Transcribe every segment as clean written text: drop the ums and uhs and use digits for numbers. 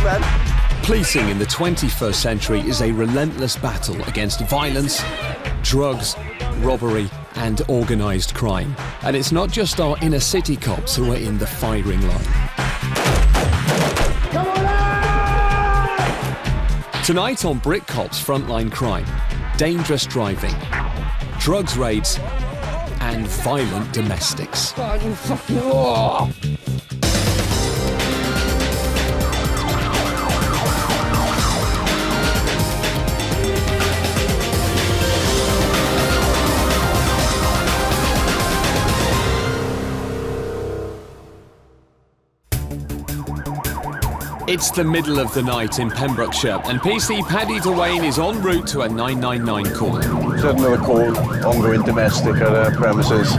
man. Policing in the 21st century is a relentless battle against violence, drugs, robbery and organised crime. And it's not just our inner city cops who are in the firing line. Come on out! Tonight on Brick Cops Frontline Crime, dangerous driving, drugs raids and violent domestics. God, you fucking... Oh. It's the middle of the night in Pembrokeshire and PC Paddy Dwayne is en route to a 999 call. We've had another call, ongoing domestic at our premises.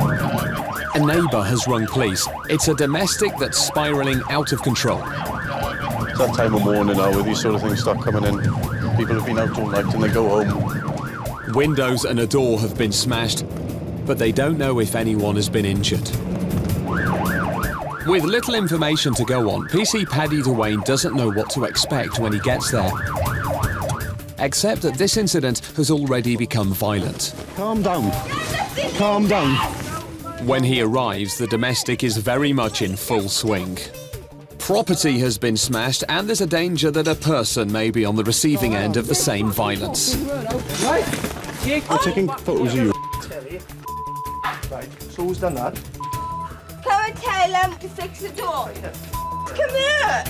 A neighbour has rung police. It's a domestic that's spiralling out of control. It's that time of morning now where these sort of things start coming in. People have been out all night and they go home. Windows and a door have been smashed, but they don't know if anyone has been injured. With little information to go on, PC Paddy Dwayne doesn't know what to expect when he gets there. Except that this incident has already become violent. Calm down. Calm down. When he arrives, the domestic is very much in full swing. Property has been smashed and there's a danger that a person may be on the receiving end of the same violence. I'm taking photos of you. Right, so who's done that? Come and tell them to fix the door. Come here.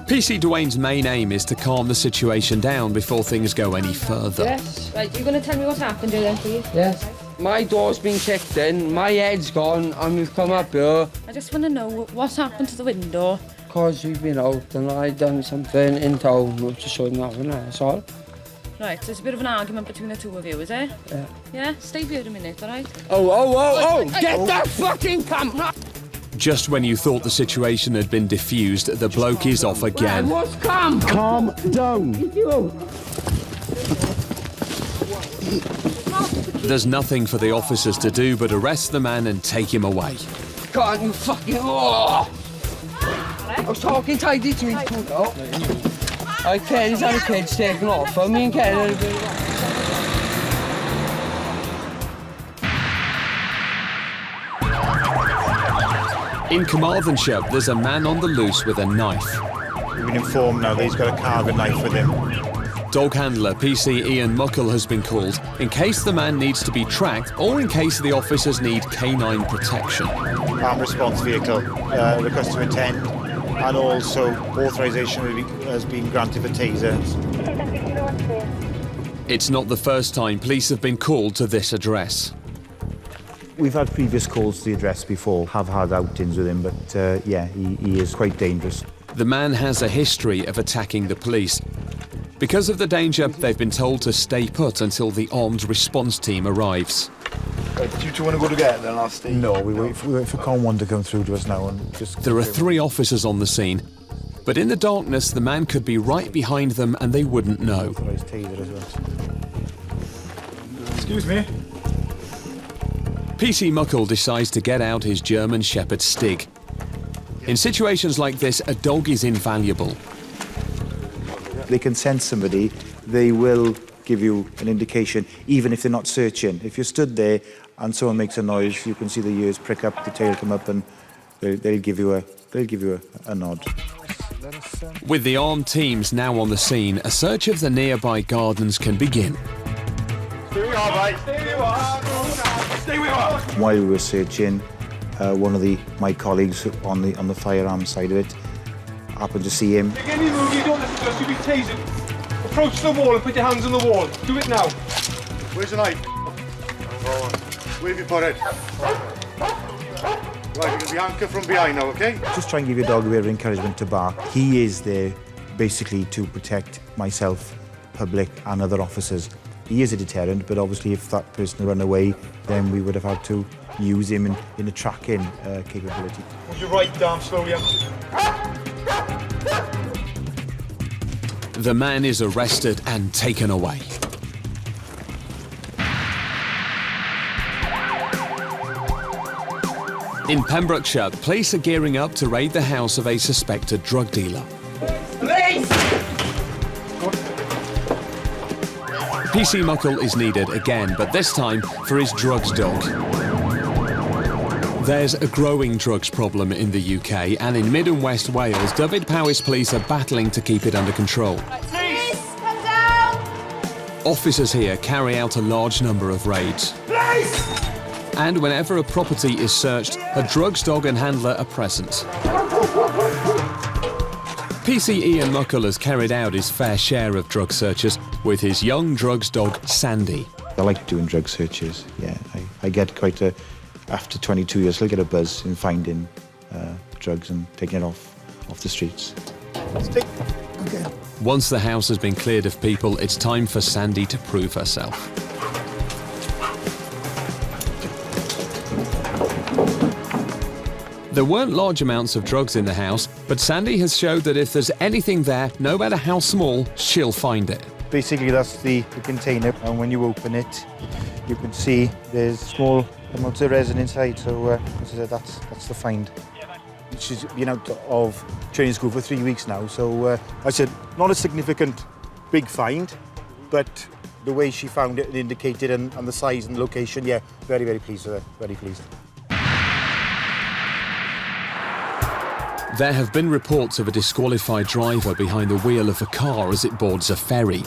PC Dwayne's main aim is to calm the situation down before things go any further. Yes. Right, you're going to tell me what's happened here then, please? Yes. My door's been kicked in, my head's gone, and we've come up here. I just want to know what's happened to the window. Because we've been out and I done something in town which shouldn't happen, that's all. Right, so there's a bit of an argument between the two of you, is there? Yeah. Yeah? Stay here a minute, all right? Oh! Get that fucking camera! Just when you thought the situation had been diffused, the bloke is off again. What's come? Calm down. There's nothing for the officers to do but arrest the man and take him away. God, you fucking... Oh. I was talking tidy to me. I Ken's had a kid's taken off. I mean, Ken had a bit of... In Carmarthenshire, there's a man on the loose with a knife. We've been informed now that he's got a carving knife with him. Dog handler PC Ian Muckle has been called in case the man needs to be tracked or in case the officers need canine protection. Armed response vehicle, request to attend, and also authorisation has been granted for tasers. It's not the first time police have been called to this address. We've had previous calls to the address before, have had outings with him, but yeah, he is quite dangerous. The man has a history of attacking the police. Because of the danger, they've been told to stay put until the armed response team arrives. Right, do you two want to go together then? I'll stay. No, we wait for Con 1 to come through to us now and just... There are 3 officers on the scene, but in the darkness, the man could be right behind them and they wouldn't know. Authorised taser as well. Excuse me? PC Muckle decides to get out his German Shepherd Stig. In situations like this, a dog is invaluable. They can sense somebody, they will give you an indication, even if they're not searching. If you're stood there and someone makes a noise, you can see the ears prick up, the tail come up, and they'll give you a nod. With the armed teams now on the scene, a search of the nearby gardens can begin. Stay where you are, mate. Stay where you are. Stay where you are. While we were searching, one of my colleagues on the firearm side of it happened to see him. Make any move, you don't listen to us, you'll be tasered. Approach the wall and put your hands on the wall. Do it now. Where's the knife? Where have you put it? Right, you're going to be anchored from behind now, okay? Just try and give your dog a bit of encouragement to bark. He is there basically to protect myself, public and other officers. He is a deterrent, but obviously if that person had run away, then we would have had to use him in a tracking capability. Put your right arm slowly up. The man is arrested and taken away. In Pembrokeshire, police are gearing up to raid the house of a suspected drug dealer. Police! PC Muckle is needed again, but this time for his drugs dog. There's a growing drugs problem in the UK, and in Mid and West Wales, Dyfed-Powys police are battling to keep it under control. Please, come down. Officers here carry out a large number of raids. And whenever a property is searched, a drugs dog and handler are present. PC Ian Muckle has carried out his fair share of drug searches with his young drugs dog, Sandy. I like doing drug searches, yeah. I get quite a, after 22 years, I get a buzz in finding drugs and taking it off the streets. Okay. Once the house has been cleared of people, it's time for Sandy to prove herself. There weren't large amounts of drugs in the house, but Sandy has showed that if there's anything there, no matter how small, she'll find it. Basically, that's the container, and when you open it, you can see there's small amounts of resin inside, so as I said, that's the find. She's been out of training school for 3 weeks now, so I said, not a significant big find, but the way she found it and indicated and the size and the location, yeah, very, very pleased with her, very pleased. There have been reports of a disqualified driver behind the wheel of a car as it boards a ferry.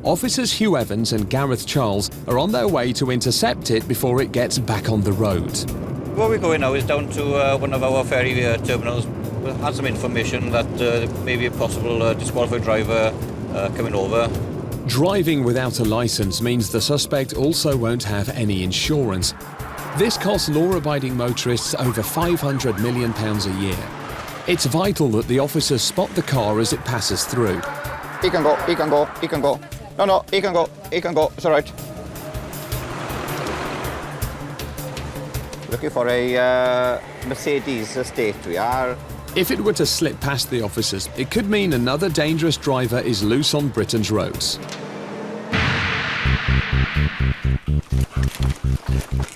Officers Hugh Evans and Gareth Charles are on their way to intercept it before it gets back on the road. Where we're going now is down to one of our ferry terminals. We've had some information that may be a possible disqualified driver coming over. Driving without a licence means the suspect also won't have any insurance. This costs law-abiding motorists over £500 million a year. It's vital that the officers spot the car as it passes through. He can go, he can go, he can go. No, he can go, it's all right. Looking for a Mercedes estate, we are. If it were to slip past the officers, it could mean another dangerous driver is loose on Britain's roads.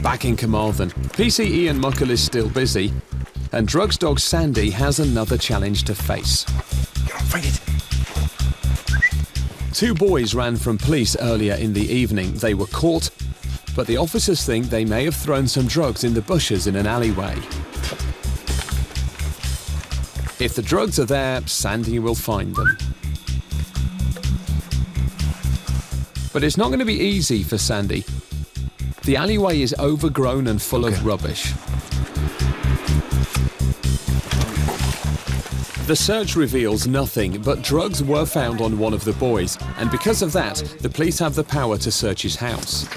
Back in Carmarthen, PC Ian Muckle is still busy, and drugs dog Sandy has another challenge to face. Find it. Two boys ran from police earlier in the evening. They were caught, but the officers think they may have thrown some drugs in the bushes in an alleyway. If the drugs are there, Sandy will find them. But it's not going to be easy for Sandy. The alleyway is overgrown and full of rubbish. The search reveals nothing, but drugs were found on one of the boys, and because of that, the police have the power to search his house.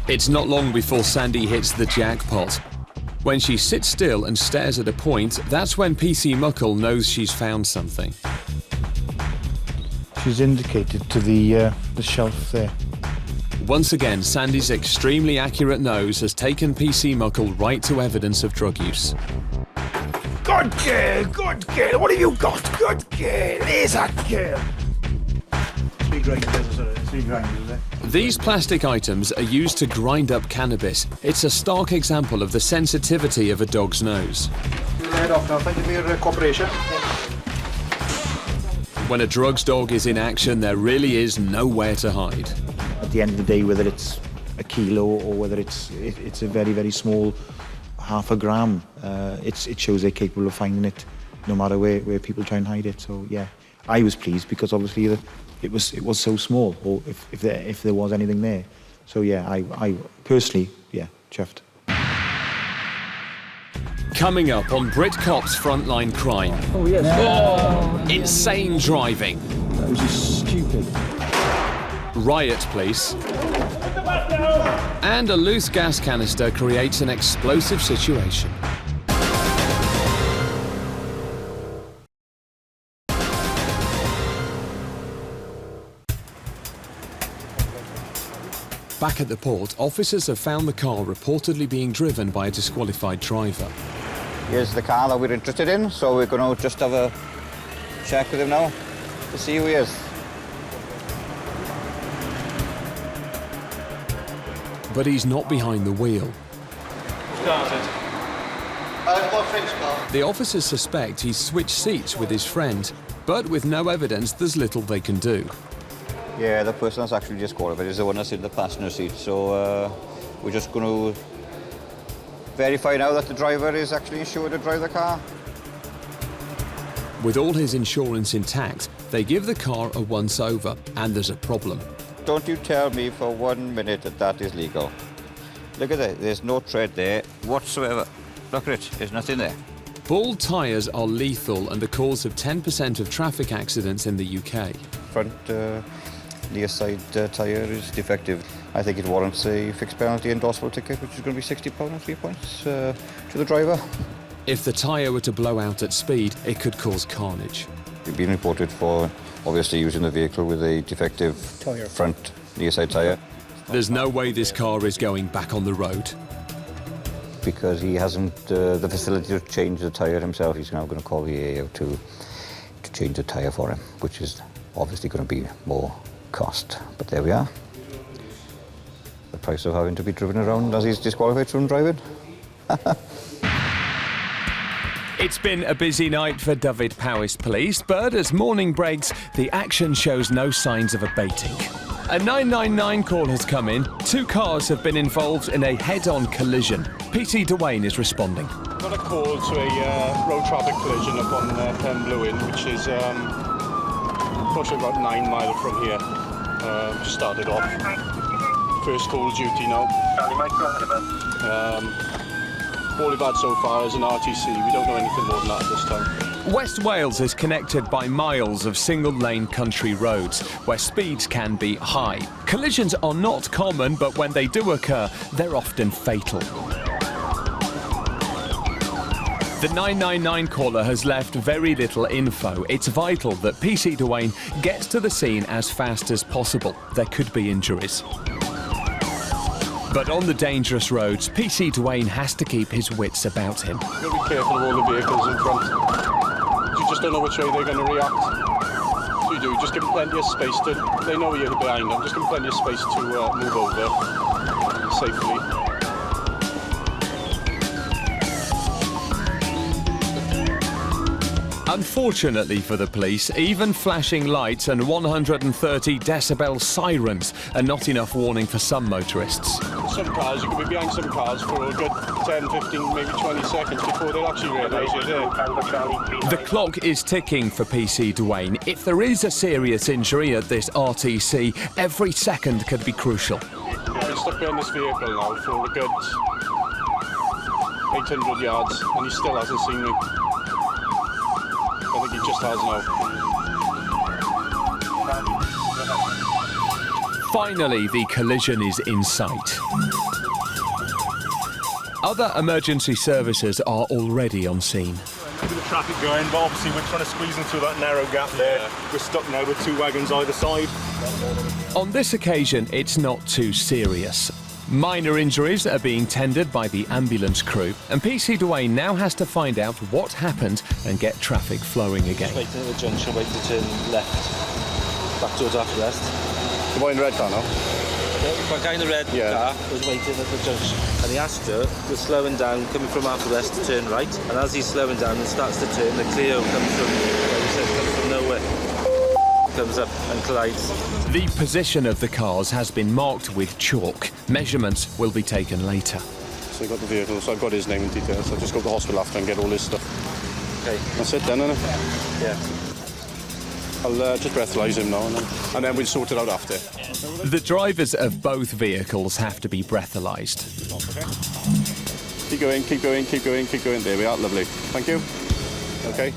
It's not long before Sandy hits the jackpot. When she sits still and stares at a point, that's when PC Muckle knows she's found something. She's indicated to the shelf there. Once again, Sandy's extremely accurate nose has taken PC Muckle right to evidence of drug use. Good girl, good girl. What have you got? Good girl. Here's that girl. 3 grinders, is it? These plastic items are used to grind up cannabis. It's a stark example of the sensitivity of a dog's nose. Head off now. Thank you for your cooperation. When a drugs dog is in action, there really is nowhere to hide. At the end of the day, whether it's a kilo or whether it's a very, very small half a gram, it shows they're capable of finding it no matter where people try and hide it. So yeah, I was pleased because obviously it was so small, or if there was anything there. So yeah, I personally, yeah, chuffed. Coming up on Brit Cop's Frontline Crime. Oh, yes. Oh. Insane driving. That was just stupid. Riot police. And a loose gas canister creates an explosive situation. Back at the port, officers have found the car reportedly being driven by a disqualified driver. Here's the car that we're interested in, so we're going to just have a check with him now to see who he is. but he's not behind the wheel. The officers suspect he's switched seats with his friend, but with no evidence, there's little they can do. Yeah, the person that's actually disqualified is the one that's in the passenger seat, so we're just going to verify now that the driver is actually insured to drive the car. With all his insurance intact, they give the car a once-over, and there's a problem. Don't you tell me for 1 minute that that is legal. Look at that, there's no tread there whatsoever. Look at it, there's nothing there. Bald tyres are lethal and the cause of 10% of traffic accidents in the UK. Front near side tyre is defective. I think it warrants a fixed penalty endorsable ticket, which is going to be £60 and 3 points to the driver. If the tyre were to blow out at speed, it could cause carnage. We've been reported for obviously using the vehicle with a defective front near side tyre. There's no way this car is going back on the road. Because he hasn't the facility to change the tyre himself, he's now going to call the AA to change the tyre for him, which is obviously going to be more cost. But there we are. The price of having to be driven around as he's disqualified from driving. It's been a busy night for Dyfed-Powys Police, but as morning breaks, the action shows no signs of abating. A 999 call has come in. 2 cars have been involved in a head-on collision. PC Dwayne is responding. Got a call to a road traffic collision up on Penblewin, which is approximately about 9 miles from here. Just started off. First call duty now. All we've had so far is an RTC. We don't know anything more than that at this time. West Wales is connected by miles of single-lane country roads where speeds can be high. Collisions are not common, but when they do occur, they're often fatal. The 999 caller has left very little info. It's vital that PC Dwayne gets to the scene as fast as possible. There could be injuries. But on the dangerous roads, PC Dwayne has to keep his wits about him. You've got to be careful of all the vehicles in front. You just don't know which way they're going to react. So you do, just give them plenty of space to... They know you're behind them, just give them plenty of space to move over safely. Unfortunately for the police, even flashing lights and 130 decibel sirens are not enough warning for some motorists. Some cars, you can be behind some cars for a good 10, 15, maybe 20 seconds before they'll actually realise you're there. The clock is ticking for PC Dwayne. If there is a serious injury at this RTC, every second could be crucial. I've been stuck behind this vehicle now for a good 800 yards and he still hasn't seen me. I think he just has now. Finally, the collision is in sight. Other emergency services are already on scene. With the traffic going, but obviously we're trying to squeeze into that narrow gap there. Yeah. We're stuck now with 2 wagons either side. On this occasion, it's not too serious. Minor injuries are being tended by the ambulance crew, and PC Dwayne now has to find out what happened and get traffic flowing again. Just waiting at the junction, waiting to turn left, back towards after rest. The boy in the red car now? The guy in the red car was waiting at the junction, and he asked her, was slowing down, coming from after rest to turn right, and as he's slowing down and starts to turn, the Clio comes from nowhere. Comes up and collides. The position of the cars has been marked with chalk. Measurements will be taken later. So I got the vehicle, so I've got his name and details. I'll just go to the hospital after and get all his stuff. Okay. That's it then, isn't it? Yeah. I'll just breathalyse him now and then we'll sort it out after. The drivers of both vehicles have to be breathalyzed. Okay. Keep going, keep going, keep going, keep going. There we are, lovely. Thank you. Okay.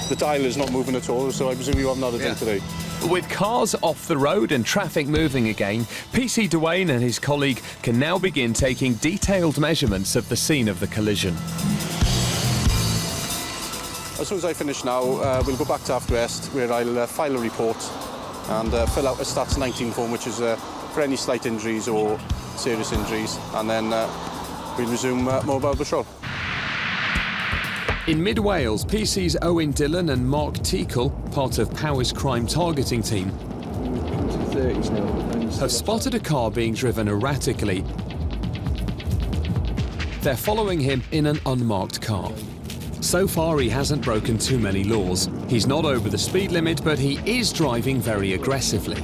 The dial is not moving at all, so I presume you haven't had a drink today. With cars off the road and traffic moving again, PC Dwayne and his colleague can now begin taking detailed measurements of the scene of the collision. As soon as I finish now, we'll go back to after rest, where I'll file a report and fill out a Stats 19 form, which is for any slight injuries or serious injuries, and then we'll resume mobile patrol. In mid-Wales, PC's Owen Dillon and Mark Teakle, part of Powys Crime Targeting Team, 30 have spotted a car being driven erratically. They're following him in an unmarked car. So far, he hasn't broken too many laws. He's not over the speed limit, but he is driving very aggressively.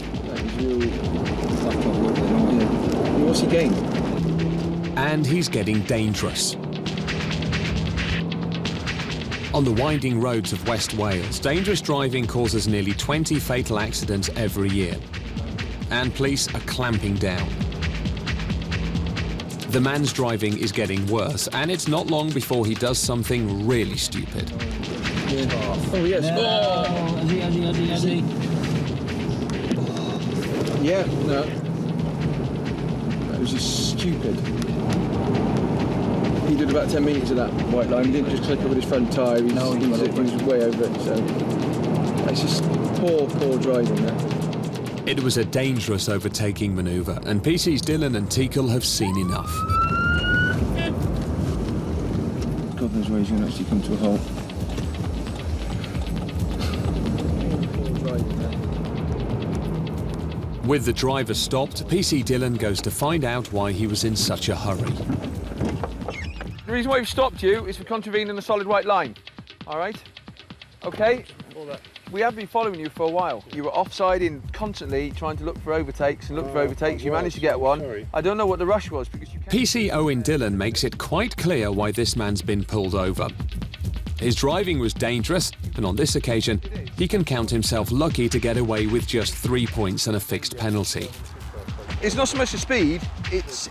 What's he gained? And he's getting dangerous. On the winding roads of West Wales, dangerous driving causes nearly 20 fatal accidents every year. And police are clamping down. The man's driving is getting worse, and it's not long before he does something really stupid. Oh, yes. Oh! Has he? Yeah, no. That was just stupid. He did about 10 metres of that white line. He didn't just click it with his front tyre. He was way over it, so... It's just poor driving there. It was a dangerous overtaking manoeuvre, and PC's Dylan and Teakle have seen enough. God knows where he's going to actually come to a halt. With the driver stopped, PC Dylan goes to find out why he was in such a hurry. The reason why we've stopped you is for contravening the solid white line. All right? Okay? We have been following you for a while. You were offsiding constantly, trying to look for overtakes and look for overtakes. You managed to get one. Sorry. I don't know what the rush was because you... PC Owen Dillon makes it quite clear why this man's been pulled over. His driving was dangerous, and on this occasion, he can count himself lucky to get away with just 3 points and a fixed penalty. It's not so much the speed, it's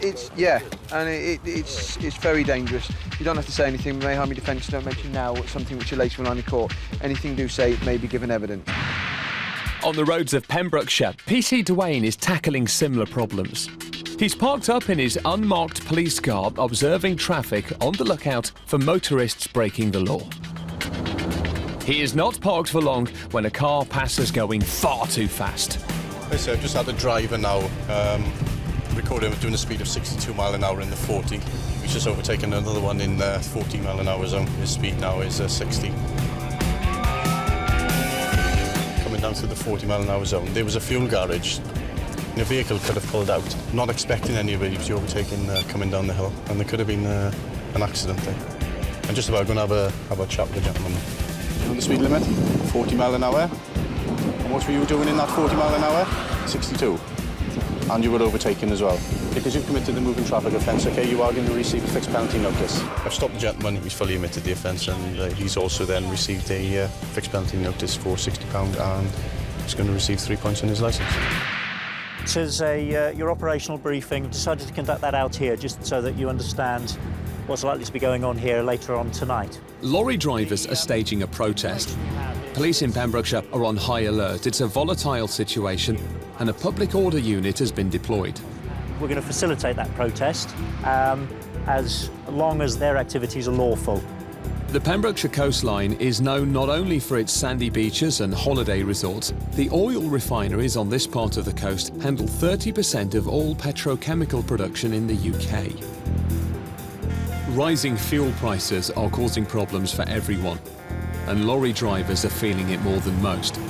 very dangerous. You don't have to say anything, may harm your defence, don't mention now something which you later will only court. Anything do say may be given evidence. On the roads of Pembrokeshire, PC Dwayne is tackling similar problems. He's parked up in his unmarked police car, observing traffic on the lookout for motorists breaking the law. He is not parked for long when a car passes going far too fast. I said, I've just had a driver now, recording him doing a speed of 62 mile an hour in the 40. He's just overtaken another one in the 40 mile an hour zone. His speed now is 60. Coming down through the 40 mile an hour zone, there was a fuel garage. The vehicle could have pulled out, not expecting anybody to be overtaken coming down the hill, and there could have been an accident there. I'm just about going to have a chat with the gentleman. On the speed limit, 40 mile an hour. And what were you doing in that 40 mile an hour? 62. And you were overtaken as well. Because you've committed a moving traffic offence, okay, you are going to receive a fixed penalty notice. I've stopped the gentleman, he's fully admitted the offence, and he's also then received a fixed penalty notice for £60, and he's going to receive 3 points on his licence. This is your operational briefing. We've decided to conduct that out here just so that you understand what's likely to be going on here later on tonight. Lorry drivers are staging a protest. Police in Pembrokeshire are on high alert. It's a volatile situation, and a public order unit has been deployed. We're going to facilitate that protest as long as their activities are lawful. The Pembrokeshire coastline is known not only for its sandy beaches and holiday resorts. The oil refineries on this part of the coast handle 30% of all petrochemical production in the UK. Rising fuel prices are causing problems for everyone, and lorry drivers are feeling it more than most.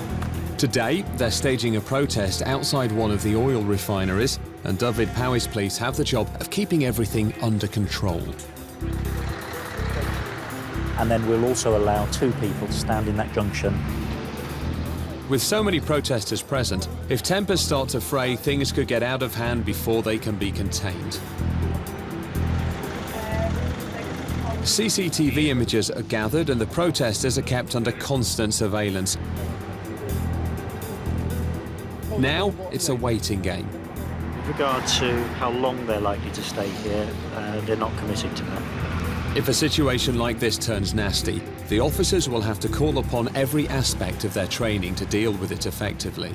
Today, they're staging a protest outside one of the oil refineries, and Dyfed Powys Police have the job of keeping everything under control. And then we'll also allow 2 people to stand in that junction. With so many protesters present, if tempers start to fray, things could get out of hand before they can be contained. CCTV images are gathered and the protesters are kept under constant surveillance. Now, it's a waiting game. With regard to how long they're likely to stay here, they're not committed to that. If a situation like this turns nasty, the officers will have to call upon every aspect of their training to deal with it effectively.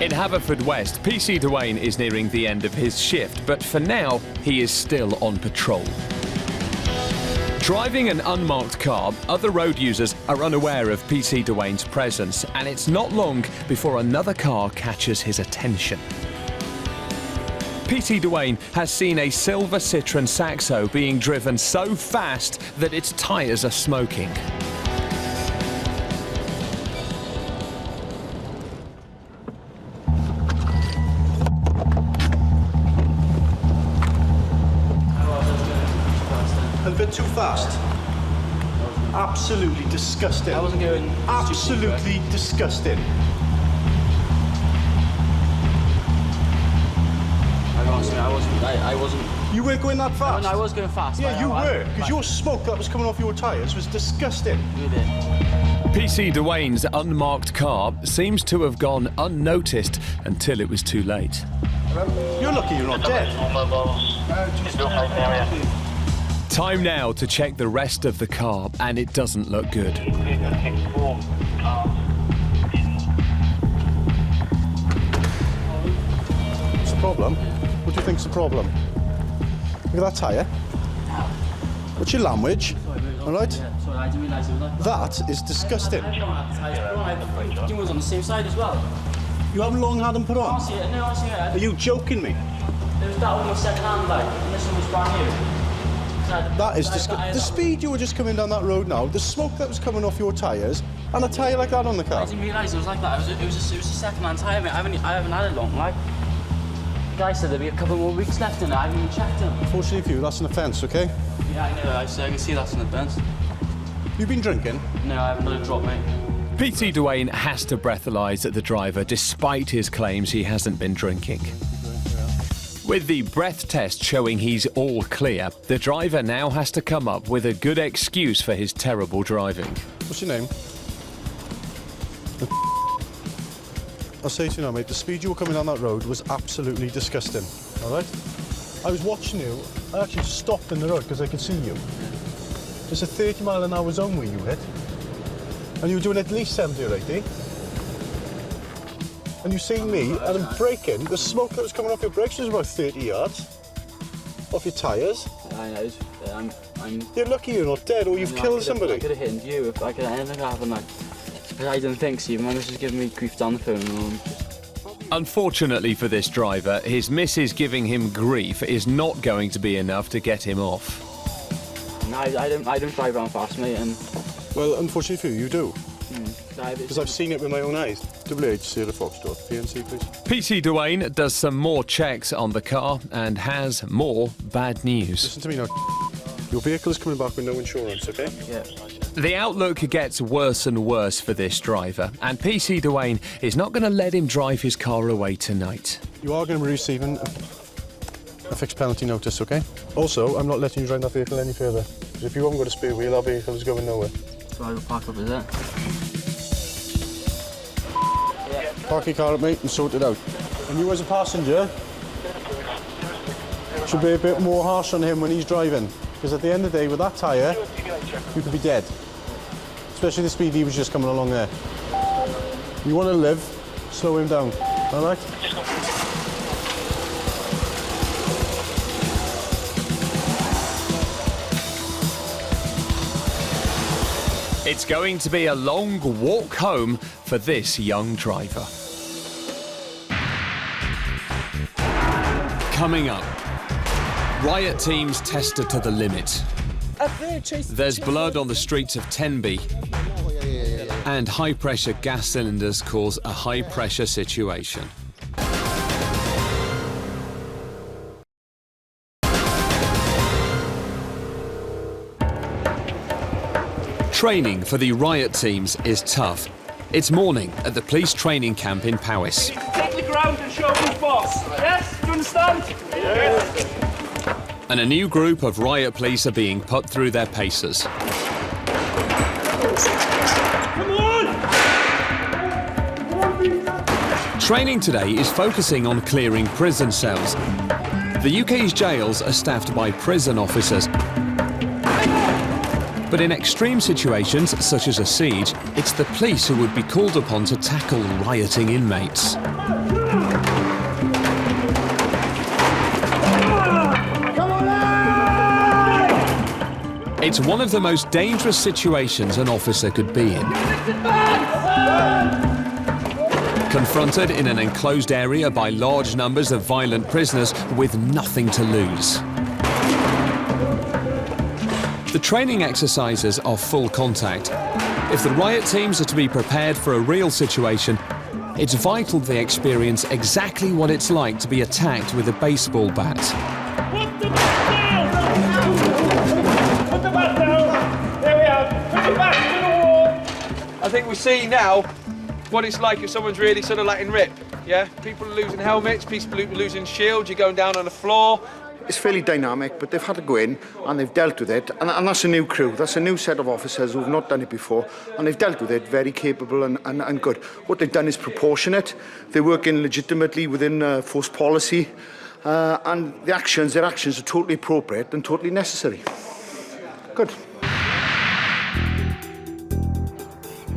In Haverfordwest, PC Dwayne is nearing the end of his shift, but for now, he is still on patrol. Driving an unmarked car, other road users are unaware of PC Dwayne's presence, and it's not long before another car catches his attention. PC Dwayne has seen a silver Citroën Saxo being driven so fast that its tyres are smoking. A bit too fast. Absolutely disgusting. I wasn't going... Absolutely disgusting. Honestly, I wasn't... You weren't going that fast? No, I was going fast. Yeah, you were, because your smoke that was coming off your tyres was disgusting. You did. PC Dwayne's unmarked car seems to have gone unnoticed until it was too late. You're lucky you're not dead. Time now to check the rest of the car, and it doesn't look good. What's the problem? What do you think's the problem? Look at that tyre. What's your language? All right? Sorry, I didn't realise it was like that is disgusting. You was on the same side as well. You haven't long had them put on? I see it. No, I see it. Are you joking me? There was that almost second-hand, like, and this one was brand new. That is disgusting. The speed you were just coming down that road now, the smoke that was coming off your tyres, and a tyre like that on the car. I didn't realise it was like that. It was a second-hand tyre, mate. I haven't had it long, like. The guy said there'd be a couple more weeks left in it. I haven't even checked it. Unfortunately for you, that's an offence, okay? Yeah, I know. I can see that's an offence. You've been drinking? No, I haven't had a drop, mate. PC Dwayne has to breathalyse the driver despite his claims he hasn't been drinking. With the breath test showing he's all clear, the driver now has to come up with a good excuse for his terrible driving. What's your name? I'll say to you now, mate, the speed you were coming down that road was absolutely disgusting, all right? I was watching you. I actually stopped in the road because I could see you. There's a 30-mile-an-hour zone where you hit. And you were doing at least 70 or 80. And you seen me, and I'm braking. The smoke that was coming off your brakes was about 30 yards. Off your tyres. I know. You're lucky you're not dead, or you've killed somebody. I could have hit you if I could have anything happen, like. I didn't think so. My missus was giving me grief down the phone. Unfortunately for this driver, his missus giving him grief is not going to be enough to get him off. No, I don't drive around fast, mate. And well, unfortunately for you, you do. Because I've seen it with my own eyes. WH Sierra Foxtrot, PNC, please. PC Dwayne does some more checks on the car and has more bad news. Listen to me now. Your vehicle is coming back with no insurance, okay? Yeah. The outlook gets worse and worse for this driver, and PC Dwayne is not going to let him drive his car away tonight. You are going to be receiving a fixed penalty notice, okay? Also, I'm not letting you drive that vehicle any further. Because if you haven't got a spare wheel, that vehicle is going nowhere. So I'll park up, is it? Yeah. Park your car up, mate, and sort it out. And you as a passenger should be a bit more harsh on him when he's driving. Because at the end of the day, with that tyre, you could be dead. Especially the speed he was just coming along there. You want to live, slow him down, all right? It's going to be a long walk home for this young driver. Coming up, riot teams tested to the limit. There's blood on the streets of Tenby, and high-pressure gas cylinders cause a high-pressure situation. Training for the riot teams is tough. It's morning at the police training camp in Powys. Take the ground and show who's boss. Yes? Do you understand? Yes. And a new group of riot police are being put through their paces. Come on! Training today is focusing on clearing prison cells. The UK's jails are staffed by prison officers. But in extreme situations, such as a siege, it's the police who would be called upon to tackle rioting inmates. It's one of the most dangerous situations an officer could be in. Confronted in an enclosed area by large numbers of violent prisoners with nothing to lose. The training exercises are full contact. If the riot teams are to be prepared for a real situation, it's vital they experience exactly what it's like to be attacked with a baseball bat. What the we're seeing now what it's like if someone's really sort of letting rip. Yeah, people are losing helmets, people are losing shields, you're going down on the floor. It's fairly dynamic, but they've had to go in and they've dealt with it. And that's a new crew. That's a new set of officers who've not done it before. And they've dealt with it very capable and good. What they've done is proportionate. They're working legitimately within force policy. And their actions are totally appropriate and totally necessary. Good.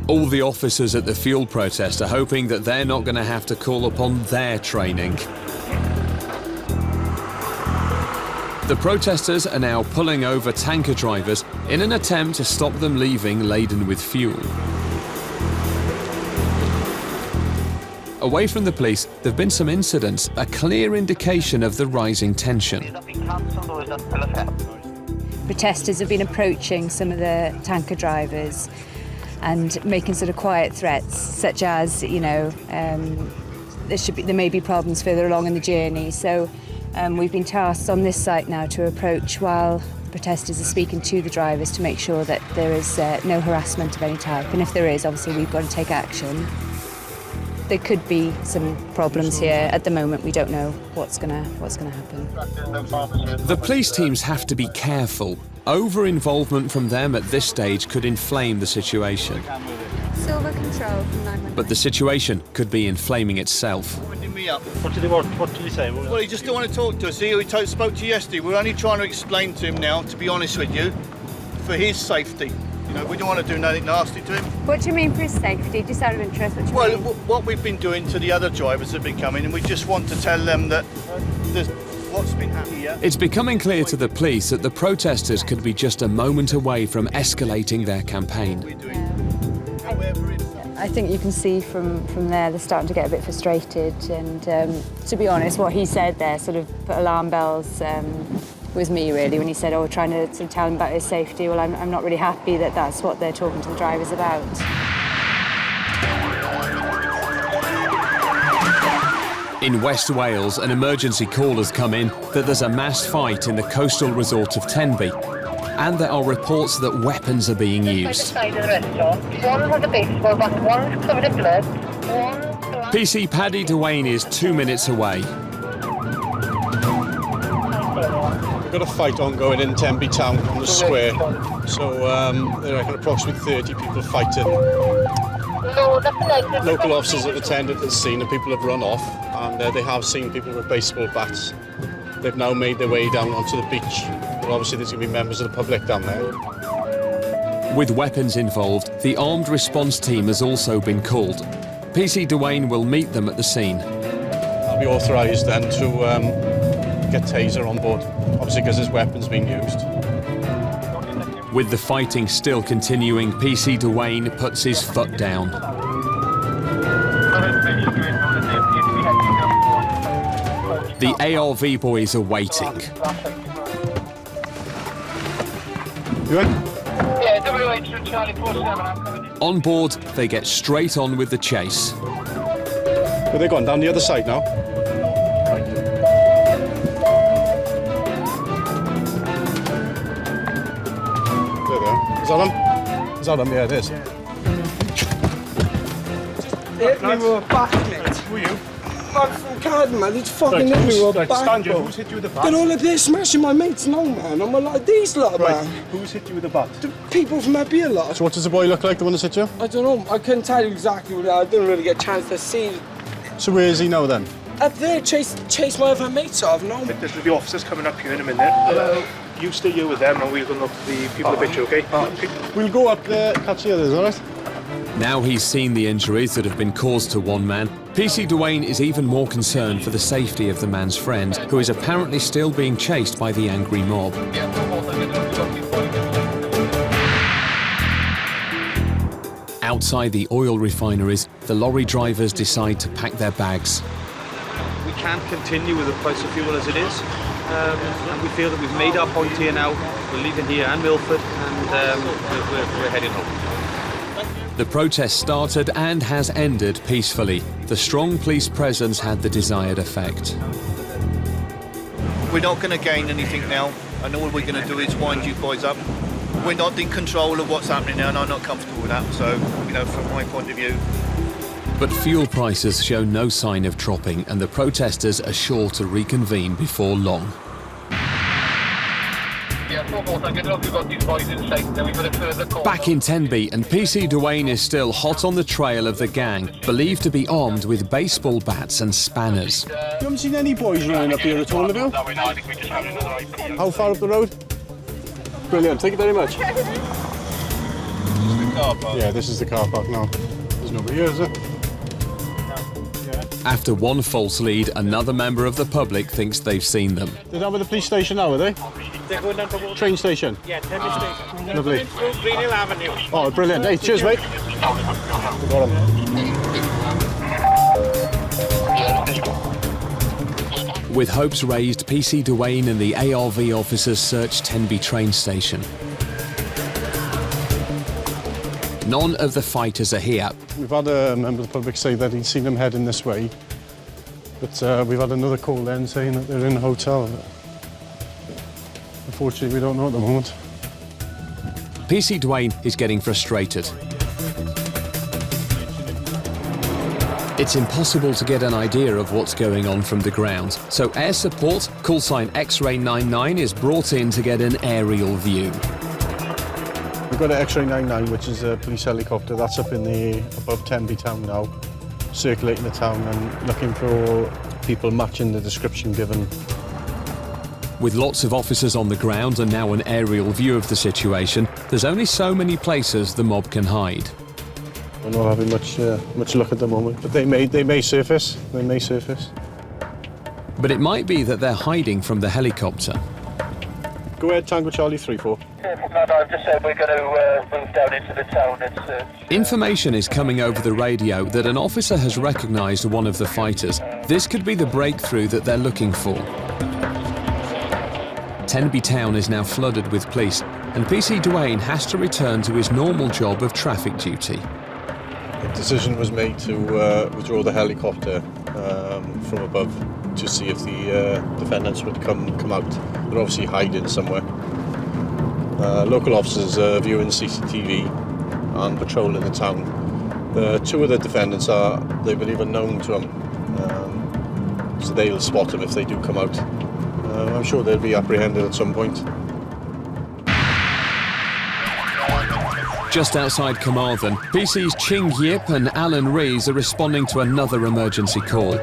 All the officers at the fuel protest are hoping that they're not going to have to call upon their training. The protesters are now pulling over tanker drivers in an attempt to stop them leaving laden with fuel. Away from the police, there have been some incidents, a clear indication of the rising tension. Protesters have been approaching some of the tanker drivers and making sort of quiet threats, such as, you know, there may be problems further along in the journey. So we've been tasked on this site now to approach while the protesters are speaking to the drivers to make sure that there is no harassment of any type. And if there is, obviously we've got to take action. There could be some problems here. At the moment, we don't know what's gonna happen. The police teams have to be careful. Over-involvement from them at this stage could inflame the situation. Silver control from 911. But the situation could be inflaming itself. What did he want? What did he say? Well, he just don't want to talk to us. He spoke to you yesterday. We're only trying to explain to him now, to be honest with you, for his safety. You know, we don't want to do nothing nasty to him. What do you mean for his safety? Just out of interest, what do you mean? What we've been doing to the other drivers that have been coming, and we just want to tell them that there's what's been happening here. It's becoming clear to the police that the protesters could be just a moment away from escalating their campaign. I think you can see from there they're starting to get a bit frustrated, and to be honest, what he said there sort of put alarm bells with me really when he said, oh, trying to sort of tell him about his safety. Well, I'm not really happy that that's what they're talking to the drivers about. In West Wales, an emergency call has come in that there's a mass fight in the coastal resort of Tenby, and there are reports that weapons are being used. PC Paddy Duane is 2 minutes away. We've got a fight ongoing in Tenby town on the square. So there are approximately 30 people fighting. Local officers have attended the scene and people have run off, and they have seen people with baseball bats. They've now made their way down onto the beach. But obviously there's going to be members of the public down there. With weapons involved, the armed response team has also been called. PC Duane will meet them at the scene. I'll be authorised then to get taser on board, obviously because there's weapons being used. With the fighting still continuing, PC Duane puts his foot down. The ARV boys are waiting. You in? Yeah, WH Charlie 47, I'm coming in. On board, they get straight on with the chase. Where they gone? Down the other side now? There they are. Is that them? Is that them? Yeah, it is. Hit me with a bat, mate. Who are you? I'm from Carden, man. It's fucking hit me with a bat. Stand you. Who's hit you with a bat? Then all of this smashing my mates now, man. I'm like these lot, Right. man. Who's hit you with a bat? The people from up here, lot. So what does the boy look like, the one that's hit you? I don't know. I couldn't tell you exactly what I didn't really get a chance to see. So where is he now then? Up there, chase my other mates off, no? There's the officers coming up here in a minute. You stay here with them and we'll go look at the people a bit, okay? We'll go up there, catch the others, all right? Now he's seen the injuries that have been caused to one man, PC Duane is even more concerned for the safety of the man's friend, who is apparently still being chased by the angry mob. Outside the oil refineries, the lorry drivers decide to pack their bags. We can't continue with the price of fuel as it is, and we feel that we've made our point here now. We're leaving here and Milford, and we're heading home. The protest started and has ended peacefully. The strong police presence had the desired effect. We're not going to gain anything now, and all we're going to do is wind you boys up. We're not in control of what's happening now, and I'm not comfortable with that. So, you know, from my point of view. But fuel prices show no sign of dropping, and the protesters are sure to reconvene before long. Back in Tenby, and PC Dwayne is still hot on the trail of the gang, believed to be armed with baseball bats and spanners. You haven't seen any boys running up here at all, have you? How far up the road? Brilliant, thank you very much. This is the car park. Yeah, this is the car park now. There's nobody here, is there? After one false lead, another member of the public thinks they've seen them. They're down by the police station now, are they? They're going down to train station? Yeah, Tenby Station. Lovely. Green Hill Avenue. Oh, brilliant. Hey, cheers, mate. With hopes raised, PC Dwayne and the ARV officers search Tenby train station. None of the fighters are here. We've had a member of the public say that he'd seen them heading this way, but we've had another call then saying that they're in a hotel. Unfortunately, we don't know at the moment. PC Dwayne is getting frustrated. It's impossible to get an idea of what's going on from the ground, so air support, call sign X-Ray 99, is brought in to get an aerial view. We've got an X-Ray 99, which is a police helicopter that's up in the above Tenby town now, circulating the town and looking for people matching the description given. With lots of officers on the ground and now an aerial view of the situation, there's only so many places the mob can hide. We're not having much luck at the moment, but they may surface. They may surface. But it might be that they're hiding from the helicopter. Go ahead, Tango Charlie 34. I've just said we're going to move down into the town and search. Information is coming over the radio that an officer has recognised one of the fighters. This could be the breakthrough that they're looking for. Tenby town is now flooded with police, and PC Dwayne has to return to his normal job of traffic duty. The decision was made to withdraw the helicopter from above to see if the defendants would come out. They're obviously hiding somewhere. Local officers are viewing CCTV and patrolling the town. Two of the defendants are, they believe, unknown to them, so they'll spot them if they do come out. I'm sure they'll be apprehended at some point. Just outside Carmarthen, PC's Ching Yip and Alan Rees are responding to another emergency call.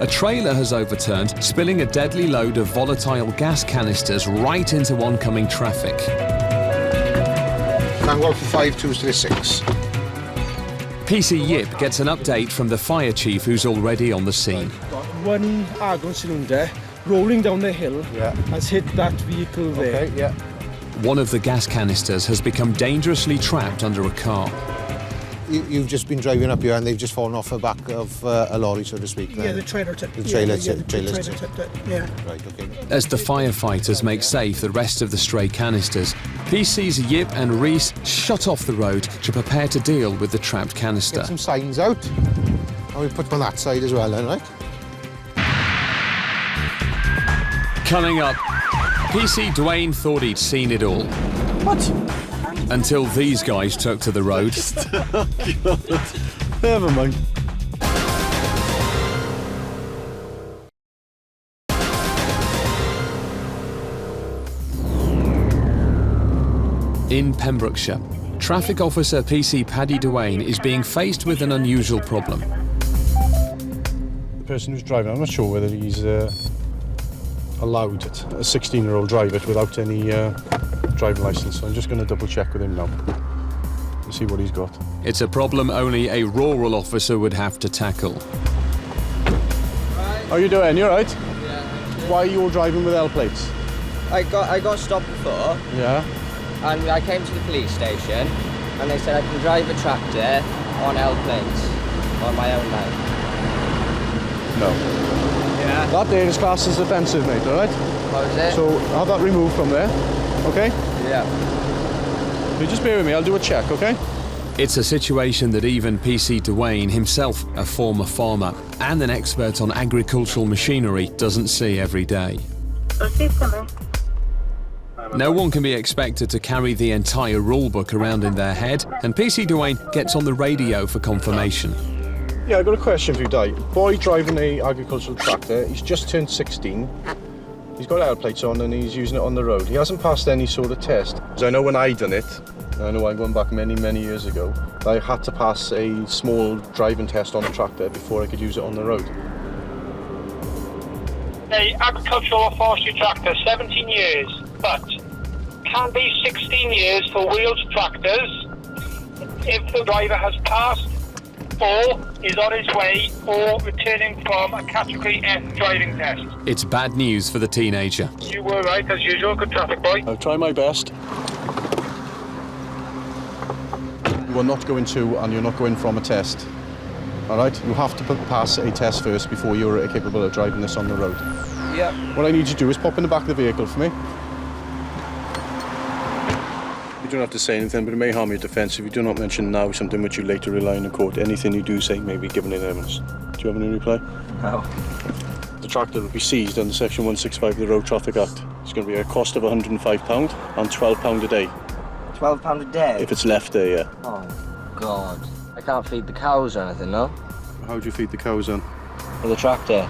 A trailer has overturned, spilling a deadly load of volatile gas canisters right into oncoming traffic. Tango for 5236. PC Yip gets an update from the fire chief who's already on the scene. One argon cylinder rolling down the hill has hit that vehicle there. Okay, yeah. One of the gas canisters has become dangerously trapped under a car. You've just been driving up here and they've just fallen off the back of a lorry, so to speak. Yeah, the trailer tipped. The trailer tipped it, yeah. Right, okay. As the firefighters make safe the rest of the stray canisters, PC's Yip and Rees shut off the road to prepare to deal with the trapped canister. Get some signs out, and we put them on that side as well then, right? Coming up, PC Dwayne thought he'd seen it all. What? Until these guys took to the road. Never mind. In Pembrokeshire, traffic officer PC Paddy Dwayne is being faced with an unusual problem. The person who's driving, I'm not sure whether he's allowed a 16-year-old drive it without any driving licence, so I'm just going to double check with him now and see what he's got. It's a problem only a rural officer would have to tackle. How you doing? You alright? Yeah. Why are you all driving with L plates? I got stopped before. Yeah. And I came to the police station and they said I can drive a tractor on L plates on my own line. No. Yeah. That there is classed as offensive, mate, alright? What was it? So have that removed from there, okay? Yeah. You just bear with me, I'll do a check, okay? It's a situation that even PC Dwayne, himself a former farmer and an expert on agricultural machinery, doesn't see every day. Proceed to me. No one can be expected to carry the entire rulebook around in their head, and PC Dwayne gets on the radio for confirmation. Yeah, I've got a question for you, Di. Boy driving a agricultural tractor, he's just turned 16. He's got air plates on and he's using it on the road. He hasn't passed any sort of test. Because I know when I done it, I know I'm going back many, many years ago, I had to pass a small driving test on a tractor before I could use it on the road. A agricultural or forestry tractor, 17 years, but can be 16 years for wheeled tractors if the driver has passed or is on his way or returning from a Category F driving test. It's bad news for the teenager. You were right, as usual. Good traffic, boy. I'll try my best. You are not going to and you're not going from a test. All right? You have to pass a test first before you're capable of driving this on the road. Yeah. What I need you to do is pop in the back of the vehicle for me. You don't have to say anything, but it may harm your defence if you do not mention now something which you later rely on in court. Anything you do say may be given in evidence. Do you have any reply? No. The tractor will be seized under Section 165 of the Road Traffic Act. It's going to be a cost of £105 and £12 a day. £12 a day? If it's left there, yeah. Oh, God. I can't feed the cows or anything, no? How do you feed the cows then? With the tractor.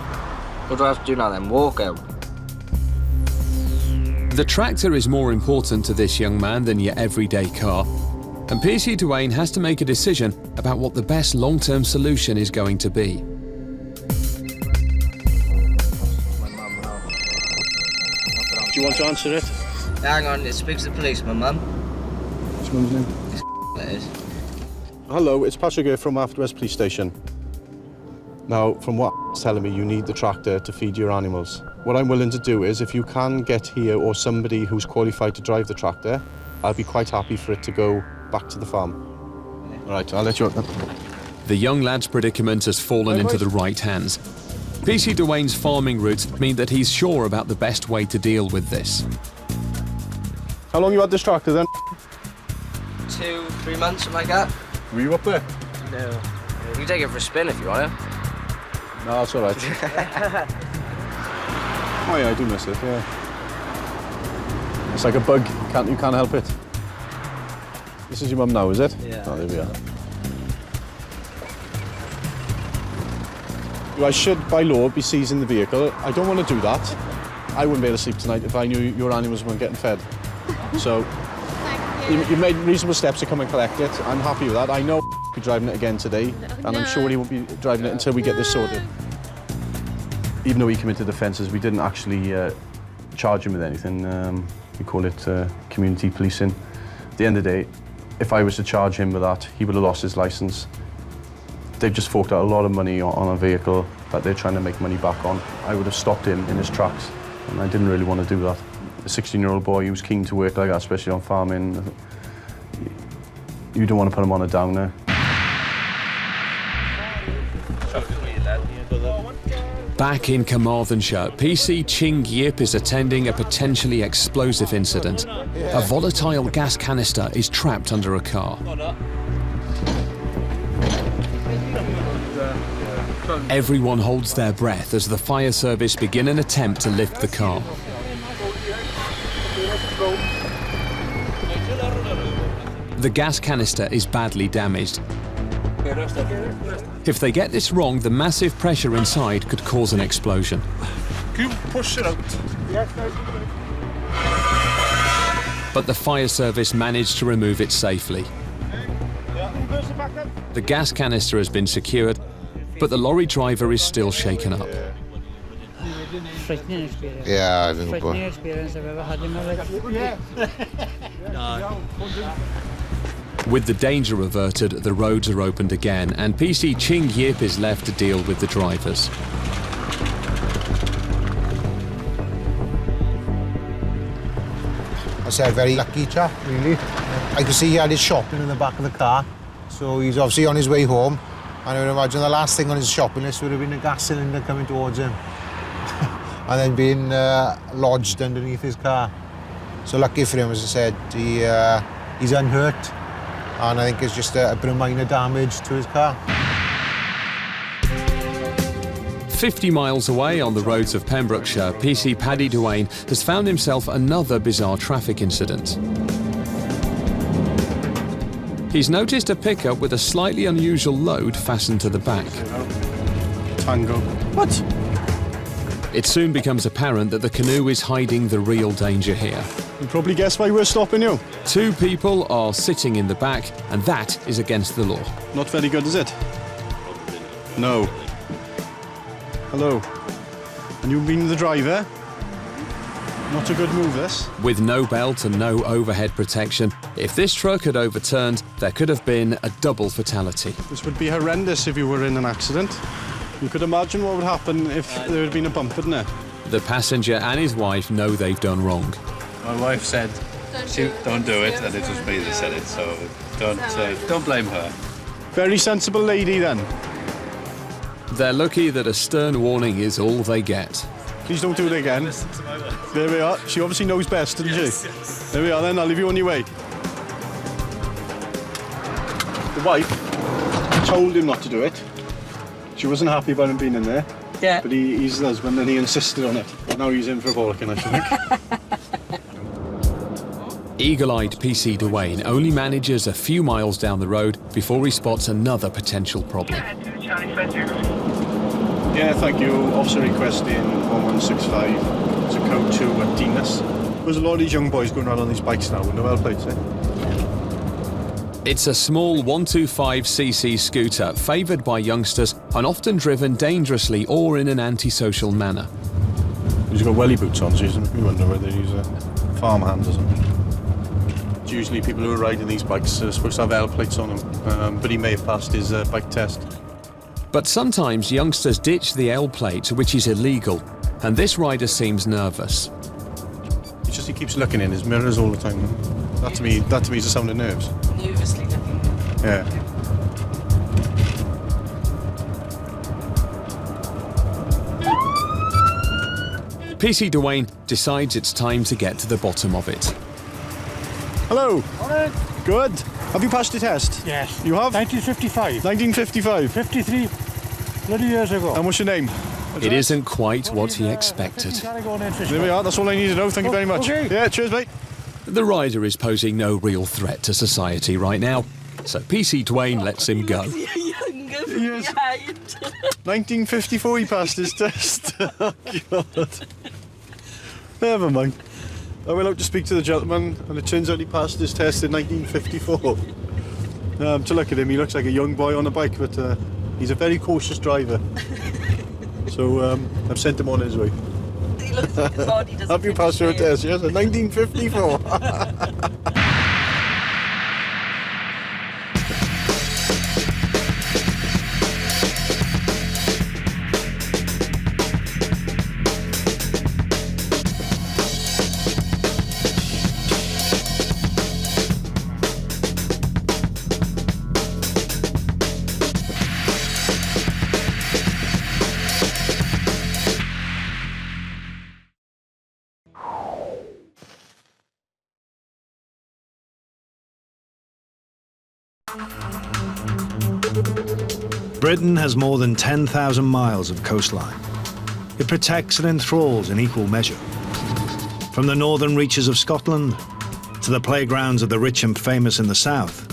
What do I have to do now then? Walk out? The tractor is more important to this young man than your everyday car, and PC Dwayne has to make a decision about what the best long-term solution is going to be. Do you want to answer it? Hang on, it speaks to the police, my mum. What's mum's name? It is. Hello, it's Patrick here from Afterwest Police Station. Now, from what it's telling me, you need the tractor to feed your animals. What I'm willing to do is, if you can get here or somebody who's qualified to drive the tractor, I'll be quite happy for it to go back to the farm. All right, I'll let you out then. The young lad's predicament has fallen into the right hands. PC Dwayne's farming roots mean that he's sure about the best way to deal with this. How long you had this tractor then? 2-3 months, something like that. Were you up there? No. You can take it for a spin if you want to. No, that's all right. Oh yeah, I do miss it, yeah. It's like a bug, you can't help it. This is your mum now, is it? Yeah. Oh, there we are. I should, by law, be seizing the vehicle. I don't want to do that. I wouldn't be able to sleep tonight if I knew your animals weren't getting fed. So, you made reasonable steps to come and collect it. I'm happy with that. I know he'll be driving it again today, and I'm sure he won't be driving it until we get this sorted. Even though he committed offences, we didn't actually charge him with anything. We call it community policing. At the end of the day, if I was to charge him with that, he would have lost his licence. They've just forked out a lot of money on a vehicle that they're trying to make money back on. I would have stopped him in his tracks, and I didn't really want to do that. A 16-year-old boy who's keen to work like that, especially on farming, you don't want to put him on a downer. Back in Carmarthenshire, PC Ching Yip is attending a potentially explosive incident. A volatile gas canister is trapped under a car. Everyone holds their breath as the fire service begin an attempt to lift the car. The gas canister is badly damaged. If they get this wrong, the massive pressure inside could cause an explosion. Can you push it out? But the fire service managed to remove it safely. The gas canister has been secured, but the lorry driver is still shaken up. Frightening experience. Yeah, I think Frightening experience I've ever had in my life. With the danger averted, the roads are opened again, and PC Ching Yip is left to deal with the drivers. I said, very lucky chap, really. I could see he had his shopping in the back of the car, so he's obviously on his way home. And I would imagine the last thing on his shopping list would have been a gas cylinder coming towards him and then being lodged underneath his car. So lucky for him, as I said, he's unhurt, and I think it's just a bit of minor damage to his car. 50 miles away on the roads of Pembrokeshire, PC Paddy Duane has found himself another bizarre traffic incident. He's noticed a pickup with a slightly unusual load fastened to the back. Tango. What? It soon becomes apparent that the canoe is hiding the real danger here. You probably guessed why we're stopping you. 2 people are sitting in the back, and that is against the law. Not very good, is it? No. Hello. And you've been the driver? Not a good move, this. With no belt and no overhead protection, if this truck had overturned, there could have been a double fatality. This would be horrendous if you were in an accident. You could imagine what would happen if there had been a bump, wouldn't it? The passenger and his wife know they've done wrong. My wife said, don't do it, and it was me that said it, so don't blame her. Very sensible lady, then. They're lucky that a stern warning is all they get. Please don't do it again. There we are. She obviously knows best, doesn't she? Yes. There we are then, I'll leave you on your way. The wife told him not to do it. She wasn't happy about him being in there. Yeah. But he's the husband and he insisted on it. But now he's in for a bollocking, I think. Eagle-eyed PC Duane only manages a few miles down the road before he spots another potential problem. Yeah, thank you. Officer requesting 1165 to code 2 at Dinas. There's a lot of these young boys going around on these bikes now with no L plates, eh? It's a small 125cc scooter favoured by youngsters and often driven dangerously or in an antisocial manner. He's got welly boots on, so you wonder whether he's a farmhand or something. It's usually people who are riding these bikes are supposed to have L plates on them, but he may have passed his bike test. But sometimes youngsters ditch the L plate, which is illegal, and this rider seems nervous. He keeps looking in his mirrors all the time. That to me is a sound of nerves. Nervously looking. Yeah. PC Duane decides it's time to get to the bottom of it. Hello. Morning. Good. Have you passed the test? Yes. You have? 1955. 1955? 53 bloody years ago. And what's your name? It isn't quite what he expected. There we are, that's all I need to know. Thank you very much. Okay. Yeah, cheers, mate. The rider is posing no real threat to society right now, so PC Duane lets him go. Yes. 1954 he passed his test. Oh, God. Never mind. I went out to speak to the gentleman and it turns out he passed his test in 1954. To look at him, he looks like a young boy on a bike, but he's a very cautious driver. So I've sent him on his way. He looks like his body doesn't. Have you passed your test? Yes, in 1954. Britain has more than 10,000 miles of coastline. It protects and enthralls in equal measure. From the northern reaches of Scotland to the playgrounds of the rich and famous in the south,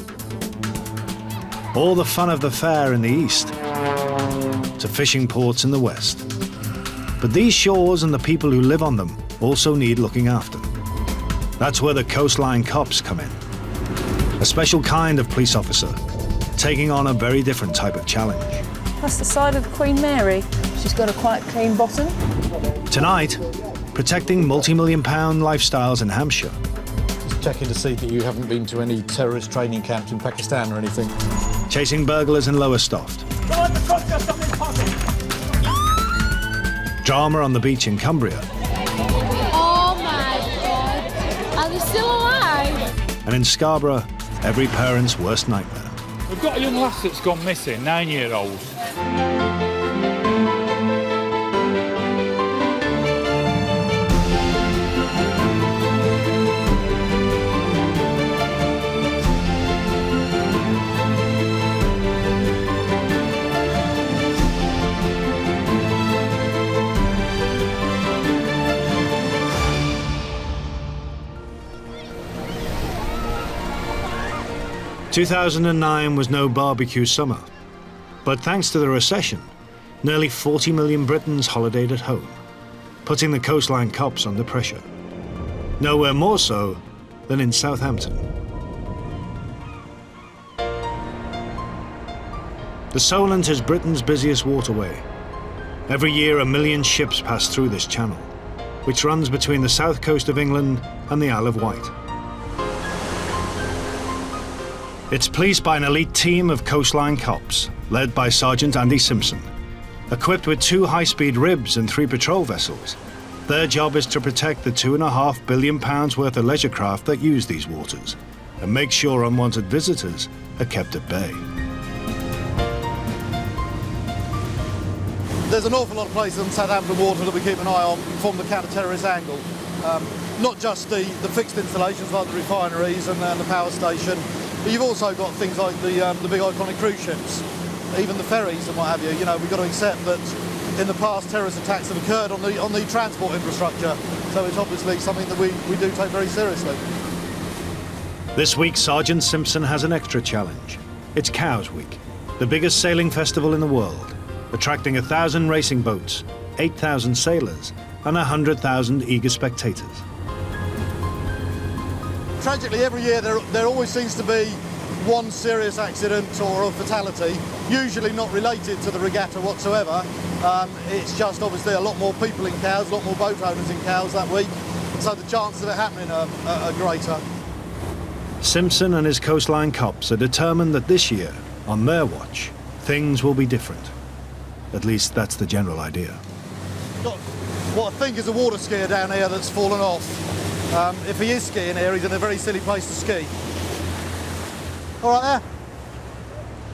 all the fun of the fair in the east, to fishing ports in the west. But these shores and the people who live on them also need looking after. That's where the coastline cops come in. A special kind of police officer, taking on a very different type of challenge. That's the side of Queen Mary. She's got a quite clean bottom. Tonight, protecting multi-million-pound lifestyles in Hampshire. Just checking to see that you haven't been to any terrorist training camps in Pakistan or anything. Chasing burglars in Lowestoft. Drama on the beach in Cumbria. Oh my God! Are they still alive? And in Scarborough, every parent's worst nightmare. We've got a young lass that's gone missing, 9-year-old. 2009 was no barbecue summer, but thanks to the recession, nearly 40 million Britons holidayed at home, putting the coastline cops under pressure. Nowhere more so than in Southampton. The Solent is Britain's busiest waterway. Every year, 1 million ships pass through this channel, which runs between the south coast of England and the Isle of Wight. It's policed by an elite team of coastline cops, led by Sergeant Andy Simpson. Equipped with 2 high-speed ribs and 3 patrol vessels, their job is to protect the £2.5 billion worth of leisure craft that use these waters and make sure unwanted visitors are kept at bay. There's an awful lot of places on Southampton water that we keep an eye on from the counter-terrorist angle. Not just the fixed installations like the refineries and the power station, but you've also got things like the big iconic cruise ships, even the ferries and what have you. You know, we've got to accept that in the past terrorist attacks have occurred on the transport infrastructure, so it's obviously something that we do take very seriously. This week, Sergeant Simpson has an extra challenge. It's Cows Week, the biggest sailing festival in the world, attracting 1,000 racing boats, 8,000 sailors, and 100,000 eager spectators. Tragically, every year there always seems to be one serious accident or a fatality, usually not related to the regatta whatsoever. It's just obviously a lot more people in Cowes, a lot more boat owners in Cowes that week, so the chances of it happening are greater. Simpson and his coastline cops are determined that this year, on their watch, things will be different. At least that's the general idea. Got what I think is a water skier down here that's fallen off. If he is skiing here, he's in a very silly place to ski. All right there.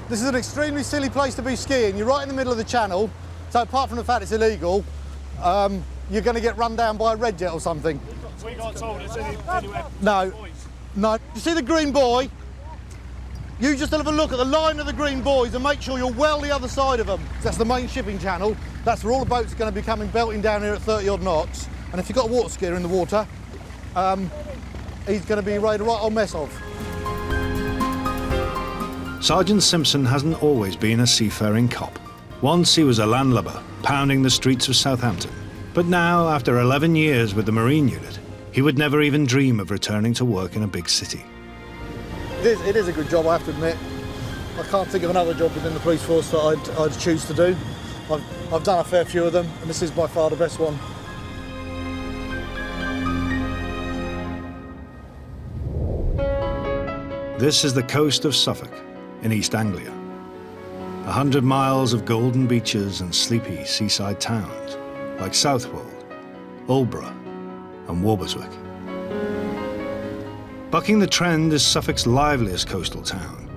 This is an extremely silly place to be skiing. You're right in the middle of the channel, so apart from the fact it's illegal, you're going to get run down by a red jet or something. We got told it's anywhere. No. You see the green buoy? You just have a look at the line of the green buoys and make sure you're well the other side of them. That's the main shipping channel. That's where all the boats are going to be coming belting down here at 30 odd knots. And if you've got a water skier in the water, he's going to be right old mess of. Sergeant Simpson hasn't always been a seafaring cop. Once he was a landlubber, pounding the streets of Southampton. But now, after 11 years with the Marine Unit, he would never even dream of returning to work in a big city. It is a good job, I have to admit. I can't think of another job within the police force that I'd choose to do. I've done a fair few of them, and this is by far the best one. This is the coast of Suffolk, in East Anglia. 100 miles of golden beaches and sleepy seaside towns, like Southwold, Aldborough, and Walberswick. Bucking the trend is Suffolk's liveliest coastal town,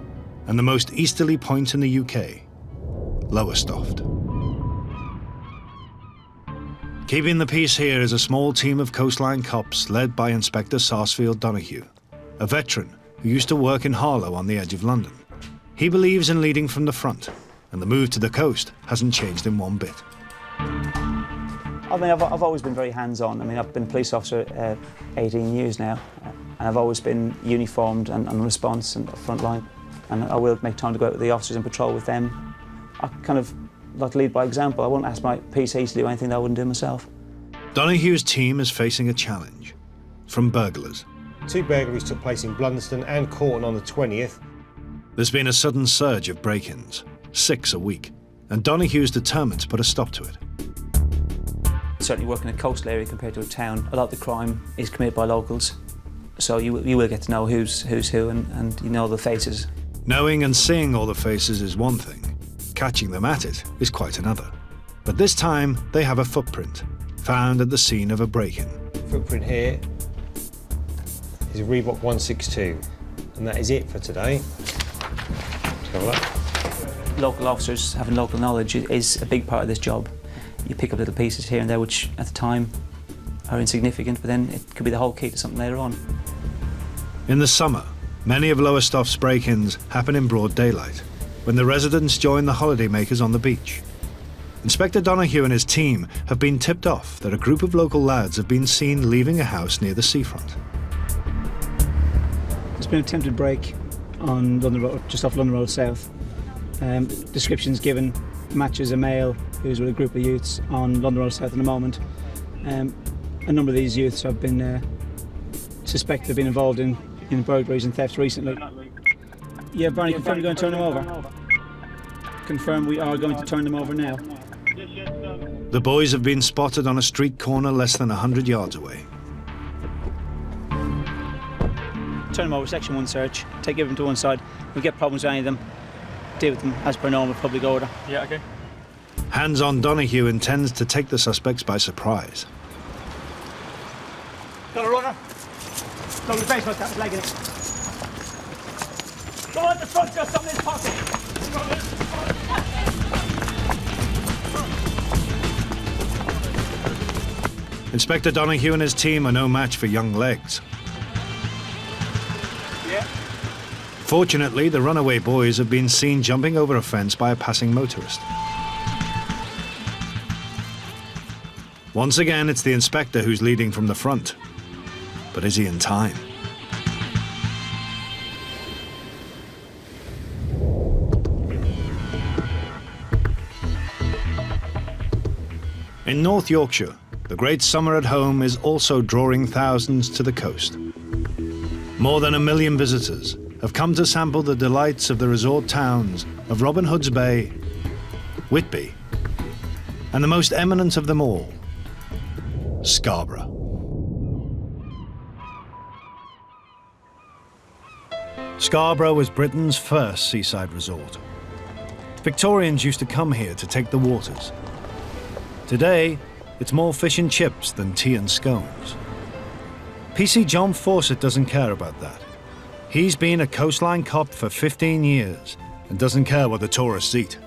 and the most easterly point in the UK, Lowestoft. Keeping the peace here is a small team of coastline cops led by Inspector Sarsfield Donoghue, a veteran who used to work in Harlow on the edge of London. He believes in leading from the front, and the move to the coast hasn't changed him one bit. I mean, I've always been very hands-on. I mean, I've been a police officer 18 years now, and I've always been uniformed and on response and front line. And I will make time to go out with the officers and patrol with them. I kind of like to lead by example. I won't ask my PCs to do anything that I wouldn't do myself. Donoghue's team is facing a challenge from burglars. 2 burglaries took place in Blunston and Corton on the 20th. There's been a sudden surge of break-ins, 6 a week, and Donoghue's determined to put a stop to it. Certainly working in a coastal area compared to a town, a lot of the crime is committed by locals. So you will get to know who's who and you know the faces. Knowing and seeing all the faces is one thing. Catching them at it is quite another. But this time, they have a footprint, found at the scene of a break-in. Footprint here is a Reebok 162, and that is it for today. Let's have a look. Local officers having local knowledge is a big part of this job. You pick up little pieces here and there which at the time are insignificant, but then it could be the whole key to something later on. In the summer, many of Lowestoft's break-ins happen in broad daylight, when the residents join the holidaymakers on the beach. Inspector Donoghue and his team have been tipped off that a group of local lads have been seen leaving a house near the seafront. There's been an attempted break on London Road, just off London Road South. Descriptions given matches a male who's with a group of youths on London Road South at the moment. A number of these youths have been suspected of being involved in burglaries and thefts recently. Yeah, Barney, confirm you're going to turn them over? Confirm we are going to turn them over now. The boys have been spotted on a street corner less than 100 yards away. Turn them over, section 1 search, give them to one side. If we get problems with any of them, deal with them as per normal public order. Yeah, okay. Hands-on Donahue intends to take the suspects by surprise. Got a runner? Go to the baseball cap, legging it. Go on the front, got something in his pocket. Inspector Donahue and his team are no match for young legs. Yeah. Fortunately, the runaway boys have been seen jumping over a fence by a passing motorist. Once again, it's the inspector who's leading from the front. But is he in time? In North Yorkshire, the great summer at home is also drawing thousands to the coast. More than 1 million visitors have come to sample the delights of the resort towns of Robin Hood's Bay, Whitby, and the most eminent of them all, Scarborough. Scarborough was Britain's first seaside resort. Victorians used to come here to take the waters. Today, it's more fish and chips than tea and scones. PC John Fawcett doesn't care about that. He's been a coastline cop for 15 years and doesn't care what the tourists eat.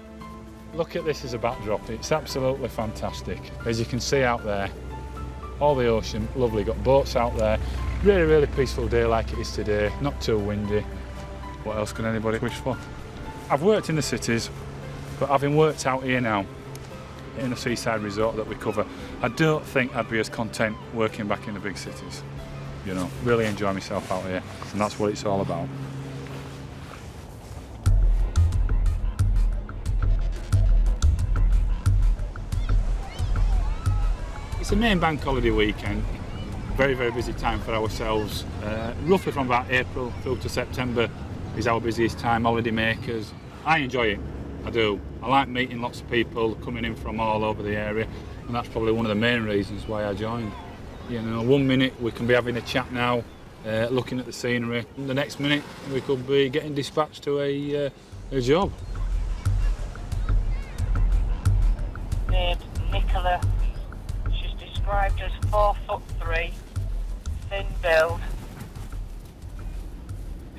Look at this as a backdrop. It's absolutely fantastic. As you can see out there, all the ocean, lovely. Got boats out there. Really, really peaceful day like it is today. Not too windy. What else can anybody wish for? I've worked in the cities, but having worked out here now, in a seaside resort that we cover, I don't think I'd be as content working back in the big cities. You know, really enjoy myself out here, and that's what it's all about. It's the main bank holiday weekend. Very, very busy time for ourselves. Roughly from about April through to September is our busiest time, holiday makers. I enjoy it. I do. I like meeting lots of people coming in from all over the area, and that's probably one of the main reasons why I joined. You know, 1 minute we can be having a chat now, looking at the scenery, and the next minute we could be getting dispatched to a job. Named Nicola. She's described as 4'3", thin build,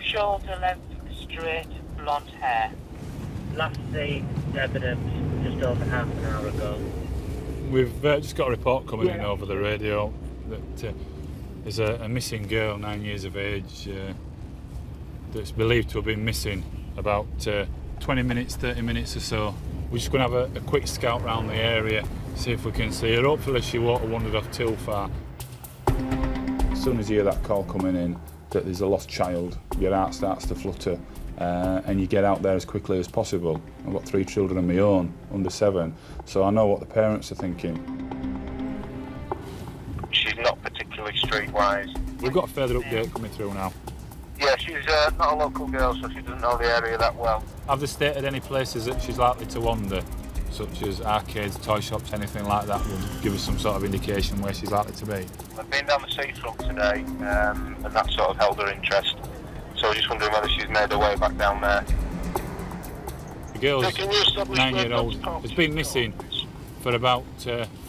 shoulder length, straight blonde hair. Last seen evidence just over half an hour ago. We've just got a report coming in over the radio that there's a missing girl, 9 years of age, that's believed to have been missing about 20 minutes, 30 minutes or so. We're just going to have a quick scout around the area, see if we can see her. Hopefully she won't have wandered off too far. As soon as you hear that call coming in that there's a lost child, your heart starts to flutter. And you get out there as quickly as possible. I've got 3 children of my own, under 7, so I know what the parents are thinking. She's not particularly streetwise. We've got a further update coming through now. Yeah, she's not a local girl, so she doesn't know the area that well. Have they stated any places that she's likely to wander, such as arcades, toy shops, anything like that, will give us some sort of indication where she's likely to be? I've been down the seafront today, and that sort of held her interest. So I'm just wondering whether she's made her way back down there. The girl's 9-year-old has been missing for about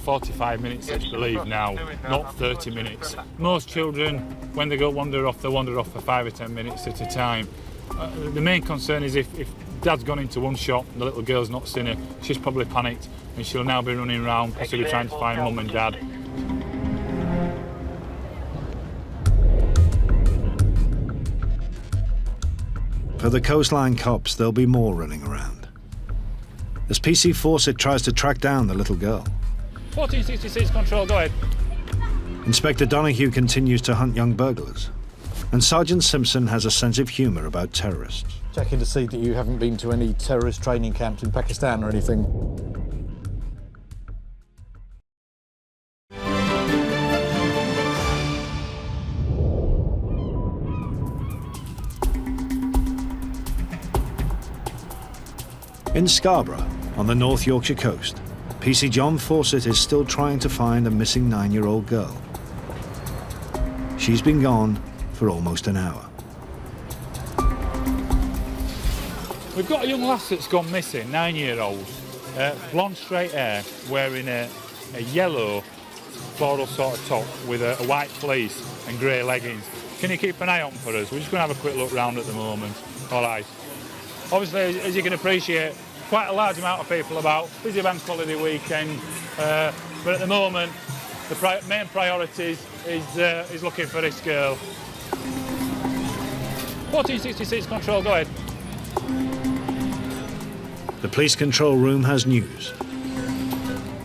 45 minutes, it's believed now, not 30 minutes. Most children, when they go wander off, they wander off for 5 or 10 minutes at a time. The main concern is if Dad's gone into one shop and the little girl's not seen her, she's probably panicked and she'll now be running around, possibly trying to find Mum and Dad. For the coastline cops, there'll be more running around. As PC Fawcett tries to track down the little girl. 1466 control, go ahead. Inspector Donahue continues to hunt young burglars. And Sergeant Simpson has a sense of humour about terrorists. Checking to see that you haven't been to any terrorist training camps in Pakistan or anything. In Scarborough, on the North Yorkshire coast, PC John Fawcett is still trying to find a missing 9-year-old girl. She's been gone for almost an hour. We've got a young lass that's gone missing, 9-year-old, blonde straight hair, wearing a yellow floral sort of top with a white fleece and grey leggings. Can you keep an eye on for us? We're just going to have a quick look round at the moment. All right. Obviously, as you can appreciate, quite a large amount of people about, busy bank holiday weekend, but at the moment, the main priority is looking for this girl. 1466 control, go ahead. The police control room has news.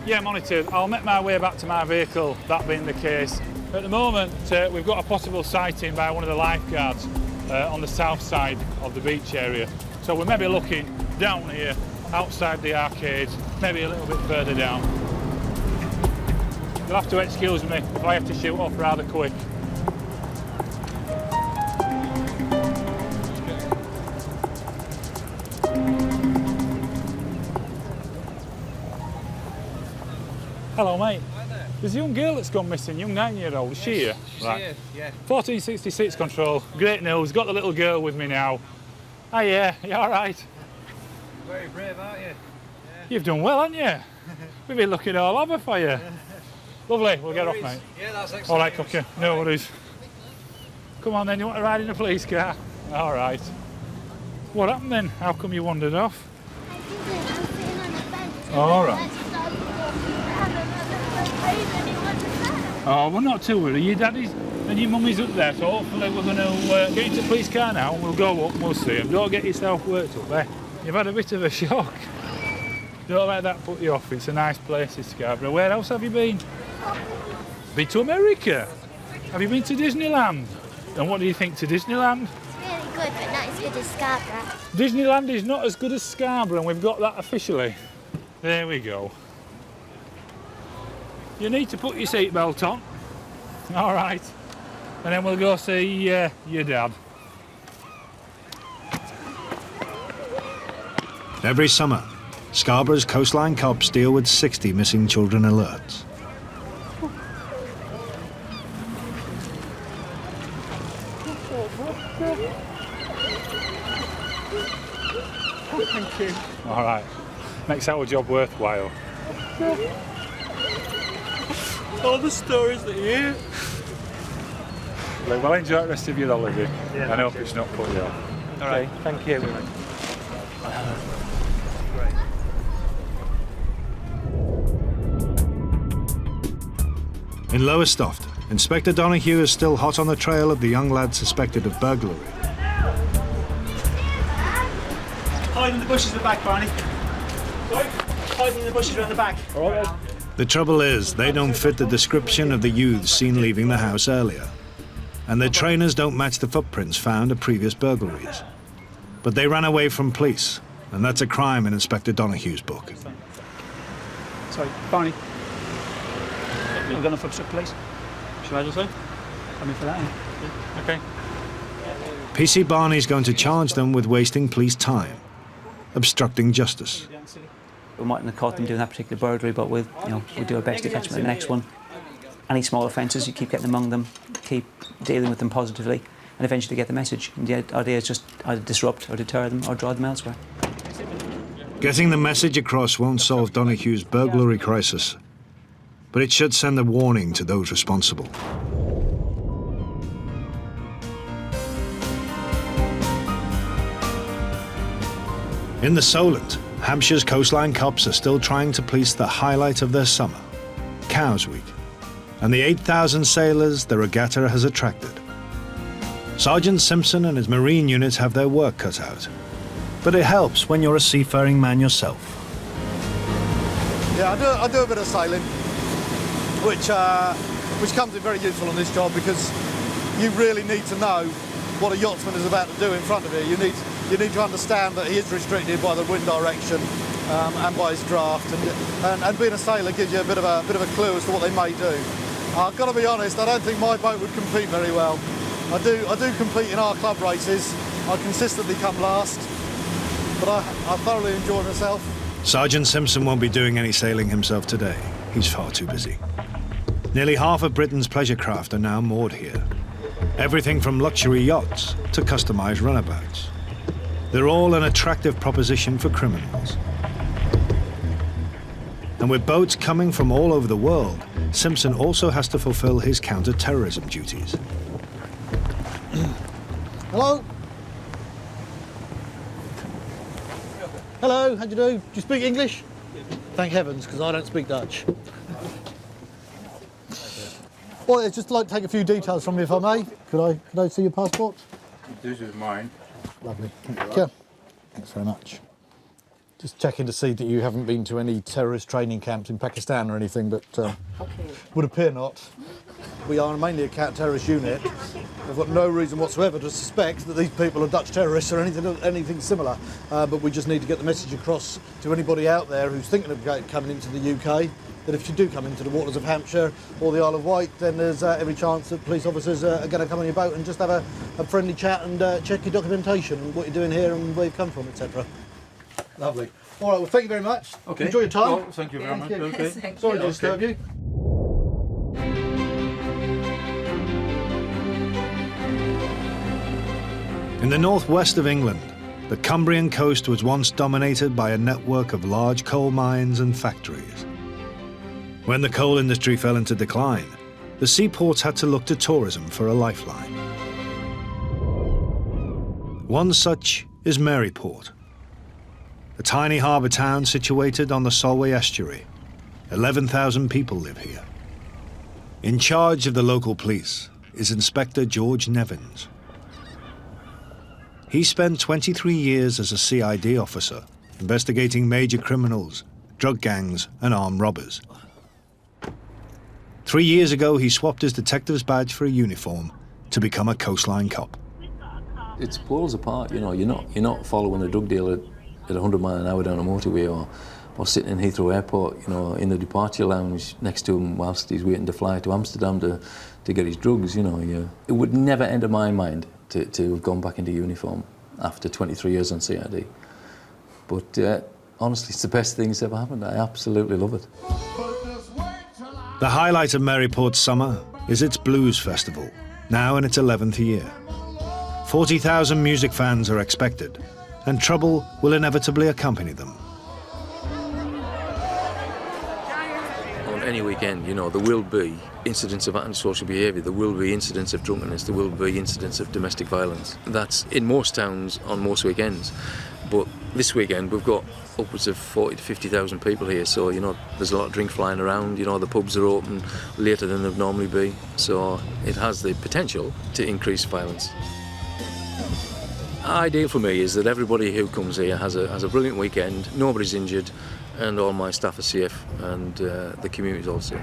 Yeah, monitored. I'll make my way back to my vehicle, that being the case. At the moment, we've got a possible sighting by one of the lifeguards on the south side of the beach area. So we're maybe looking down here, outside the arcades, maybe a little bit further down. You'll have to excuse me if I have to shoot off rather quick. Hello, mate. Hi there. There's a young girl that's gone missing, young 9-year-old. Is she here? She's right. Here, yeah. 1466 control. Great news. Got the little girl with me now. Oh, yeah. You all right? Very brave, aren't you? Yeah. You've done well, haven't you? We've been looking all over for you. Lovely. We'll get off, mate. Yeah, that's excellent. All right, Cookie. No worries. Come on, then. You want to ride in a police car? All right. What happened then? How come you wandered off? All right. Oh, we're not too worried. Your daddy's and your mummy's up there, so hopefully we're going to get into the police car now and we'll go up and we'll see him. Don't get yourself worked up there. You've had a bit of a shock. Don't let that put you off. It's a nice place, this Scarborough. Where else have you been? Been to America? Have you been to Disneyland? And what do you think to Disneyland? It's really good, but not as good as Scarborough. Disneyland is not as good as Scarborough, and we've got that officially. There we go. You need to put your seatbelt on. All right. And then we'll go see your dad. Every summer, Scarborough's coastline cops deal with 60 missing children alerts. Thank you. All right. Makes our job worthwhile. All the stories that you hear. Well, enjoy the rest of your holiday. Yeah, I hope it's not put you off. All right, thank you. In Lowestoft, Inspector Donahue is still hot on the trail of the young lad suspected of burglary. Hide in the bushes at the back, Barney. Hiding in the bushes around the back. All right. The trouble is, they don't fit the description of the youths seen leaving the house earlier, and their trainers don't match the footprints found at previous burglaries. But they ran away from police, and that's a crime in Inspector Donahue's book. Sorry, Barney. I'm going to obstruct police. Should I just say? I'm in for that. Yeah. Okay. PC Barney's going to charge them with wasting police time, obstructing justice. We mightn't have caught them doing that particular burglary, but we'll do our best to catch them in the next one. Any small offences, you keep getting among them, keep dealing with them positively, and eventually get the message. And the idea is just either disrupt or deter them or draw them elsewhere. Getting the message across won't solve Donahue's burglary crisis, but it should send a warning to those responsible. In the Solent, Hampshire's coastline cops are still trying to police the highlight of their summer, Cows Week, and the 8,000 sailors the regatta has attracted. Sergeant Simpson and his marine unit have their work cut out, but it helps when you're a seafaring man yourself. Yeah, I do a bit of sailing, which comes in very useful on this job because you really need to know what a yachtsman is about to do in front of you. You need to understand that he is restricted by the wind direction and by his draft, and being a sailor gives you a bit of a clue as to what they may do. I've got to be honest, I don't think my boat would compete very well. I do compete in our club races. I consistently come last, but I thoroughly enjoy myself. Sergeant Simpson won't be doing any sailing himself today. He's far too busy. Nearly half of Britain's pleasure craft are now moored here. Everything from luxury yachts to customised runabouts. They're all an attractive proposition for criminals. And with boats coming from all over the world, Simpson also has to fulfil his counter-terrorism duties. Hello? Hello, how do you do? Do you speak English? Thank heavens, because I don't speak Dutch. Well, I'd just like to take a few details from you, if I may. Could I see your passport? This is mine. Lovely. Thank you. Thanks very much. Just checking to see that you haven't been to any terrorist training camps in Pakistan or anything, but would appear not. We are mainly a counter-terrorist unit. We've got no reason whatsoever to suspect that these people are Dutch terrorists or anything similar. But we just need to get the message across to anybody out there who's thinking of coming into the UK, that if you do come into the waters of Hampshire or the Isle of Wight, then there's every chance that police officers are going to come on your boat and just have a friendly chat and check your documentation and what you're doing here and where you've come from, etc. Lovely. All right, well, thank you very much. Okay. Enjoy your time. Oh, thank you very much. Okay. Sorry to disturb you. In the northwest of England, the Cumbrian coast was once dominated by a network of large coal mines and factories. When the coal industry fell into decline, the seaports had to look to tourism for a lifeline. One such is Maryport, a tiny harbour town situated on the Solway estuary. 11,000 people live here. In charge of the local police is Inspector George Nevins. He spent 23 years as a CID officer, investigating major criminals, drug gangs and armed robbers. 3 years ago, he swapped his detective's badge for a uniform to become a coastline cop. It's poles apart, you know. You're not following a drug dealer at 100 miles an hour down a motorway or sitting in Heathrow Airport, you know, in the departure lounge next to him whilst he's waiting to fly to Amsterdam to get his drugs, you know. It would never enter my mind to have gone back into uniform after 23 years on CID. But honestly, it's the best thing that's ever happened. I absolutely love it. The highlight of Maryport's summer is its Blues Festival, now in its 11th year. 40,000 music fans are expected, and trouble will inevitably accompany them. On any weekend, you know, there will be incidents of antisocial behaviour, there will be incidents of drunkenness, there will be incidents of domestic violence. That's in most towns on most weekends. But this weekend we've got upwards of 40 to 50,000 people here, so, you know, there's a lot of drink flying around, you know, the pubs are open later than they'd normally be, so it has the potential to increase violence. Ideal for me is that everybody who comes here has a brilliant weekend, nobody's injured, and all my staff are safe, and the community's all safe.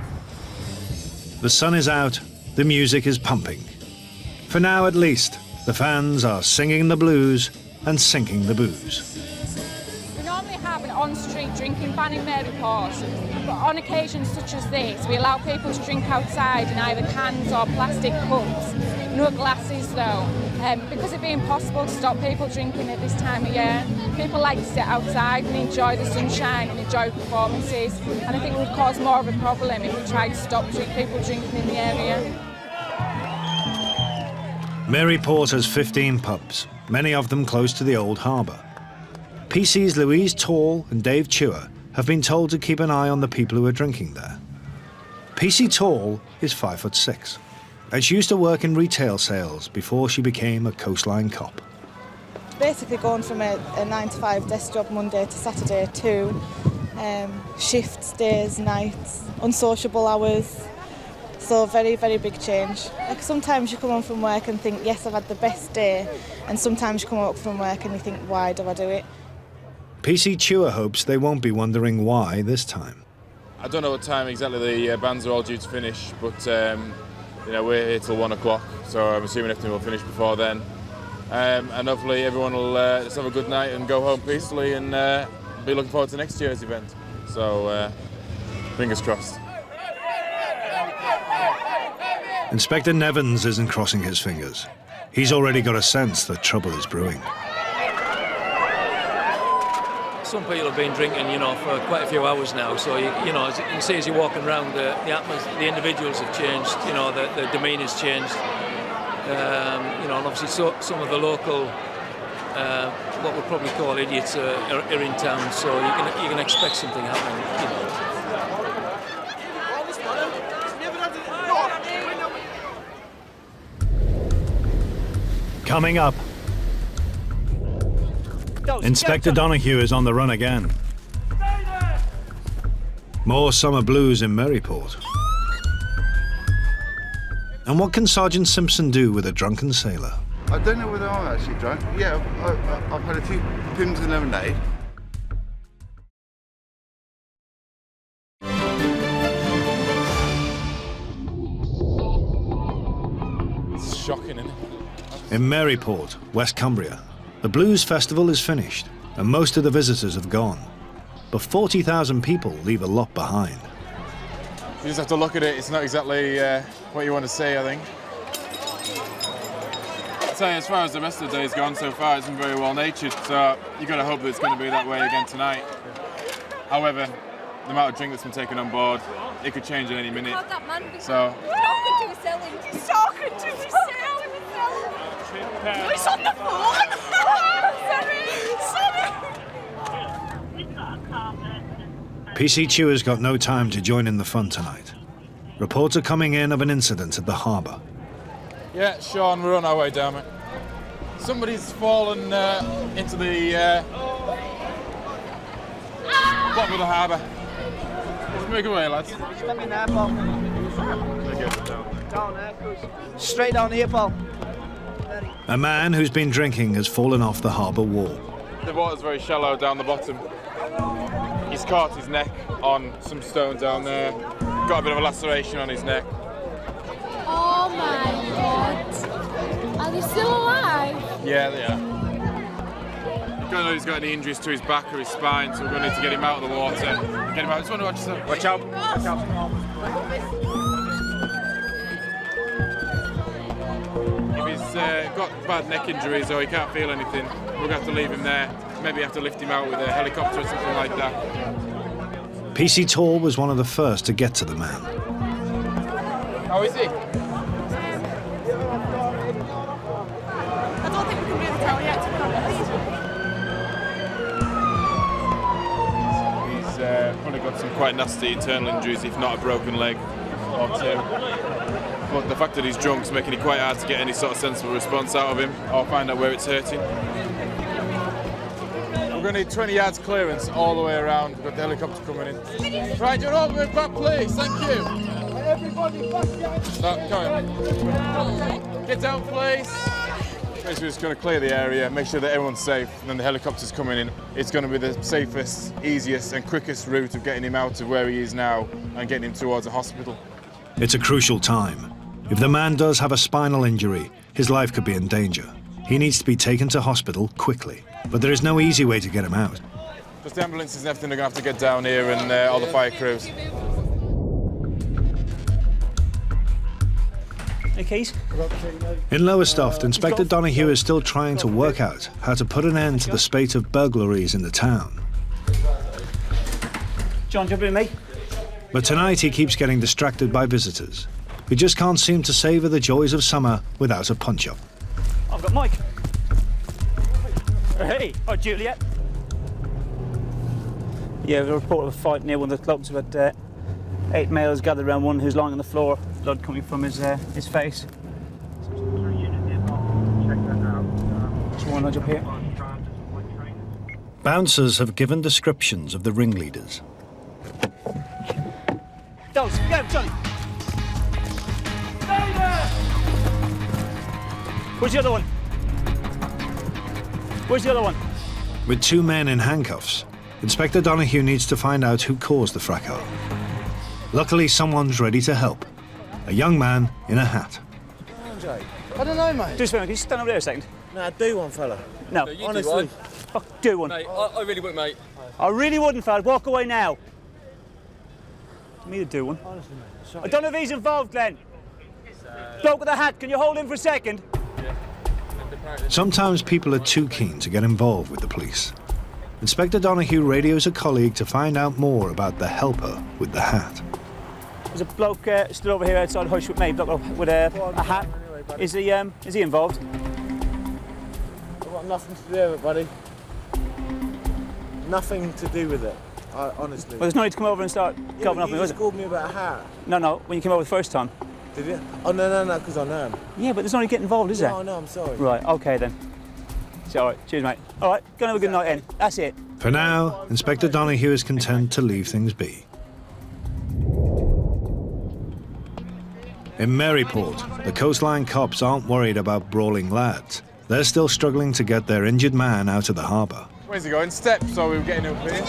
The sun is out, the music is pumping. For now at least, the fans are singing the blues and sinking the booze. We normally have an on-street drinking ban in Maryport, but on occasions such as this, we allow people to drink outside in either cans or plastic cups. No glasses though, because it'd be impossible to stop people drinking at this time of year. People like to sit outside and enjoy the sunshine and enjoy performances, and I think it would cause more of a problem if we tried to stop people drinking in the area. Maryport has 15 pubs, many of them close to the old harbour. PC's Louise Tall and Dave Chewer have been told to keep an eye on the people who are drinking there. PC Tall is 5'6", and she used to work in retail sales before she became a coastline cop. Basically going from a 9-to-5 desk job Monday to Saturday to shifts, days, nights, unsociable hours. So very, very big change. Like sometimes you come home from work and think, yes, I've had the best day, and sometimes you come up from work and you think, why do I do it? PC Chewer hopes they won't be wondering why this time. I don't know what time exactly the bands are all due to finish, but we're here till 1 o'clock, so I'm assuming everything will finish before then. And hopefully everyone will just have a good night and go home peacefully and be looking forward to next year's event. So fingers crossed. Inspector Nevins isn't crossing his fingers. He's already got a sense that trouble is brewing. Some people have been drinking, for quite a few hours now. So as you can see as you're walking around, the atmosphere, the individuals have changed. The demeanour's changed. And obviously some of the local, what we'd probably call idiots, are in town. So you can expect something happening. Coming up, Inspector Donahue is on the run again. More summer blues in Maryport. And what can Sergeant Simpson do with a drunken sailor? I don't know whether I'm actually drunk. Yeah, I've had a few pims and lemonade. It's shocking, isn't it? In Maryport, West Cumbria, the Blues Festival is finished and most of the visitors have gone. But 40,000 people leave a lot behind. You just have to look at it. It's not exactly what you want to say, I think. I'd say as far as the rest of the day's gone so far, it's been very well-natured, so you've got to hope that it's going to be that way again tonight. However, the amount of drink that's been taken on board, it could change at any minute. So. Talking to himself. He's talking to himself. He's on the phone. PC Chewer's got no time to join in the fun tonight. Reports are coming in of an incident at the harbour. Yeah, Sean, we're on our way down, mate. Somebody's fallen into the bottom of the harbour. Let's make away, lads. Let me know, Paul. Down there, straight down here, Paul. A man who's been drinking has fallen off the harbour wall. The water's very shallow down the bottom. He's caught his neck on some stone down there. Got a bit of a laceration on his neck. Oh my God. Are they still alive? Yeah, they are. Don't know if he's got any injuries to his back or his spine, so we're going to need to get him out of the water. Get him out. Just want to watch yourself. Watch out. Watch out. If he's got bad neck injuries or he can't feel anything, we're going to have to leave him there. Maybe have to lift him out with a helicopter or something like that. PC Tall was one of the first to get to the man. How is he? I don't think we can really tell yet, to be honest. He's probably got some quite nasty internal injuries, if not a broken leg or two. But the fact that he's drunk is making it quite hard to get any sort of sensible response out of him or find out where it's hurting. We're going to need 20 yards clearance all the way around. We've got the helicopter coming in. Right, you're all the way back, please. Thank you. Everybody back down. Come on. Get down, please. Basically, we're just going to clear the area, make sure that everyone's safe, and then the helicopter's coming in. It's going to be the safest, easiest and quickest route of getting him out of where he is now and getting him towards a hospital. It's a crucial time. If the man does have a spinal injury, his life could be in danger. He needs to be taken to hospital quickly. But there is no easy way to get him out. Just the ambulances and everything are going to have to get down here and all the fire crews. Hey, keys. In Lowestoft, Inspector Donahue is still trying to work out how to put an end to the spate of burglaries in the town. John, jump in with me. But tonight he keeps getting distracted by visitors who just can't seem to savour the joys of summer without a punch-up. I've got Mike. Hey, oh, Juliet. Yeah, we report of a fight near one of the clubs, but 8 males gathered around one who's lying on the floor, blood coming from his face. Just one nudge up here. Bouncers have given descriptions of the ringleaders. Dogs, go, Johnny. Where's the other one? Where's the other one? With 2 men in handcuffs, Inspector Donahue needs to find out who caused the fracas. Luckily, someone's ready to help. a young man in a hat. I don't know, mate. Just a minute, can you stand over there a second? No, do one, fella. No, you honestly. Fuck, do one. Mate, I really wouldn't, mate. I really wouldn't, fella. Walk away now. Me to do one. Honestly, mate. Sorry. I don't know if he's involved, Glenn. Bloke with a hat, can you hold him for a second? Sometimes people are too keen to get involved with the police. Inspector Donahue radios a colleague to find out more about the helper with the hat. There's a bloke stood over here outside Hush with me, bloke with a hat. Is he involved? I've got nothing to do with it, buddy. Nothing to do with it, honestly. Well, there's no need to come over and start covering up. You just called me about a hat. No, when you came over the first time. Did you? Oh, no, because I know him. Yeah, but there's no need to get involved, is there? No, I know, I'm sorry. Right, OK then. It's all right. Cheers, mate. All right, go and have a good night then. That's it. For now, Inspector Donahue is content to leave things be. In Maryport, the coastline cops aren't worried about brawling lads. They're still struggling to get their injured man out of the harbour. Where's he going? Steps, so we were getting up here.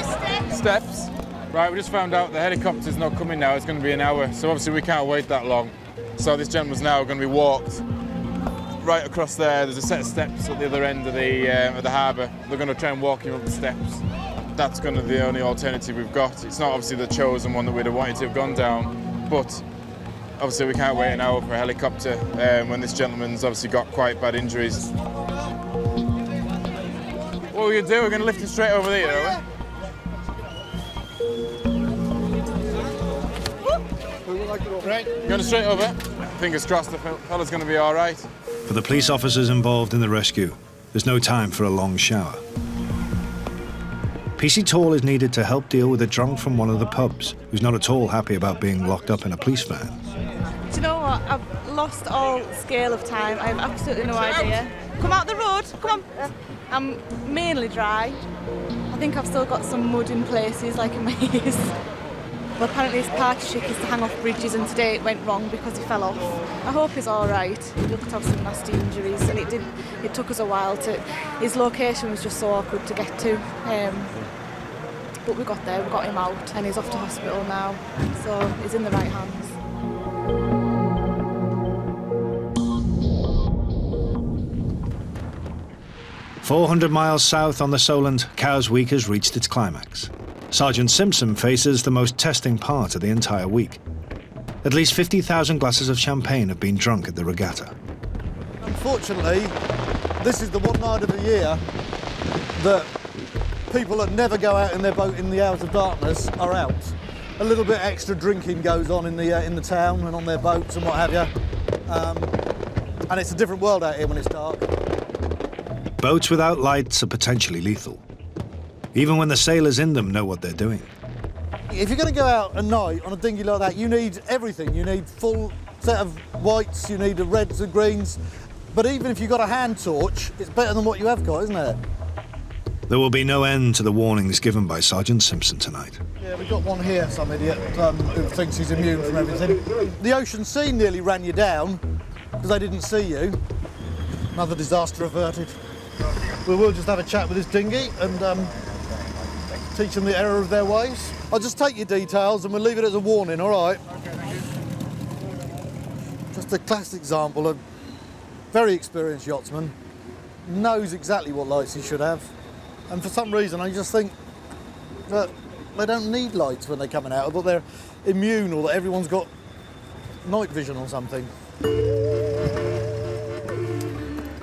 Steps. Right, we just found out the helicopter's not coming now. It's going to be an hour, so obviously we can't wait that long. So this gentleman's now going to be walked right across there. There's a set of steps at the other end of the harbour. They're going to try and walk him up the steps. That's going to be the only alternative we've got. It's not obviously the chosen one that we'd have wanted to have gone down, but obviously we can't wait an hour for a helicopter when this gentleman's obviously got quite bad injuries. What are we going to do? We're going to lift him straight over there, are we? Right, going straight over. Fingers crossed the fella's going to be all right. For the police officers involved in the rescue, there's no time for a long shower. PC Tall is needed to help deal with a drunk from one of the pubs, who's not at all happy about being locked up in a police van. Do you know what? I've lost all scale of time. I have absolutely no idea. Come out the road, come on. I'm mainly dry. I think I've still got some mud in places, like in my ears. Well, apparently his party trick is to hang off bridges, and today it went wrong because he fell off. I hope he's all right. He looked to have some nasty injuries, and it took us a while to... His location was just so awkward to get to. But we got there, we got him out, and he's off to hospital now. So he's in the right hands. "400 miles south on the Solent, Cowes Week has reached its climax. Sergeant Simpson faces the most testing part of the entire week. At least 50,000 glasses of champagne have been drunk at the regatta. Unfortunately, this is the one night of the year that people that never go out in their boat in the hours of darkness are out. A little bit extra drinking goes on in the town and on their boats and what have you. And it's a different world out here when it's dark. Boats without lights are potentially lethal, even when the sailors in them know what they're doing. If you're going to go out at night on a dinghy like that, you need everything. You need full set of whites, you need the reds and greens. But even if you've got a hand torch, it's better than what you have got, isn't it? There will be no end to the warnings given by Sergeant Simpson tonight. Yeah, we've got one here, some idiot who thinks he's immune from everything. The ocean sea nearly ran you down because they didn't see you. Another disaster averted. We will just have a chat with this dinghy and teach them the error of their ways. I'll just take your details and we'll leave it as a warning, all right? Just a classic example of very experienced yachtsman, knows exactly what lights he should have. And for some reason, I just think that they don't need lights when they're coming out, but they're immune or that everyone's got night vision or something.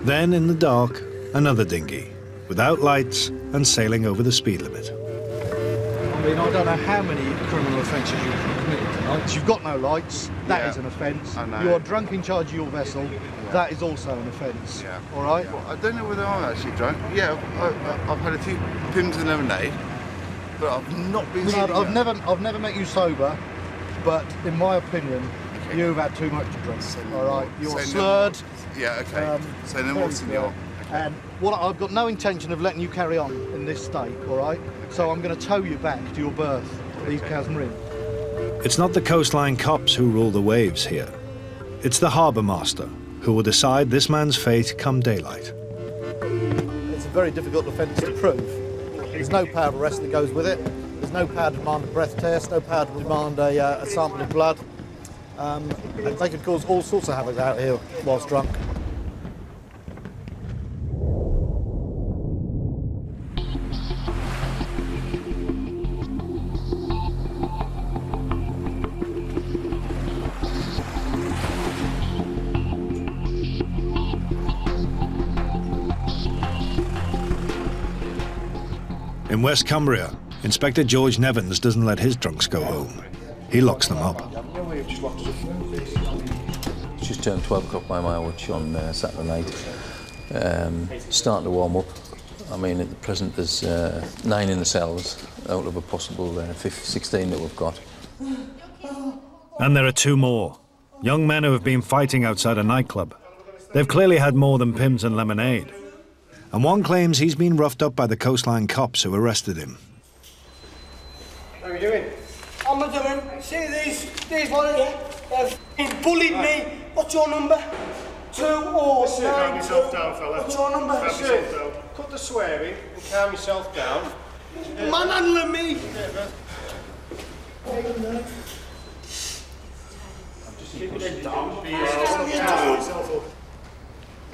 Then, in the dark, another dinghy, without lights and sailing over the speed limit. I mean, I don't know how many criminal offences you've committed tonight. You've got no lights, that is an offence. You are drunk in charge of your vessel, that is also an offence. Yeah. All right? Well, I don't know whether I'm actually drunk. Yeah, I've had a few pims and lemonade, but I've not been. I've never met you sober, but in my opinion, you've had too much to drink. All right, you're slurred. Yeah, okay. So no more, senor. And I've got no intention of letting you carry on in this state. All right. So I'm going to tow you back to your berth at East Cowes Marine. It's not the coastline cops who rule the waves here. It's the harbour master who will decide this man's fate come daylight. It's a very difficult offence to prove. There's no power of arrest that goes with it. There's no power to demand a breath test, no power to demand a sample of blood. and they could cause all sorts of havoc out here whilst drunk. In West Cumbria, Inspector George Nevins doesn't let his drunks go home. He locks them up. It's just turned 12 o'clock by my watch on Saturday night. Starting to warm up. I mean, at the present there's 9 in the cells out of a possible 16 that we've got. And there are 2 more. Young men who have been fighting outside a nightclub. They've clearly had more than Pims and lemonade. And one claims he's been roughed up by the coastline cops who arrested him. How are you doing? I'm not doing. See these one here? They've bullied me. What's your number? 209. Calm yourself down, fella. What's your number? Calm yourself down. Cut the swearing and calm yourself down. Manhandling me. Just keep your head down. Calm yourself up.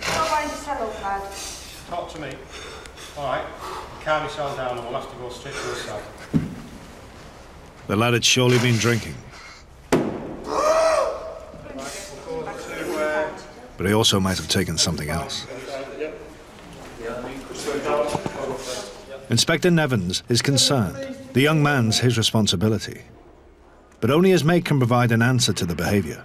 Not going to settle, lad. Talk to me. All right. Calm yourself down and we'll have to go straight to the cell. The lad had surely been drinking. But he also might have taken something else. Inspector Nevins is concerned. The young man's his responsibility. But only his mate can provide an answer to the behaviour.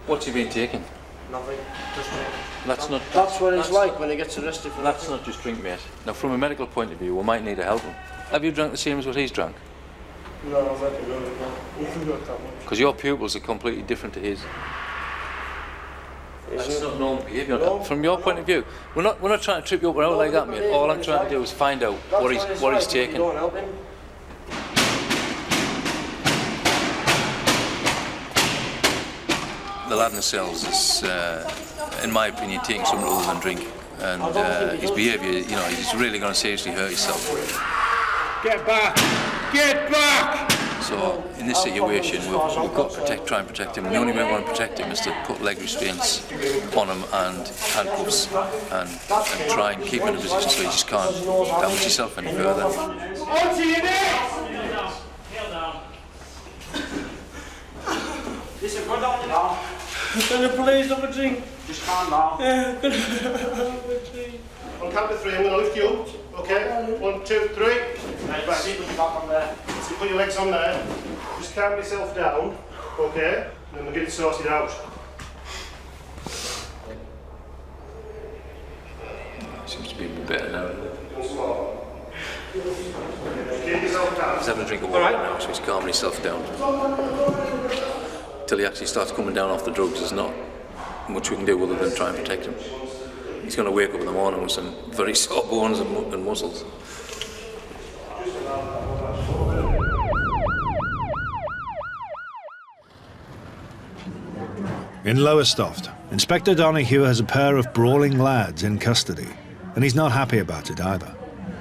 What's he been taking? Nothing. Just drink. That's what he's like when he gets arrested for That's not just drink, mate. Now, from a medical point of view, we might need to help him. Have you drunk the same as what he's drunk? No, I'm not doing it now. You can do it that much. Because your pupils are completely different to his. That's not normal behaviour. No. From your point of view, we're not trying to trip you up or out like that, mate. All I'm trying to do is find out what he's taking. You don't help him. The lad in the cells is, in my opinion, taking something other than drink, and his behaviour, you know, he's really going to seriously hurt himself. Get back! Get back! So in this situation, we've got to try and protect him. And the only way we want to protect him is to put leg restraints on him and handcuffs, and try and keep him in a position so he just can't damage himself any further. Onto your neck! Listen, go down now. Can you please have a drink? Just calm down. Yeah, can I have a drink? On count of 3, I'm going to lift you up. Okay? 1, 2, 3. Right, sit with your back on there. So you put your legs on there. Just calm yourself down. Okay? And then we'll get it sorted out. Seems to be a bit better now. Keep yourself down. He's having a drink of water now, so he's calming himself down. Till he actually starts coming down off the drugs, there's not much we can do other than try and protect him. He's going to wake up in the morning with some very sore bones and muscles. In Lowestoft, Inspector Donahue has a pair of brawling lads in custody, and he's not happy about it either.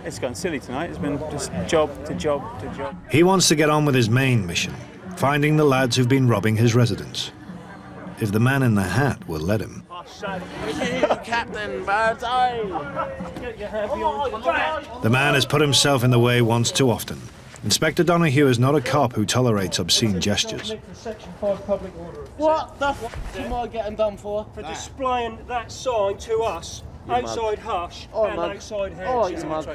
It's gone silly tonight. It's been just job to job to job. He wants to get on with his main mission, finding the lads who've been robbing his residence. If the man in the hat will let him. Captain Birdseye! The man has put himself in the way once too often. Inspector Donahue is not a cop who tolerates obscene gestures. What the f*** am I getting done for? For displaying that sign to us, outside Hush and outside Hedge. All right, you mug.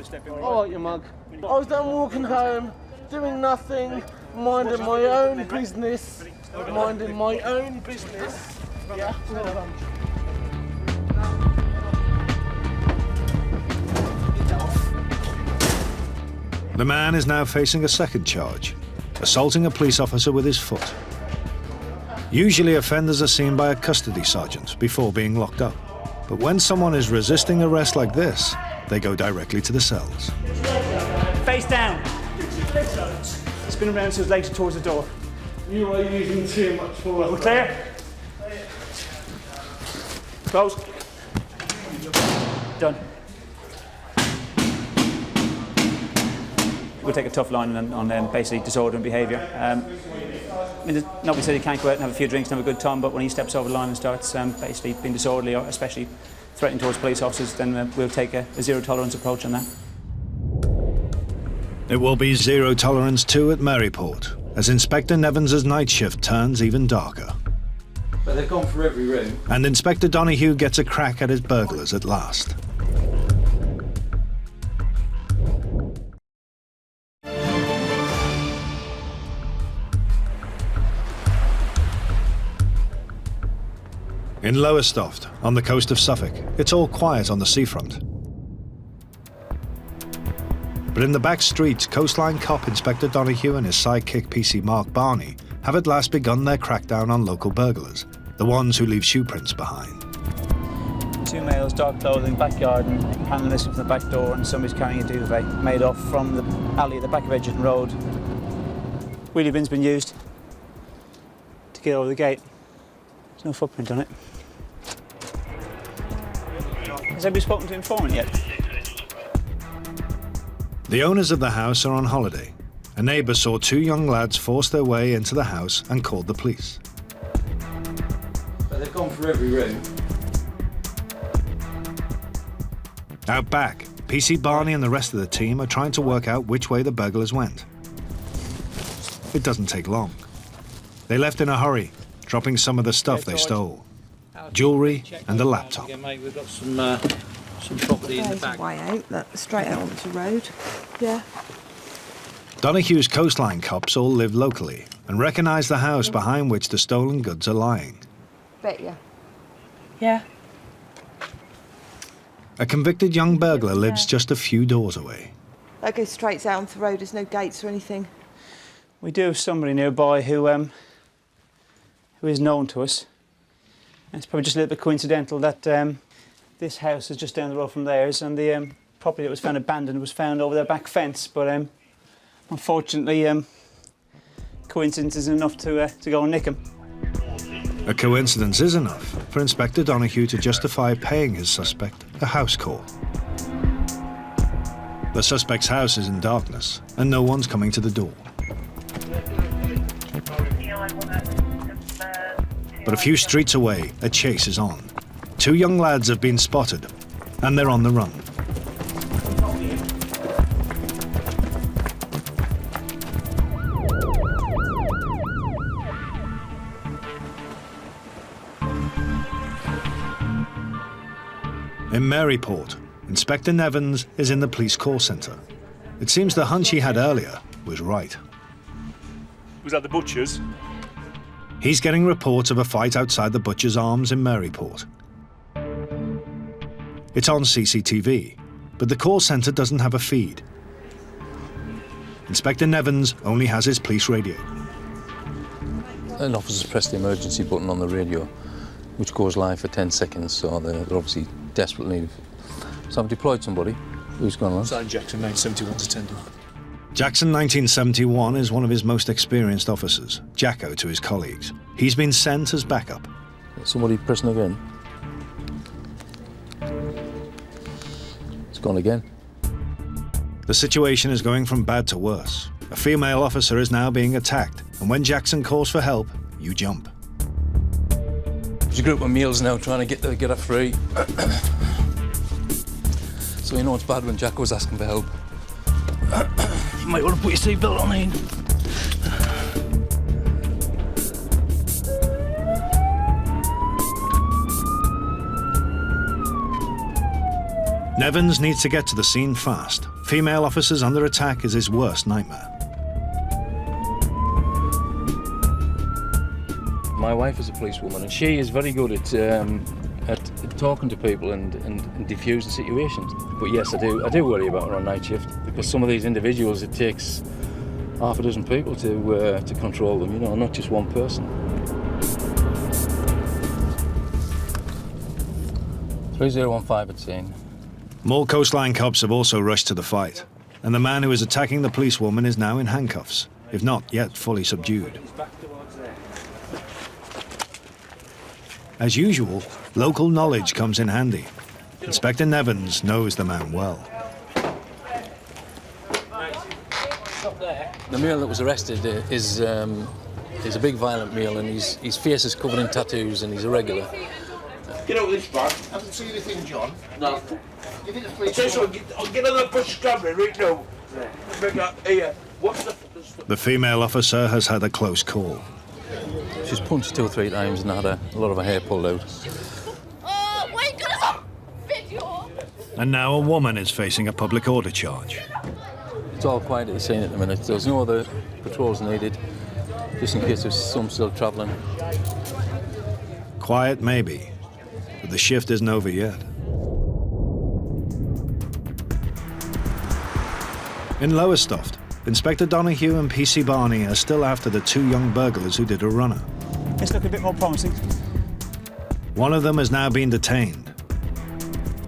All right, you mug. I was down walking home, doing nothing, minding my own business. Minding my own business. Yeah. The man is now facing a second charge, assaulting a police officer with his foot. Usually offenders are seen by a custody sergeant before being locked up. But when someone is resisting arrest like this, they go directly to the cells. Face down. Spin around so his legs are towards the door. You are using too much force. We're clear? Close. Done. We'll take a tough line on basically disorder and behaviour. mean, nobody said he can't go out and have a few drinks and have a good time, but when he steps over the line and starts basically being disorderly or especially threatening towards police officers, then we'll take a zero tolerance approach on that. It will be zero tolerance too at Maryport, as Inspector Nevins' night shift turns even darker. But they've gone for every room. And Inspector Donoghue gets a crack at his burglars at last. In Lowestoft, on the coast of Suffolk, it's all quiet on the seafront. But in the back streets, coastline cop Inspector Donoghue and his sidekick PC Mark Barney have at last begun their crackdown on local burglars, the ones who leave shoe prints behind. 2 males, dark clothing, back garden, panel missing from the back door, and somebody's carrying a duvet made off from the alley at the back of Edgerton Road. Wheelie bin's been used to get over the gate. There's no footprint on it. Has anybody spoken to informant yet? The owners of the house are on holiday. A neighbour saw 2 young lads force their way into the house and called the police. But they've gone for every room. Out back, PC Barney and the rest of the team are trying to work out which way the burglars went. It doesn't take long. They left in a hurry, dropping some of the stuff they stole. Jewellery and a laptop. Again, mate, we've got some property in the back. Way out, that straight out onto the road. Yeah. Donoghue's coastline cops all live locally and recognise the house behind which the stolen goods are lying. Bet you. Yeah. A convicted young burglar lives just a few doors away. That goes straight out onto the road, there's no gates or anything. We do have somebody nearby who is known to us. It's probably just a little bit coincidental that this house is just down the road from theirs, and the property that was found abandoned was found over their back fence. But unfortunately, coincidence is enough to go and nick him. A coincidence is enough for Inspector Donoghue to justify paying his suspect a house call. The suspect's house is in darkness, and no one's coming to the door. But a few streets away, a chase is on. 2 young lads have been spotted, and they're on the run. In Maryport, Inspector Nevins is in the police call centre. It seems the hunch he had earlier was right. Was that the butcher's? He's getting reports of a fight outside the Butcher's Arms in Maryport. It's on CCTV, but the call centre doesn't have a feed. Inspector Nevins only has his police radio. An officer's pressed the emergency button on the radio, which goes live for 10 seconds, so they're obviously desperately... So I've deployed somebody. Who's gone on? Sergeant Jackson, 971's attending. Jackson 1971 is one of his most experienced officers, Jacko to his colleagues. He's been sent as backup. Somebody pressing again. It's gone again. The situation is going from bad to worse. A female officer is now being attacked, and when Jackson calls for help, you jump. There's a group of males now trying to get her free. So you know it's bad when Jacko's asking for help. You might want to put your seatbelt on, Ian. Nevins needs to get to the scene fast. Female officers under attack is his worst nightmare. My wife is a policewoman, and she is very good at talking to people and diffusing situations. But yes, I do worry about her on night shift, because some of these individuals, it takes half a dozen people to control them, you know, not just one person. 3015 at scene. More coastline cops have also rushed to the fight, and the man who is attacking the policewoman is now in handcuffs, if not yet fully subdued. As usual, local knowledge comes in handy. Inspector Nevins knows the man well. The male that was arrested is He's a big violent male, and his face is covered in tattoos, and he's a regular. Get out of this bag. Haven't seen anything, John. No. Give it a police. I'll get on the bush camera right now. Bring up here. What's the... The female officer has had a close call. She's punched 2 or 3 times and had a lot of her hair pulled out. Oh, wait, got a video. And now a woman is facing a public order charge. It's all quiet at the scene at the minute. There's no other patrols needed, just in case there's some still travelling. Quiet maybe, but the shift isn't over yet. In Lowestoft, Inspector Donahue and PC Barney are still after the 2 young burglars who did a runner. It's looking a bit more promising. One of them has now been detained,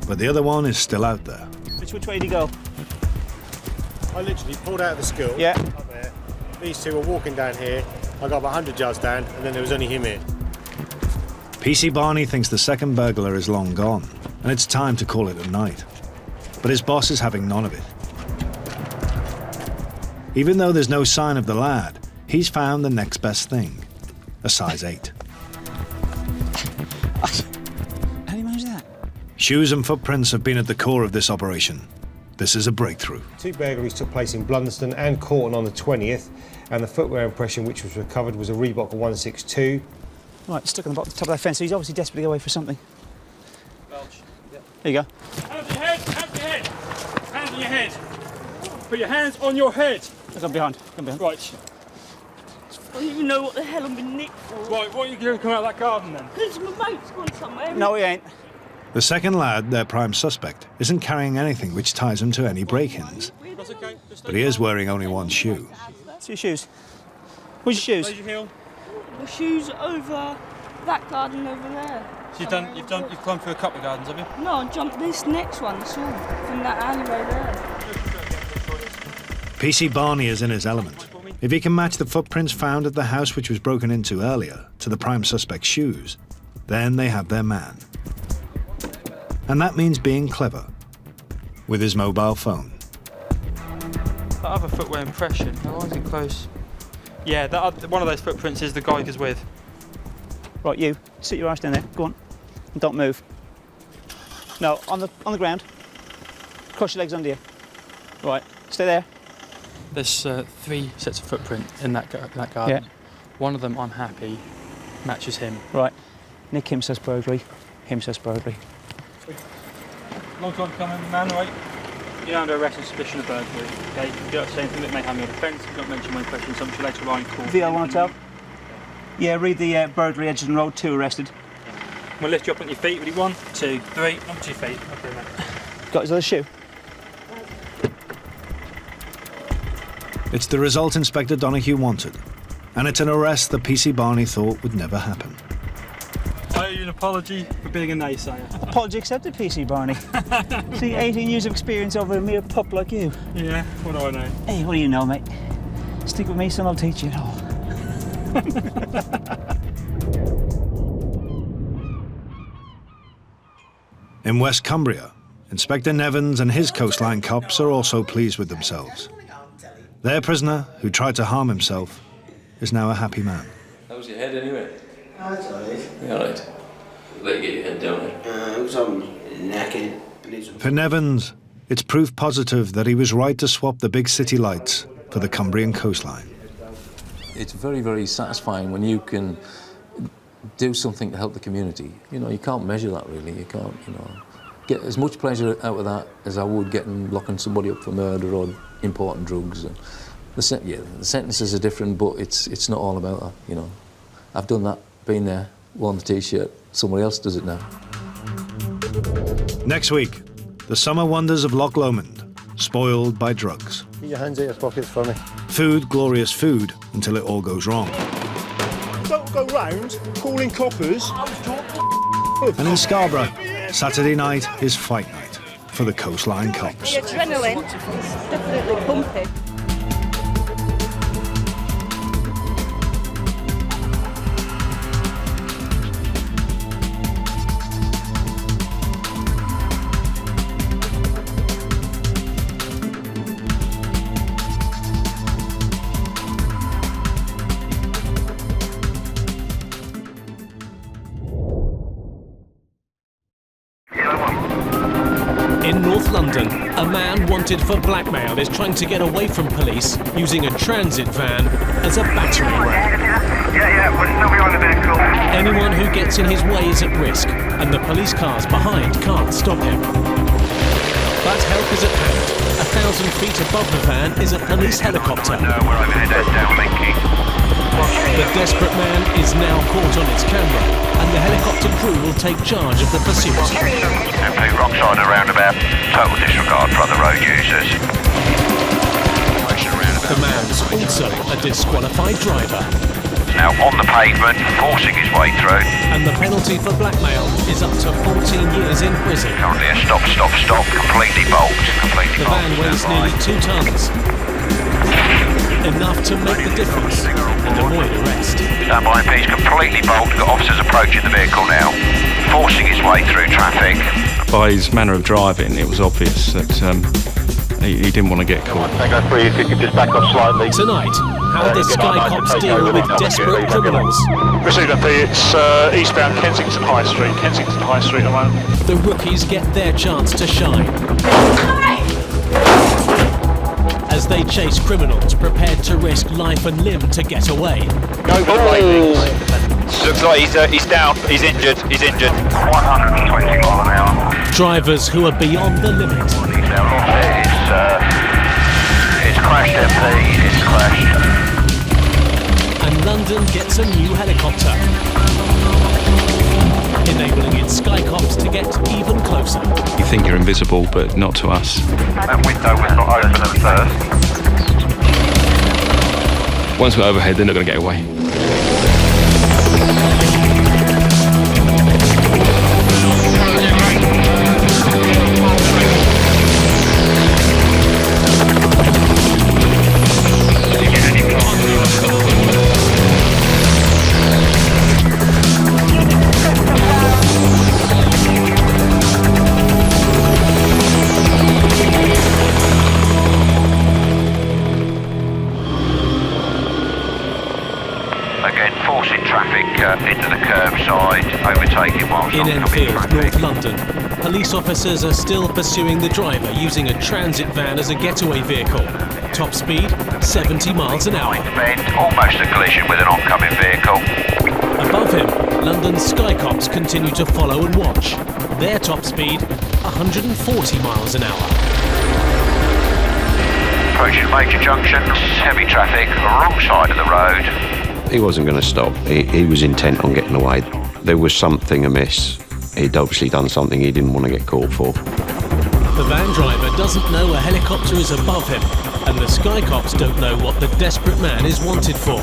but the other one is still out there. Which way did he go? I literally pulled out of the school. Yeah. Up there. These 2 were walking down here. I got about 100 yards down, and then there was only him here. PC Barney thinks the second burglar is long gone, and it's time to call it a night. But his boss is having none of it. Even though there's no sign of the lad, he's found the next best thing, a size 8. How do you manage that? Shoes and footprints have been at the core of this operation. This is a breakthrough. 2 burglaries took place in Blunderston and Corton on the 20th, and the footwear impression which was recovered was a Reebok 162. Right, stuck on the top of that fence, so he's obviously desperately away for something. There you go. Hands on your head, hands on your head. Hands on your head. Put your hands on your head. Come behind, come behind. Right. I don't even know what the hell I'm being nicked for. Right, what are you doing coming out of that garden then? Because my mate's gone somewhere. No, he ain't. The second lad, their prime suspect, isn't carrying anything which ties him to any break-ins. But he is wearing only one shoe. It's your shoes. Where's your shoes? Where's your heel? My shoes over that garden over there. So you've climbed through a couple of gardens, have you? No, I jumped this next one, this one, from that alleyway there. PC Barney is in his element. If he can match the footprints found at the house which was broken into earlier to the prime suspect's shoes, then they have their man. And that means being clever with his mobile phone. That other footwear impression, how long is it close? Yeah, one of those footprints is the guy he was with. Right, you, sit your ass down there, go on, and don't move. No, on the ground. Cross your legs under you. Right, stay there. There's 3 sets of footprint in that garden. Yeah. One of them, I'm happy, matches him. Right, Nick him says burglary, him says burglary. Long time coming, man, right? You're under arrest on suspicion of burglary. Okay, you don't say anything that may have me on offence. You don't mention my question assumption later on in court. VL want to tell? Yeah, read the burglary, Edgerton Road, 2 arrested. We'll lift you up on your feet. Ready, 1, 2, 3. Up to your feet. Okay, mate. Got his other shoe? It's the result Inspector Donahue wanted, and it's an arrest that PC Barney thought would never happen. I owe you an apology for being a naysayer. Apology accepted, PC Barney. See, 18 years of experience over a mere pup like you. Yeah, what do I know? Hey, what do you know, mate? Stick with me, son, I'll teach you it all. In West Cumbria, Inspector Nevins and his coastline cops are also pleased with themselves. Their prisoner, who tried to harm himself, is now a happy man. How's your head anyway? That's alright. Yeah, all right. Let you get your head down there. It was on knackered. For Nevins, it's proof positive that he was right to swap the big city lights for the Cumbrian coastline. It's very, very satisfying when you can do something to help the community. You know, you can't measure that really. You can't, you know, get as much pleasure out of that as I would locking somebody up for murder or importing drugs. And the sentences are different, but it's not all about that. You know, I've done that, been there, worn the T-shirt. Somebody else does it now. Next week, the summer wonders of Loch Lomond, spoiled by drugs. Get your hands out your pockets for me. Food, glorious food, until it all goes wrong. Don't go round calling coppers. And in Scarborough, Saturday night is fight night for the coastline cops. The adrenaline is definitely pumping. In North London, a man wanted for blackmail is trying to get away from police using a transit van as a battering ram. We're still behind the vehicle. Anyone who gets in his way is at risk, and the police cars behind can't stop him. But help is at hand. 1,000 feet above the van is a police helicopter. The desperate man is now caught on its camera, and the helicopter crew will take charge of the pursuit. Complete wrong side of roundabout. Total disregard for other road users. The man's also a disqualified driver. Now on the pavement, forcing his way through. And the penalty for blackmail is up to 14 years in prison. Currently a stop, completely bulked. The van weighs nearly 2 tons. Enough to make the difference and avoid arrest. Stand by, he's completely bulked. Got officers approaching the vehicle now. Forcing his way through traffic. By his manner of driving, it was obvious that he didn't want to get caught. Tango 3, if you could just back up slightly. Tonight, how the Sky Cops deal with desperate criminals. Received MP, it's eastbound Kensington High Street. Kensington High Street at the moment. The rookies get their chance to shine. As they chase criminals prepared to risk life and limb to get away. Go for landings. Looks like he's down. He's injured. 120 miles an hour. Drivers who are beyond the limit. It's crashed, MP. It's crashed. And London gets a new helicopter, enabling its Sky Cops to get even closer. You think you're invisible, but not to us. That window was not open at first. Once we're overhead, they're not going to get away. Into the curbside, overtaking whilst in Enfield, North London, police officers are still pursuing the driver using a transit van as a getaway vehicle. Top speed, 70 miles an hour. Almost a collision with an oncoming vehicle. Above him, London's Sky Cops continue to follow and watch. Their top speed, 140 miles an hour. Approaching major junction, heavy traffic, wrong side of the road. He wasn't going to stop. He was intent on getting away. There was something amiss. He'd obviously done something he didn't want to get caught for. The van driver doesn't know a helicopter is above him, and the Sky Cops don't know what the desperate man is wanted for.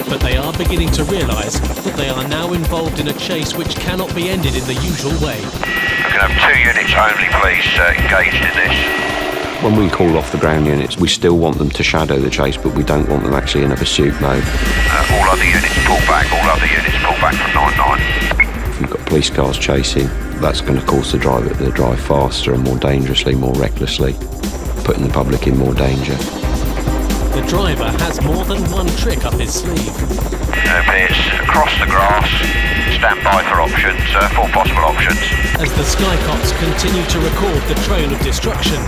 But they are beginning to realise that they are now involved in a chase which cannot be ended in the usual way. We can have 2 units only, please, engaged in this. When we call off the ground units, we still want them to shadow the chase, but we don't want them actually in a pursuit mode. All other units pull back, from 9-9. If we've got police cars chasing, that's going to cause the driver to drive faster and more dangerously, more recklessly, putting the public in more danger. The driver has more than one trick up his sleeve. It's across the grass, stand by for options, 4 possible options. As the Sky Cops continue to record the trail of destruction.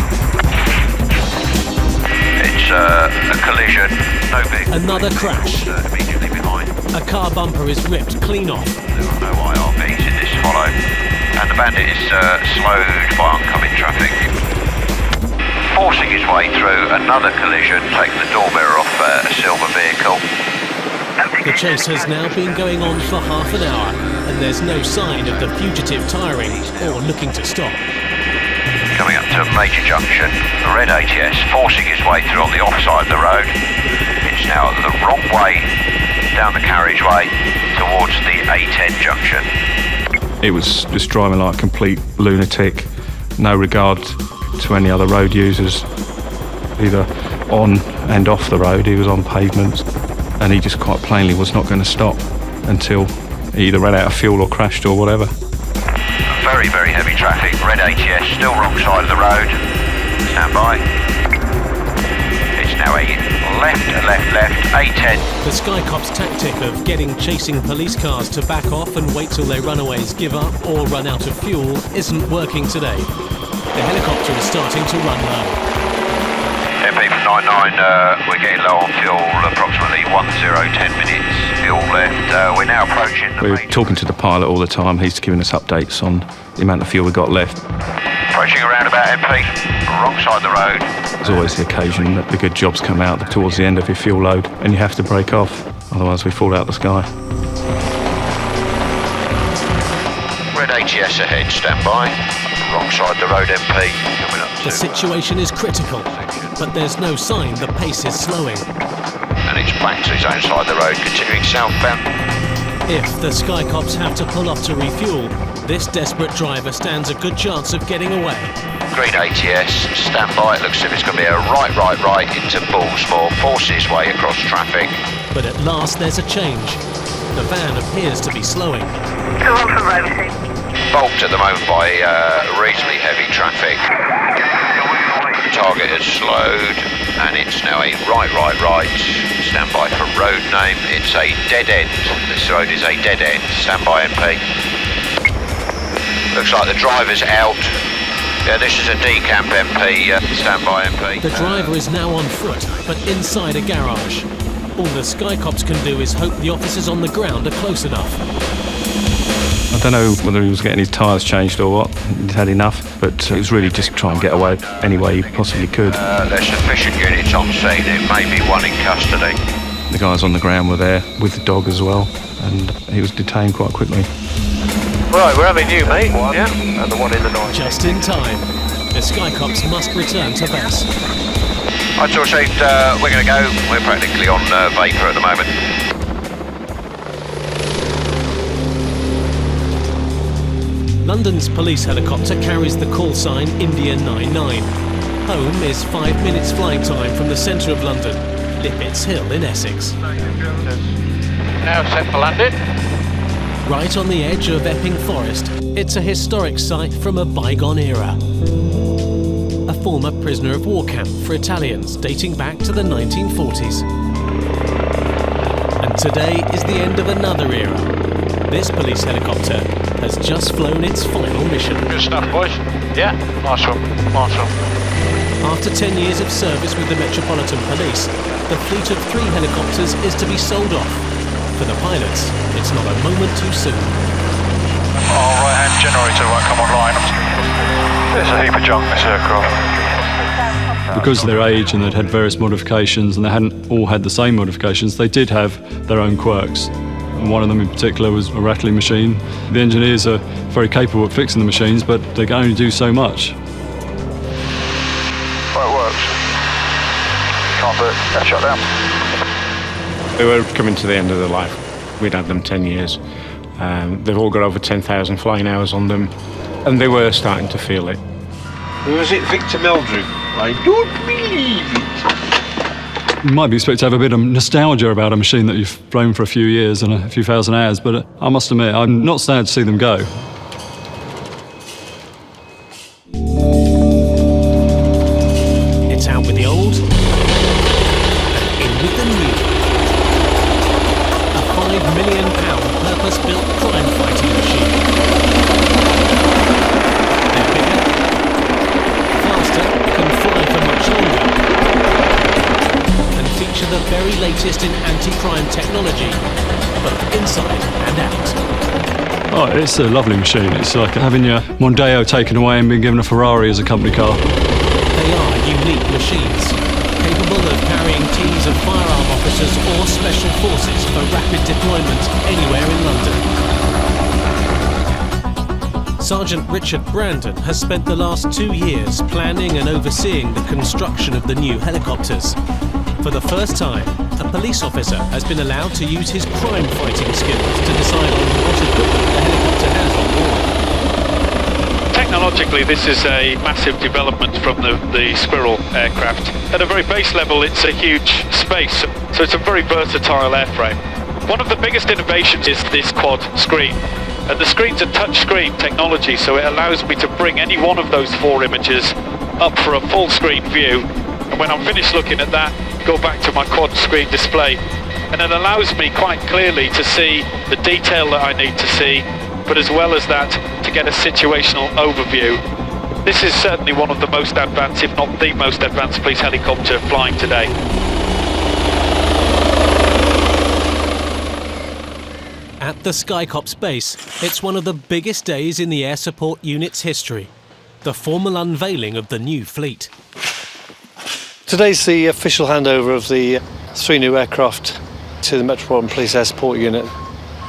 It's a collision, no vehicle. Another crash. Immediately behind. A car bumper is ripped clean off. There are no IRBs in this follow. And the bandit is slowed by oncoming traffic. Forcing his way through another collision, taking the door mirror off a silver vehicle. The chase has now been going on for half an hour, and there's no sign of the fugitive tiring or looking to stop. Coming up to a major junction, the red ATS forcing its way through on the offside of the road. It's now the wrong way down the carriageway towards the A10 junction. It was just driving like a complete lunatic, no regard to any other road users, either on and off the road. He was on pavements, and he just quite plainly was not going to stop until he either ran out of fuel or crashed or whatever. Very, very heavy traffic. Red ATS, still wrong side of the road. Stand by. It's now a left, A10. The Sky Cops' tactic of getting chasing police cars to back off and wait till their runaways give up or run out of fuel isn't working today. The helicopter is starting to run low. MP from 99, we're getting low on fuel, approximately 10 minutes fuel left. We're now approaching the We're talking to the pilot all the time. He's giving us updates on the amount of fuel we've got left. Approaching around about MP, wrong side of the road. There's always the occasion that the good jobs come out towards the end of your fuel load and you have to break off, otherwise we fall out the sky. Red ATS ahead, stand by. Wrong side of the road, MP. Coming up The situation is critical, but there's no sign the pace is slowing. and it's back to his own side of the road, continuing southbound. If the Sky Cops have to pull off to refuel, this desperate driver stands a good chance of getting away. Green ATS, stand by. It looks as if it's going to be a right into Bullsmore, forcing its way across traffic. But at last there's a change. The van appears to be slowing. Bulked at the moment by reasonably heavy traffic. Target has slowed and it's now a right. Stand by for road name. It's a dead end. This road is a dead end. Stand by, MP. Looks like the driver's out. Yeah, this is a decamp, MP. Stand by, MP. The driver is now on foot, but inside a garage. All the Sky Cops can do is hope the officers on the ground are close enough. I don't know whether he was getting his tyres changed or what. He'd had enough, but it was really just try and get away any way he possibly could. There's sufficient units on scene. It may be one in custody. The guys on the ground were there with the dog as well, and he was detained quite quickly. Right, we're having you, mate. Yeah, and the one in the night. Just in time. The Sky Cops must return to base. I just received, we're going to go. We're practically on vapour at the moment. London's police helicopter carries the call sign India 99. Home is 5 minutes flying time from the centre of London, Lippets Hill in Essex. Now set for landing. Right on the edge of Epping Forest, it's a historic site from a bygone era. A former prisoner of war camp for Italians dating back to the 1940s. And today is the end of another era. This police helicopter has just flown its final mission. Good stuff, boys. Yeah, nice one. After 10 years of service with the Metropolitan Police, the fleet of 3 helicopters is to be sold off. For the pilots, it's not a moment too soon. Our right-hand generator won't come online. There's a heap of junk in this aircraft. Because of their age and they'd had various modifications and they hadn't all had the same modifications, they did have their own quirks. And one of them in particular was a rattling machine. The engineers are very capable of fixing the machines, but they can only do so much. Well, it works. Can't do it. They're shut down. They were coming to the end of their life. We'd had them 10 years. They've all got over 10,000 flying hours on them, and they were starting to feel it. Was it Victor Meldrew? I don't believe it. You might be expected to have a bit of nostalgia about a machine that you've flown for a few years and a few thousand hours, but I must admit, I'm not sad to see them go. It's out with the old, and in with the new. A £5 million purpose-built crime-fighting machine. They're bigger, faster, can fly for much longer, and feature the very latest in anti-crime technology, both inside and out. Oh, it's a lovely machine. It's like having your Mondeo taken away and being given a Ferrari as a company car. They are unique machines, capable of carrying teams of firearm officers or special forces for rapid deployment anywhere in London. Sergeant Richard Brandon has spent the last 2 years planning and overseeing the construction of the new helicopters. For the first time, a police officer has been allowed to use his crime-fighting skills to decide on what equipment the helicopter has on board. Technologically, this is a massive development from the Squirrel aircraft. At a very base level, it's a huge space, so it's a very versatile airframe. One of the biggest innovations is this quad screen. And the screen's a touch screen technology, so it allows me to bring any one of those 4 images up for a full screen view. And when I'm finished looking at that, go back to my quad screen display, and it allows me quite clearly to see the detail that I need to see, but as well as that, to get a situational overview. This is certainly one of the most advanced, if not the most advanced police helicopter flying today. At the Skycops base, it's one of the biggest days in the air support unit's history. The formal unveiling of the new fleet. Today's the official handover of the 3 new aircraft to the Metropolitan Police Air Support Unit.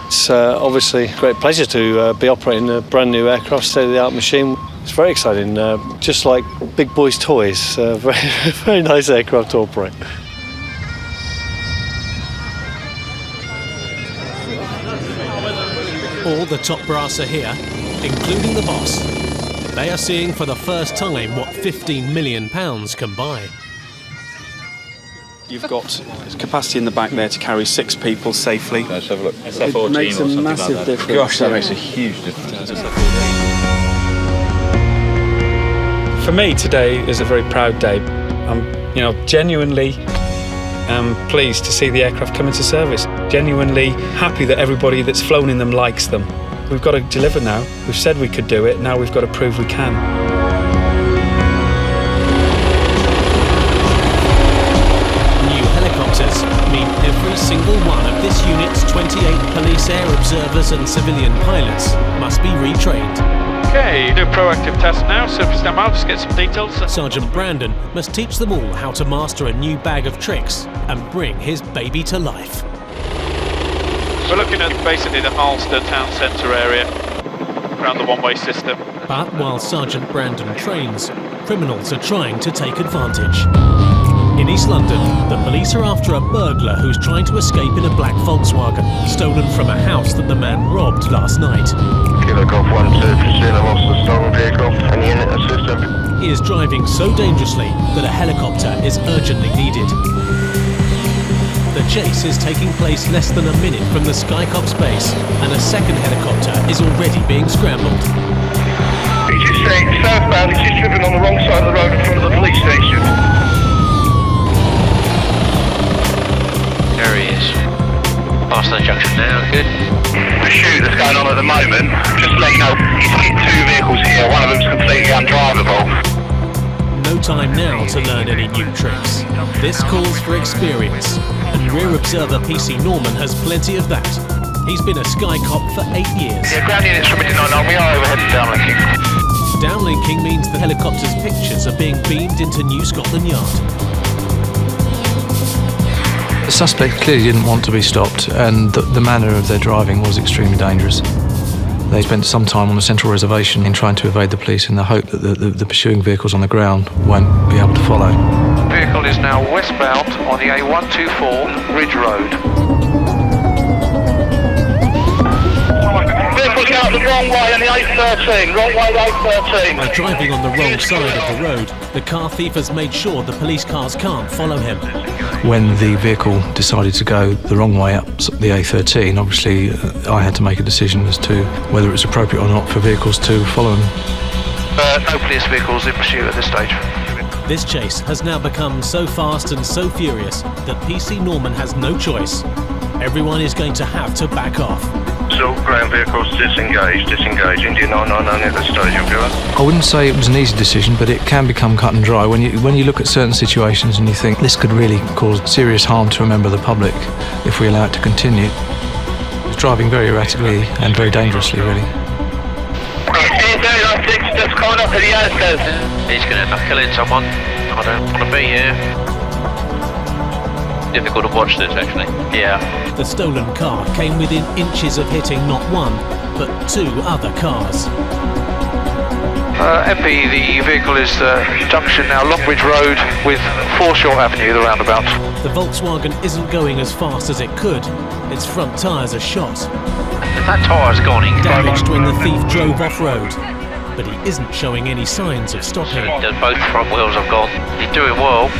It's obviously a great pleasure to be operating a brand new aircraft, state-of-the-art machine. It's very exciting, just like big boys' toys. Very nice aircraft to operate. All the top brass are here, including the boss. They are seeing for the first time what £15 million can buy. You've got capacity in the back there to carry 6 people safely. Let's have a look. It makes a massive difference. Gosh, that makes a huge difference. For me, today is a very proud day. I'm, genuinely pleased to see the aircraft come into service. Genuinely happy that everybody that's flown in them likes them. We've got to deliver now. We've said we could do it. Now we've got to prove we can. Mean every single one of this unit's 28 police air observers and civilian pilots must be retrained. Okay, do a proactive test now, so if you stand by, I'll just get some details. Sergeant Brandon must teach them all how to master a new bag of tricks and bring his baby to life. We're looking at basically the Ulster town centre area, around the one-way system. But while Sergeant Brandon trains, criminals are trying to take advantage. In East London, the police are after a burglar who's trying to escape in a black Volkswagen, stolen from a house that the man robbed last night. Kilo Golf 1-2, proceed, I lost the stolen vehicle, any unit assistant. He is driving so dangerously that a helicopter is urgently needed. The chase is taking place less than a minute from the Skycops base, and a second helicopter is already being scrambled. He's just saying southbound, he's just driven on the wrong side of the road in front of the police station. There he is. Past the junction now, good. The shoot that's going on at the moment, just to let you know, he's hit 2 vehicles here, one of them's completely undrivable. No time now to learn any new tricks. This calls for experience, and Rear Observer PC Norman has plenty of that. He's been a Sky Cop for 8 years. Yeah, ground units from 89, we are overheading downlinking. Downlinking means the helicopter's pictures are being beamed into New Scotland Yard. The suspect clearly didn't want to be stopped, and the manner of their driving was extremely dangerous. They spent some time on the central reservation in trying to evade the police in the hope that the pursuing vehicles on the ground won't be able to follow. The vehicle is now westbound on the A124 Ridge Road. Vehicle's out the wrong way on the A13, wrong way A13. By driving on the wrong side of the road, the car thief has made sure the police cars can't follow him. When the vehicle decided to go the wrong way up the A13, obviously I had to make a decision as to whether it was appropriate or not for vehicles to follow him. No police vehicles in pursuit at this stage. This chase has now become so fast and so furious that PC Norman has no choice. Everyone is going to have to back off. So, ground vehicles disengage, India 999 at this stage, okay? I wouldn't say it was an easy decision, but it can become cut and dry when you look at certain situations and you think this could really cause serious harm to a member of the public if we allow it to continue. It's driving very erratically and very dangerously, really. Just coming up to the outskirts. He's going to end up killing someone. I don't want to be here. Difficult to watch this, actually. Yeah. The stolen car came within inches of hitting not one, but 2 other cars. MP, the vehicle is junction now, Longridge Road with Foreshore Avenue, the roundabout. The Volkswagen isn't going as fast as it could. Its front tyres are shot. That tyre's gone. Damaged when the thief drove off-road. But he isn't showing any signs of stopping. Both front wheels have gone. He's doing well.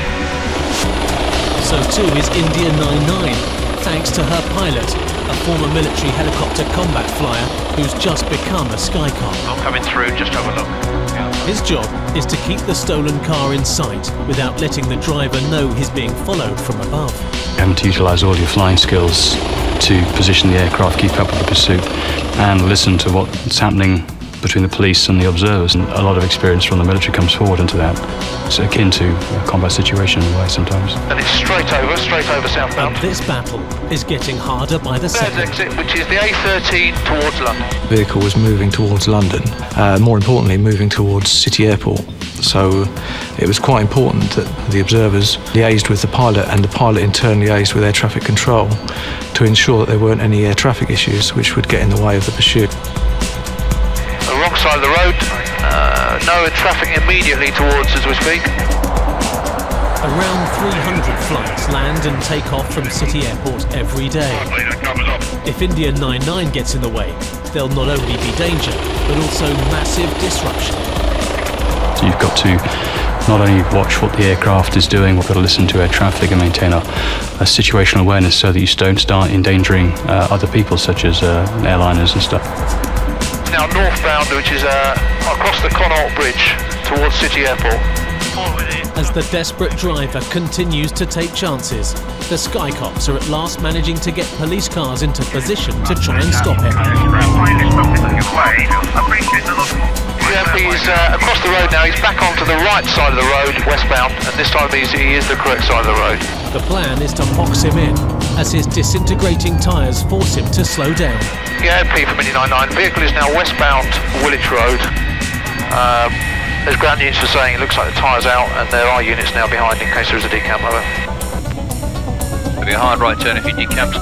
So too is India 99, thanks to her pilot, a former military helicopter combat flyer who's just become a Sky Cop. I'm coming through, just have a look. His job is to keep the stolen car in sight without letting the driver know he's being followed from above. Having to utilise all your flying skills to position the aircraft, keep up with the pursuit, and listen to what's happening between the police and the observers. And a lot of experience from the military comes forward into that. It's akin to a combat situation in a way sometimes. And it's straight over southbound. And this battle is getting harder by the second. Exit, which is the A13 towards London. The vehicle was moving towards London, more importantly moving towards City Airport. So it was quite important that the observers liaised with the pilot, and the pilot in turn liaised with air traffic control to ensure that there weren't any air traffic issues which would get in the way of the pursuit. The wrong side of the road, no traffic immediately towards as we speak. Around 300 flights land and take off from City Airport every day. If India 99 gets in the way, there'll not only be danger, but also massive disruption. So you've got to not only watch what the aircraft is doing, we've got to listen to air traffic and maintain a situational awareness so that you don't start endangering other people, such as airliners and stuff. Now northbound, which is across the Connaught Bridge towards City Airport. As the desperate driver continues to take chances, the Sky Cops are at last managing to get police cars into position to try and stop him. Yeah, he's across the road now. He's back onto the right side of the road, westbound, and this time he is the correct side of the road. The plan is to box him in, as his disintegrating tyres force him to slow down. Yeah, P from Indy 99. Vehicle is now westbound Woolwich Road. There's ground units for saying it looks like the tyre's out, and there are units now behind in case there is a decamp over. It'll be a hard right turn if you decamp.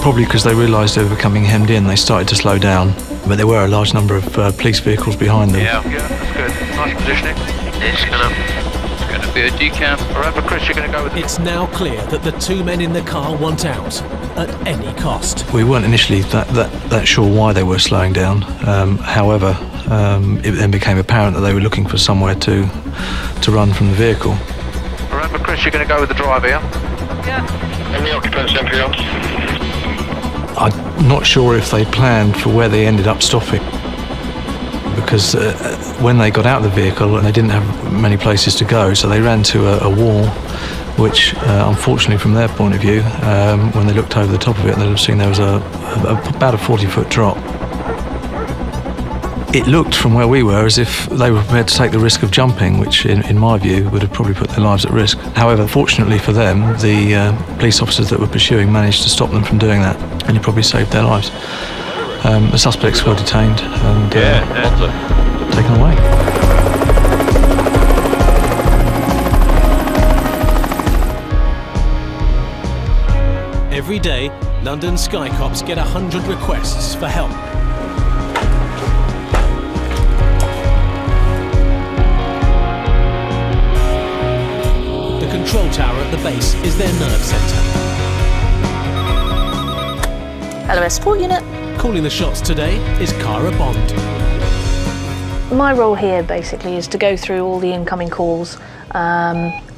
Probably because they realised they were becoming hemmed in, they started to slow down. But there were a large number of police vehicles behind them. Yeah, that's good. Nice positioning. It's gonna be a decamp. Remember, Chris, you're going to go with... It's now clear that the two men in the car want out, at any cost. We weren't initially that sure why they were slowing down. However, it then became apparent that they were looking for somewhere to run from the vehicle. Remember, Chris, you're going to go with the driver, yeah? Yeah. Any occupants empty on? I'm not sure if they planned for where they ended up stopping, because when they got out of the vehicle, they didn't have many places to go, so they ran to a wall, which unfortunately from their point of view, when they looked over the top of it, they'd have seen there was about a 40-foot drop. It looked from where we were as if they were prepared to take the risk of jumping, which in my view would have probably put their lives at risk. However, fortunately for them, the police officers that were pursuing managed to stop them from doing that, and it probably saved their lives. The suspects were detained and taken away. Every day, London Sky Cops get 100 requests for help. The control tower at the base is their nerve centre. Hello, Support Unit. Calling the shots today is Cara Bond. My role here basically is to go through all the incoming calls,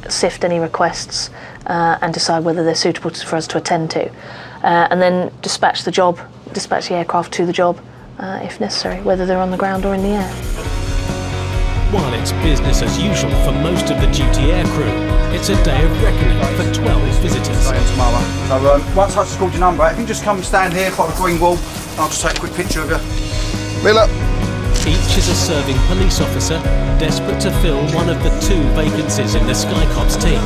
sift any requests, and decide whether they're suitable for us to attend to, and then dispatch the aircraft to the job if necessary, whether they're on the ground or in the air. While it's business as usual for most of the duty air crew, it's a day of reckoning for 12 visitors. So once I've called your number, if you just come stand here by the green wall, I'll just take a quick picture of you. Miller. Each is a serving police officer, desperate to fill one of the 2 vacancies in the Sky Cops team.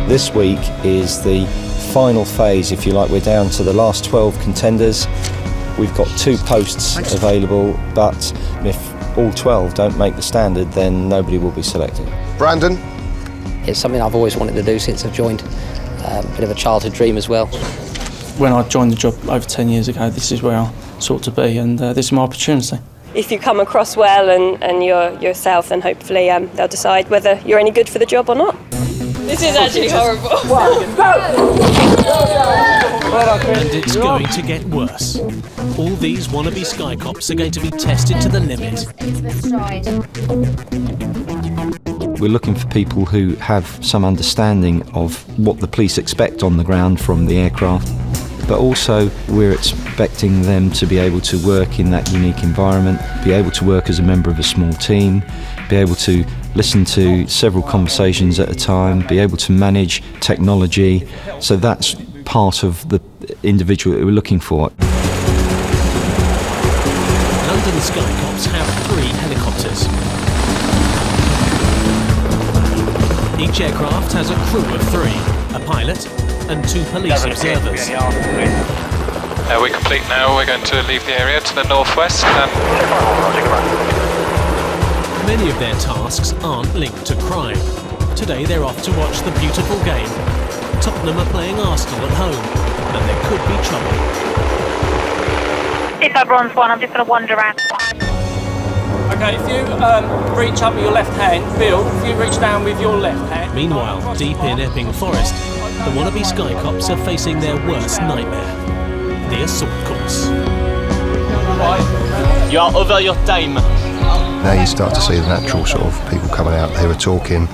This week is the final phase, if you like. We're down to the last 12 contenders. We've got 2 posts available, but if all 12 don't make the standard, then nobody will be selected. Brandon. It's something I've always wanted to do since I've joined. A bit of a childhood dream as well. When I joined the job over 10 years ago, this is where I sought to be, and this is my opportunity. If you come across well and you're yourself, then hopefully they'll decide whether you're any good for the job or not. This is actually horrible. And it's going to get worse. All these wannabe Sky Cops are going to be tested to the limit. We're looking for people who have some understanding of what the police expect on the ground from the aircraft. but also we're expecting them to be able to work in that unique environment, be able to work as a member of a small team, be able to listen to several conversations at a time, be able to manage technology. So that's part of the individual that we're looking for. London Sky Cops have 3 helicopters. Each aircraft has a crew of 3, a pilot and 2 police observers. We're complete now. We're going to leave the area to the northwest. Many of their tasks aren't linked to crime. Today they're off to watch the beautiful game. Tottenham are playing Arsenal at home, and there could be trouble. If that bronze one, I'm just going to wander around. Okay, if you reach up with your left hand, Bill, if you reach down with your left hand. Meanwhile, deep in Epping Forest, the wannabe Sky Cops are facing their worst nightmare, the assault course. You are over your time. Now you start to see the natural sort of people coming out. They were talking.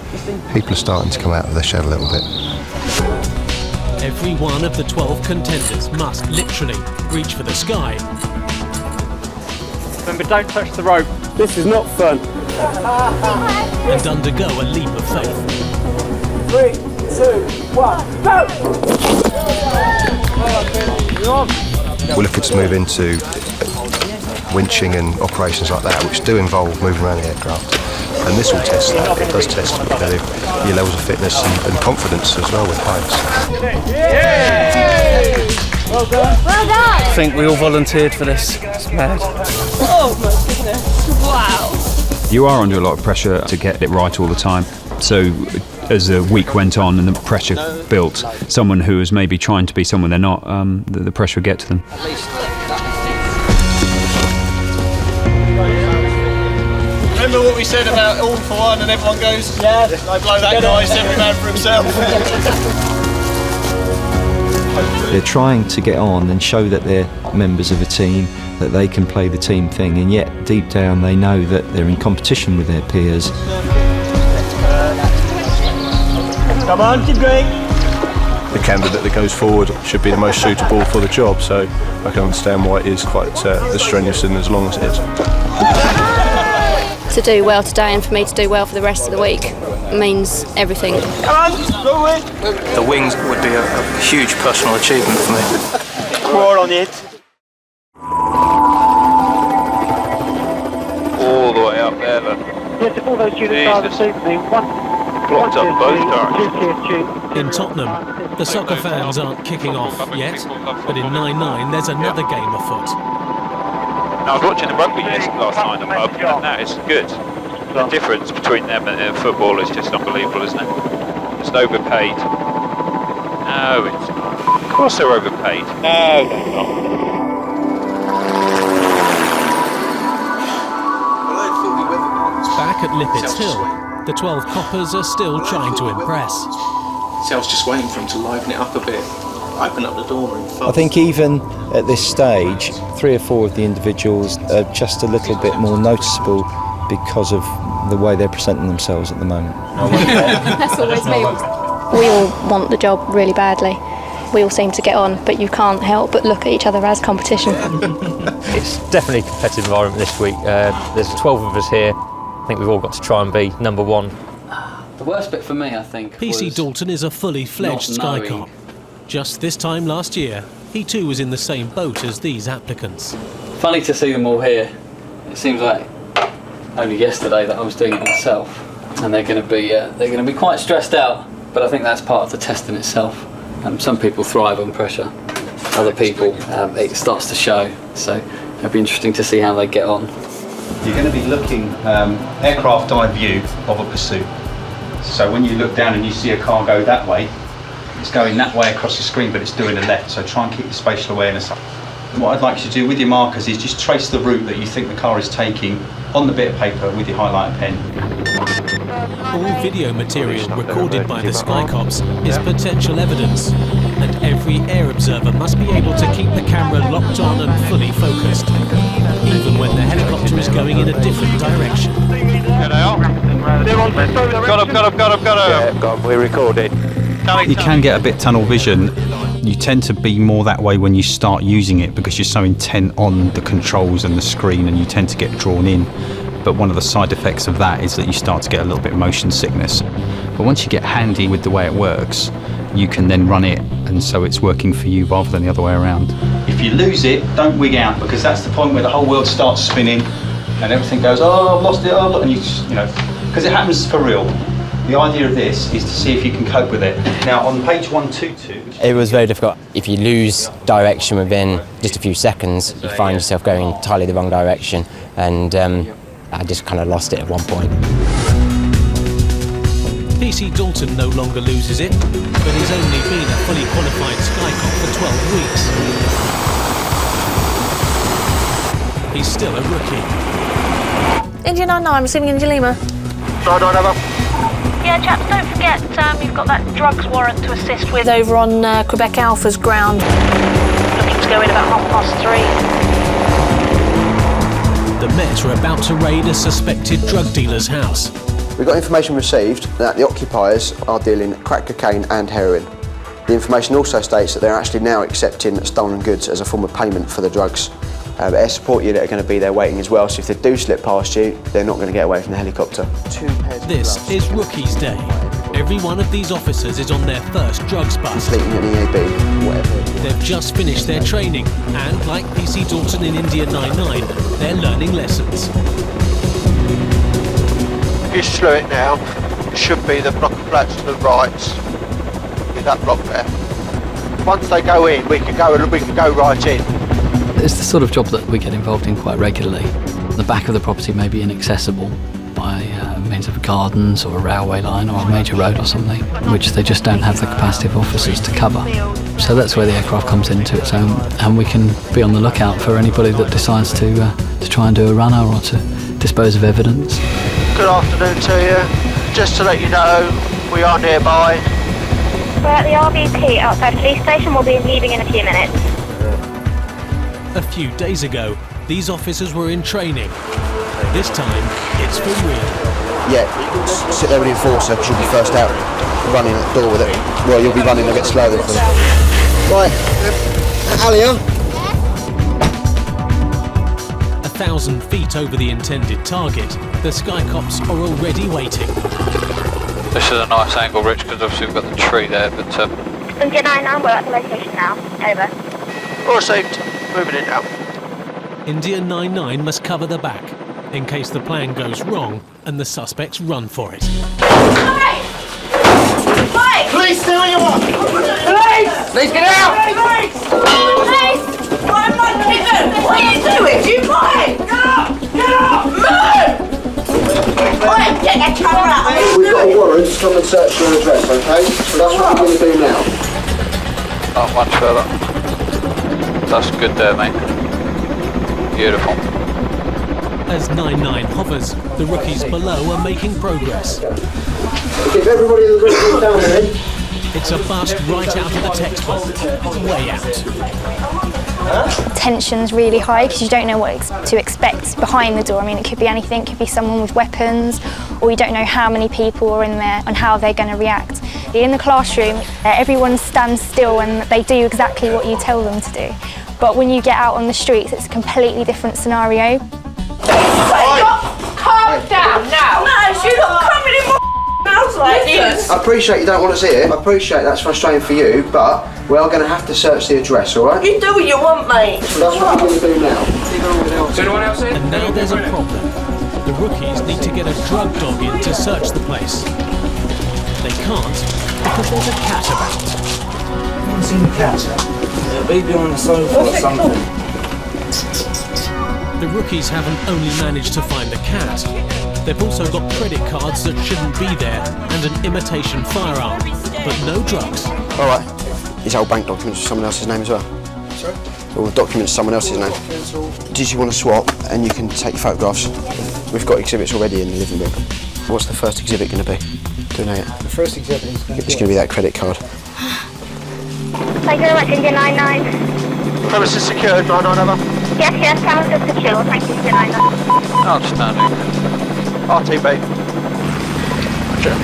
People are starting to come out of their shell a little bit. Every one of the 12 contenders must literally reach for the sky. Remember, don't touch the rope. This is not fun. And undergo a leap of faith. 3, 2, 1, go! We're looking to move into winching and operations like that, which do involve moving around the aircraft. And this will test that. It does test your levels of fitness and confidence as well with heights. Well done. Well done. I think we all volunteered for this. It's mad. Oh my goodness. Wow. You are under a lot of pressure to get it right all the time. So as the week went on and the pressure built, someone who was maybe trying to be someone they're not, the pressure would get to them. Remember what we said about all for one and everyone goes, yeah, I blow that guy, every man for himself. They're trying to get on and show that they're members of a team, that they can play the team thing, and yet deep down they know that they're in competition with their peers. Come on, keep going. The candidate that goes forward should be the most suitable for the job, so I can understand why it is quite as strenuous and as long as it is. To do well today and for me to do well for the rest of the week means everything. Come on, go away. The wings would be a huge personal achievement for me. More on it. All the way up there, look. Yes, if all those students are this evening, Blocked up both directions. In Tottenham, the soccer fans aren't kicking off yet, but in 9-9 there's another game afoot. I was watching the rugby last night in the pub, and that is good. The difference between them and football is just unbelievable, isn't it? Just overpaid. No, it's not. Of course they're overpaid. No, they're not. Back at Lippets Hill, the 12 coppers are still trying to impress. See, I was just waiting for him to liven it up a bit. Open up the door and fast. I think even at this stage, 3 or 4 of the individuals are just a little bit more noticeable because of the way they're presenting themselves at the moment. That's always me. We all want the job really badly. We all seem to get on, but you can't help but look at each other as competition. It's definitely a competitive environment this week. There's 12 of us here. I think we've all got to try and be number one. The worst bit for me, I think, PC Dalton is a fully fledged Sky Cop. Just this time last year, he too was in the same boat as these applicants. Funny to see them all here. It seems like only yesterday that I was doing it myself, and they're going to be quite stressed out. But I think that's part of the test in itself. Some people thrive on pressure. Other people, it starts to show. So it'll be interesting to see how they get on. You're going to be looking aircraft eye view of a pursuit. So when you look down and you see a car go that way, it's going that way across the screen, but it's doing a left, so try and keep your spatial awareness up. What I'd like you to do with your markers is just trace the route that you think the car is taking on the bit of paper with your highlighter pen. All video material recorded by the Sky Cops is potential evidence, and every air observer must be able to keep the camera locked on and fully focused, even when the helicopter is going in a different direction. Got him. Yeah, we're recording. You can get a bit tunnel vision. You tend to be more that way when you start using it because you're so intent on the controls and the screen, and you tend to get drawn in. But one of the side effects of that is that you start to get a little bit of motion sickness. But once you get handy with the way it works, you can then run it, and so it's working for you rather than the other way around. If you lose it, don't wig out, because that's the point where the whole world starts spinning and everything goes, oh, I've lost it, oh, and you know, because it happens for real. The idea of this is to see if you can cope with it. Now, on page 122... It was very difficult. If you lose direction within just a few seconds, you find yourself going entirely the wrong direction, and I just kind of lost it at one point. PC Dalton no longer loses it, but he's only been a fully qualified Skycop for 12 weeks. He's still a rookie. India 99, I'm receiving India Lima. 99 over. Yeah, chaps, don't forget you've got that drugs warrant to assist with over on Quebec Alpha's ground. Looking to go in about 3:30. The Met are about to raid a suspected drug dealer's house. We've got information received that the occupiers are dealing crack cocaine and heroin. The information also states that they're actually now accepting stolen goods as a form of payment for the drugs. Air support unit are going to be there waiting as well, so if they do slip past you, they're not going to get away from the helicopter. This is Rookie's Day. Every one of these officers is on their first drugs bust. Completing an EAB, whatever. They've just finished their training, and like PC Dalton in India 99, they're learning lessons. If you slew it now, it should be the block of flats to the right, with that block there. Once they go in, we can go right in. It's the sort of job that we get involved in quite regularly. The back of the property may be inaccessible by means of gardens or a railway line or a major road or something, which they just don't have the capacity of officers to cover. So that's where the aircraft comes into its own, and we can be on the lookout for anybody that decides to try and do a runner or to dispose of evidence. Good afternoon to you. Just to let you know, we are nearby. We're at the RBT outside police station. We'll be leaving in a few minutes. A few days ago, these officers were in training. This time, it's for real. Yeah, sit there with the enforcer, because you'll be first out running at the door with it. Well, you'll be running a bit slower than them. Right, Alia. 1,000 feet over the intended target, the Skycops are already waiting. This is a nice angle, Rich, because obviously we've got the tree there, but... India 99, we're at the location now. Over. All received. Moving in now. India 99 must cover the back, in case the plan goes wrong and the suspects run for it. Police, stay where you are! Police, get out! Police! I'm not kidding! What are you doing? You lying? Get up! Get up! Move! Oi, get your camera out! We've got a warrant to come and search your address, okay? So that's what we're going to do now. Not much further. That's good there, mate. Beautiful. As 99 hovers, the rookies below are making progress. Keep everybody in the room down there. It's a bust right out of the textbook, way out. Tension's really high because you don't know what to expect behind the door. I mean, it could be anything, it could be someone with weapons, or you don't know how many people are in there and how they're going to react. In the classroom, everyone stands still and they do exactly what you tell them to do. But when you get out on the streets, it's a completely different scenario. Calm down now! No, you're not coming in my house like this! I appreciate you don't want to see it. I appreciate that's frustrating for you, but we are going to have to search the address, alright? You do what you want, mate. So that's what we're going to do now. Is anyone else in? And now there's a problem. The rookies need to get a drug dog in to search the place. They can't because there's a cat about. Haven't seen the cat. Yeah, baby on the sofa or something. The rookies haven't only managed to find the cat, they've also got credit cards that shouldn't be there and an imitation firearm, but no drugs. Alright, these old bank documents with someone else's name as well. Sorry? All the documents someone else's name. Did you want to swap and you can take photographs? We've got exhibits already in the living room. What's the first exhibit going to be? Do you know yet? The first exhibit is going to be that credit card. Thank you very much, India 99. Premises secured, 99 over. Yes, premises secure. Thank you, India 99. Outstanding. RTB. Roger.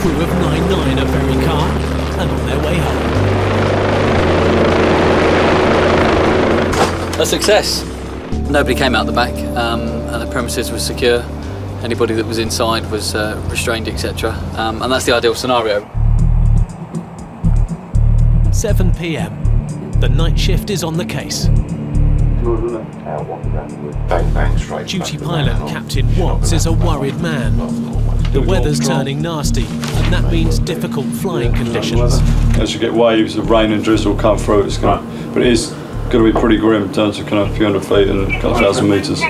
crew of 9-9 are very calm and on their way home. A success. Nobody came out the back, and the premises was secure. Anybody that was inside was restrained, etc. And that's the ideal scenario. 7 p.m. The night shift is on the case. Duty pilot Captain Watts is a worried man. The weather's turning nasty, and that means difficult flying conditions. As you get waves of rain and drizzle come through, it's going to, but it is going to be pretty grim down to kind of a few hundred feet and a couple of thousand metres.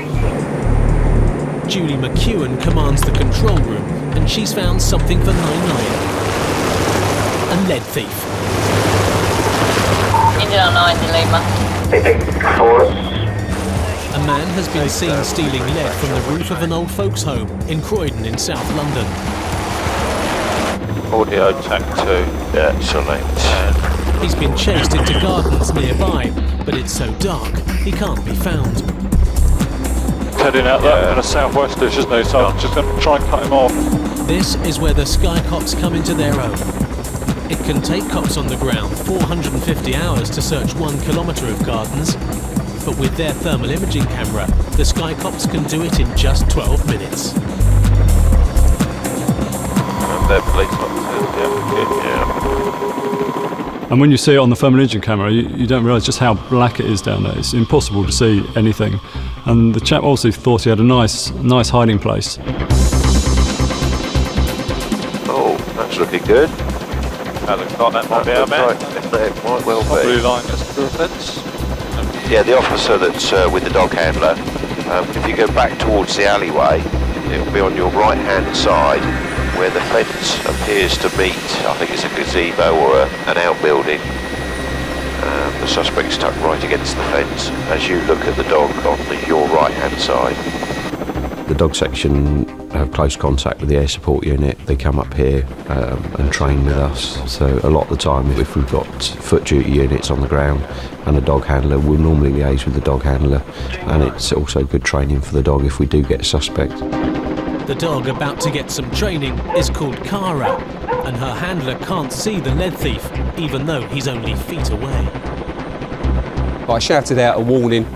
Julie McEwen commands the control room, and she's found something for 9-9. A lead thief. Indian 9 Lima. A man has been seen stealing lead from the roof of an old folks' home in Croydon in South London. Audio tag 2, yeah, select. He's been chased into gardens nearby, but it's so dark he can't be found. Heading out there in a southwestish, isn't he? So I'm just going to try and cut him off. This is where the Sky Cops come into their own. It can take cops on the ground 450 hours to search 1 kilometre of gardens, but with their thermal imaging camera, the Sky Cops can do it in just 12 minutes. They're police officers, yeah. And when you see it on the thermal imaging camera, you don't realise just how black it is down there. It's impossible to see anything. And the chap also thought he had a nice hiding place. Oh, that's looking good. That looks like that might be our man. It might well be. Blue line just to the fence. Yeah, the officer that's with the dog handler, if you go back towards the alleyway, it'll be on your right-hand side where the fence appears to meet, I think it's a gazebo or an outbuilding. The suspect's tucked right against the fence as you look at the dog on your right-hand side. The dog section have close contact with the air support unit. They come up here and train with us. So a lot of the time, if we've got foot duty units on the ground and a dog handler, we'll normally liaise with the dog handler, and it's also good training for the dog if we do get a suspect. The dog about to get some training is called Cara, and her handler can't see the lead thief, even though he's only feet away. I shouted out a warning,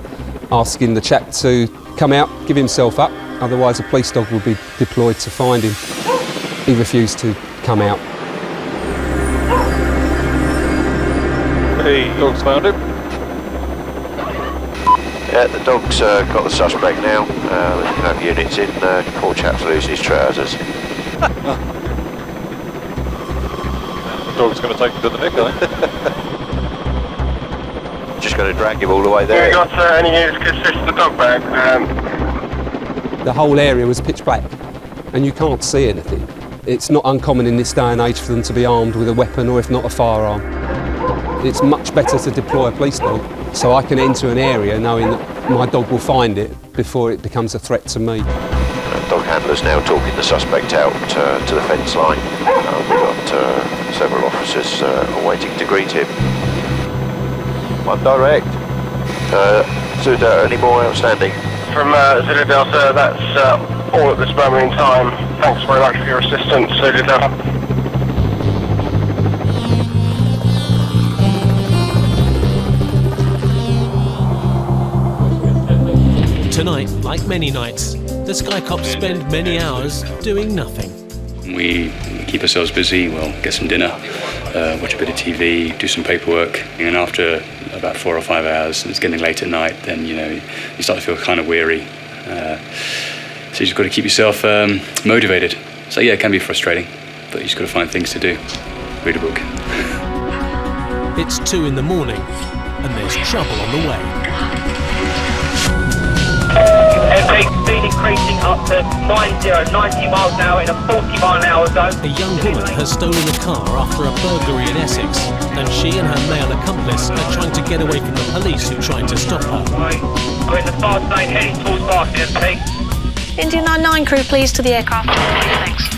asking the chap to come out, give himself up, otherwise a police dog would be deployed to find him. He refused to come out. The dog's found him. Yeah, the dog's got the suspect now. We can have units in. Poor chap's losing his trousers. The dog's going to take him to the nick, I think. Just going to drag him all the way there. Have you got any news consist of the dog bag? The whole area was pitch black and you can't see anything. It's not uncommon in this day and age for them to be armed with a weapon or if not a firearm. It's much better to deploy a police dog so I can enter an area knowing that my dog will find it before it becomes a threat to me. Dog handler's now talking the suspect out to the fence line. We've got several officers waiting to greet him. One direct. Zulu, any more outstanding? From Zulu Delta, that's all at this moment in time. Thanks very much for your assistance, Zulu Delta. Tonight, like many nights, the Sky Cops spend many hours doing nothing. We keep ourselves busy, we'll get some dinner, watch a bit of TV, do some paperwork, and after about 4 or 5 hours, and it's getting late at night, then you start to feel kind of weary. So you just got to keep yourself motivated. So yeah, it can be frustrating, but you just got to find things to do. Read a book. It's 2 in the morning, and there's trouble on the way. Speed increasing up to 90 miles an hour in a 40-mile-an-hour zone. A young woman has stolen a car after a burglary in Essex, and she and her male accomplice are trying to get away from the police who tried to stop her. We're in the fast lane heading towards Barking, please. Indian 9-9 crew, please, to the aircraft. Thanks.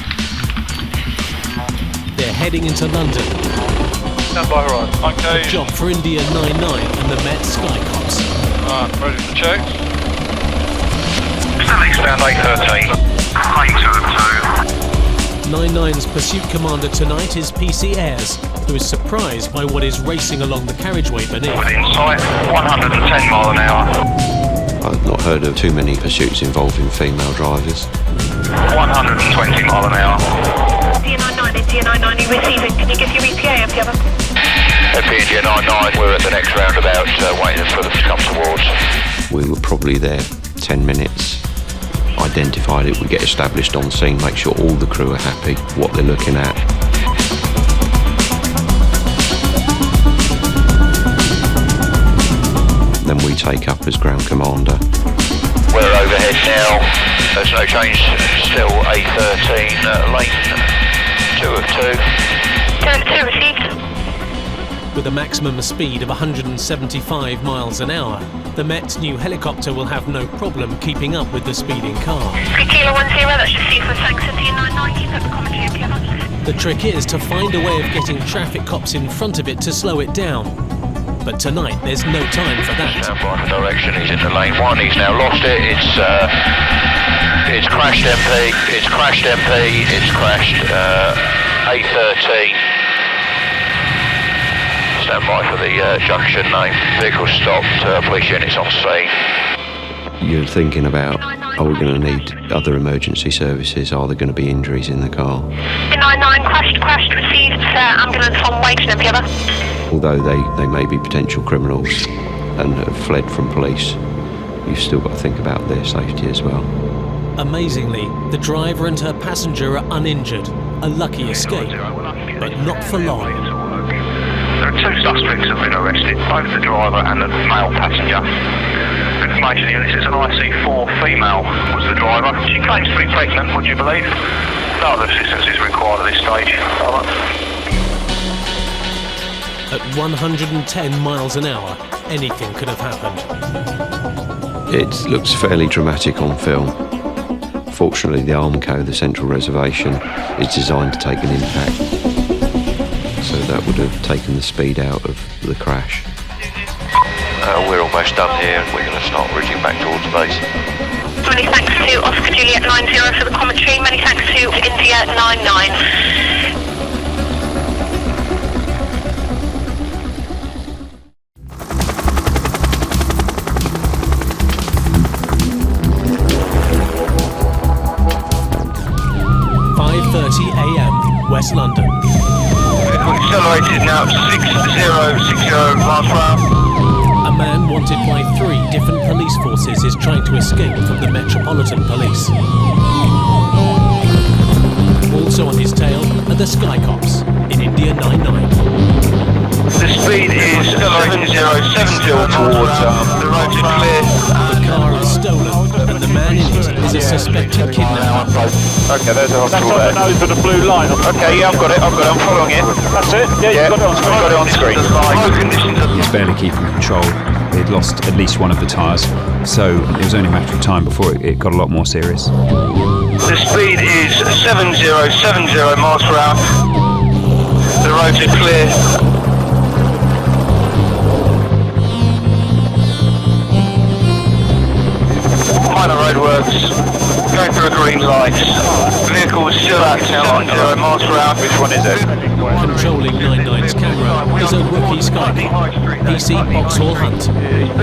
They're heading into London. Stand by horizon. Okay. A job for Indian 9-9 and the Met Sky Cops. Ready for check? Stand 813. 822. 99's pursuit commander tonight is PC Ayres, who is surprised by what is racing along the carriageway beneath. Within sight, 110 mile an hour. I've not heard of too many pursuits involving female drivers. 120 mile an hour. DN99, it's DN99, you receiving? Can you give your EPA if you have a... DN99, we're at the next roundabout, waiting for them to come towards. We were probably there 10 minutes. Identified it, we get established on scene, make sure all the crew are happy, what they're looking at. Then we take up as ground commander. We're overhead now, there's no change, still A13, lane 2 of 2. 2 received. With a maximum speed of 175 miles an hour, the Met's new helicopter will have no problem keeping up with the speeding car. 3 Kilo 10, that's just C for thanks at DN99, keep up the commentary if you have. The trick is to find a way of getting traffic cops in front of it to slow it down. But tonight there's no time for that. Stand by the direction, he's into lane 1, he's now lost it, it's crashed MP, it's crashed A13. Stand by for the junction name. Vehicle stopped, police units on scene. You're thinking about, are we going to need other emergency services? Are there going to be injuries in the car? 99, crashed, received, ambulance on way to them, together. Although they may be potential criminals and have fled from police, you've still got to think about their safety as well. Amazingly, the driver and her passenger are uninjured. A lucky escape, but not for long. There are 2 suspects have been arrested, both the driver and the male passenger. Information unit is an IC4 female was the driver. She claims to be pregnant, would you believe? No other assistance is required at this stage. At 110 miles an hour, anything could have happened. It looks fairly dramatic on film. Fortunately, the Armco, the central reservation, is designed to take an impact. So that would have taken the speed out of the crash. We're almost done here, we're going to start routing back towards base. Many thanks to Oscar Juliet 90 for the commentary, many thanks to India 99. West London. Accelerated now 6060 miles per hour. A man wanted by 3 different police forces is trying to escape from the Metropolitan Police. Also on his tail are the Sky Cops in India 99. The speed is 7070 towards the roads are clear. The car is stolen and the man in it is a suspected kidnapper. Okay, there's a hospital there. That's on the nose with the blue line. Okay, yeah, I've got it, I'm following it. That's it? Yeah, you've got it on screen. He's barely keeping control. He'd lost at least one of the tyres, so it was only a matter of time before it got a lot more serious. The speed is 7070 miles per hour. The roads are clear. Minor roadworks, going through a green light. Vehicle is still at 70 miles per hour. Which one is it? Controlling 99's camera is a rookie Sky Cop, PC Boxhall Hunt.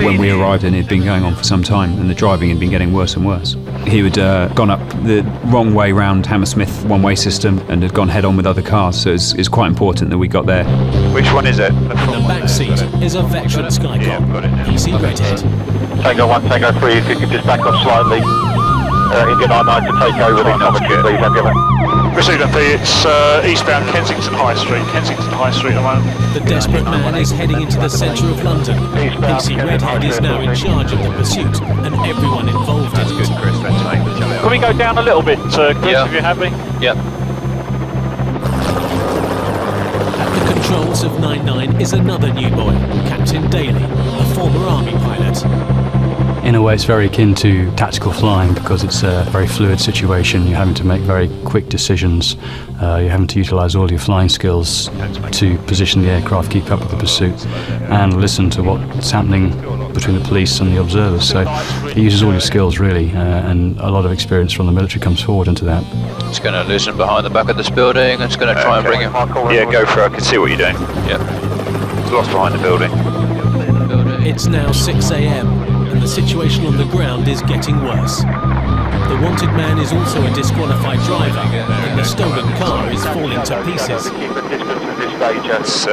When we arrived, and it had been going on for some time, and the driving had been getting worse and worse. He had gone up the wrong way round Hammersmith one-way system and had gone head-on with other cars, so it's quite important that we got there. Which one is it? In the back seat is a veteran Sky Cop, PC Redhead. Tango 1, Tango 3, if you could just back off slightly. India 99 to take over the commentary, please, have you ever? Received MP, it's eastbound Kensington High Street at the moment. The desperate man is heading into the centre of London. PC Redhead is now in charge of the pursuit and everyone involved in it. Can we go down a little bit, Chris, if you're happy? Yep. At the controls of 99 is another new boy, Captain Daly, a former army pilot. In a way, it's very akin to tactical flying because it's a very fluid situation. You're having to make very quick decisions. You're having to utilise all your flying skills to position the aircraft, keep up with the pursuit, and listen to what's happening between the police and the observers. So it uses all your skills, really, and a lot of experience from the military comes forward into that. It's going to loosen behind the back of this building. It's going to try and bring him. Yeah, go for it. I can see what you're doing. Yeah. It's lost behind the building. It's now 6 a.m. and the situation on the ground is getting worse. The wanted man is also a disqualified driver and the stolen car is falling to pieces. It's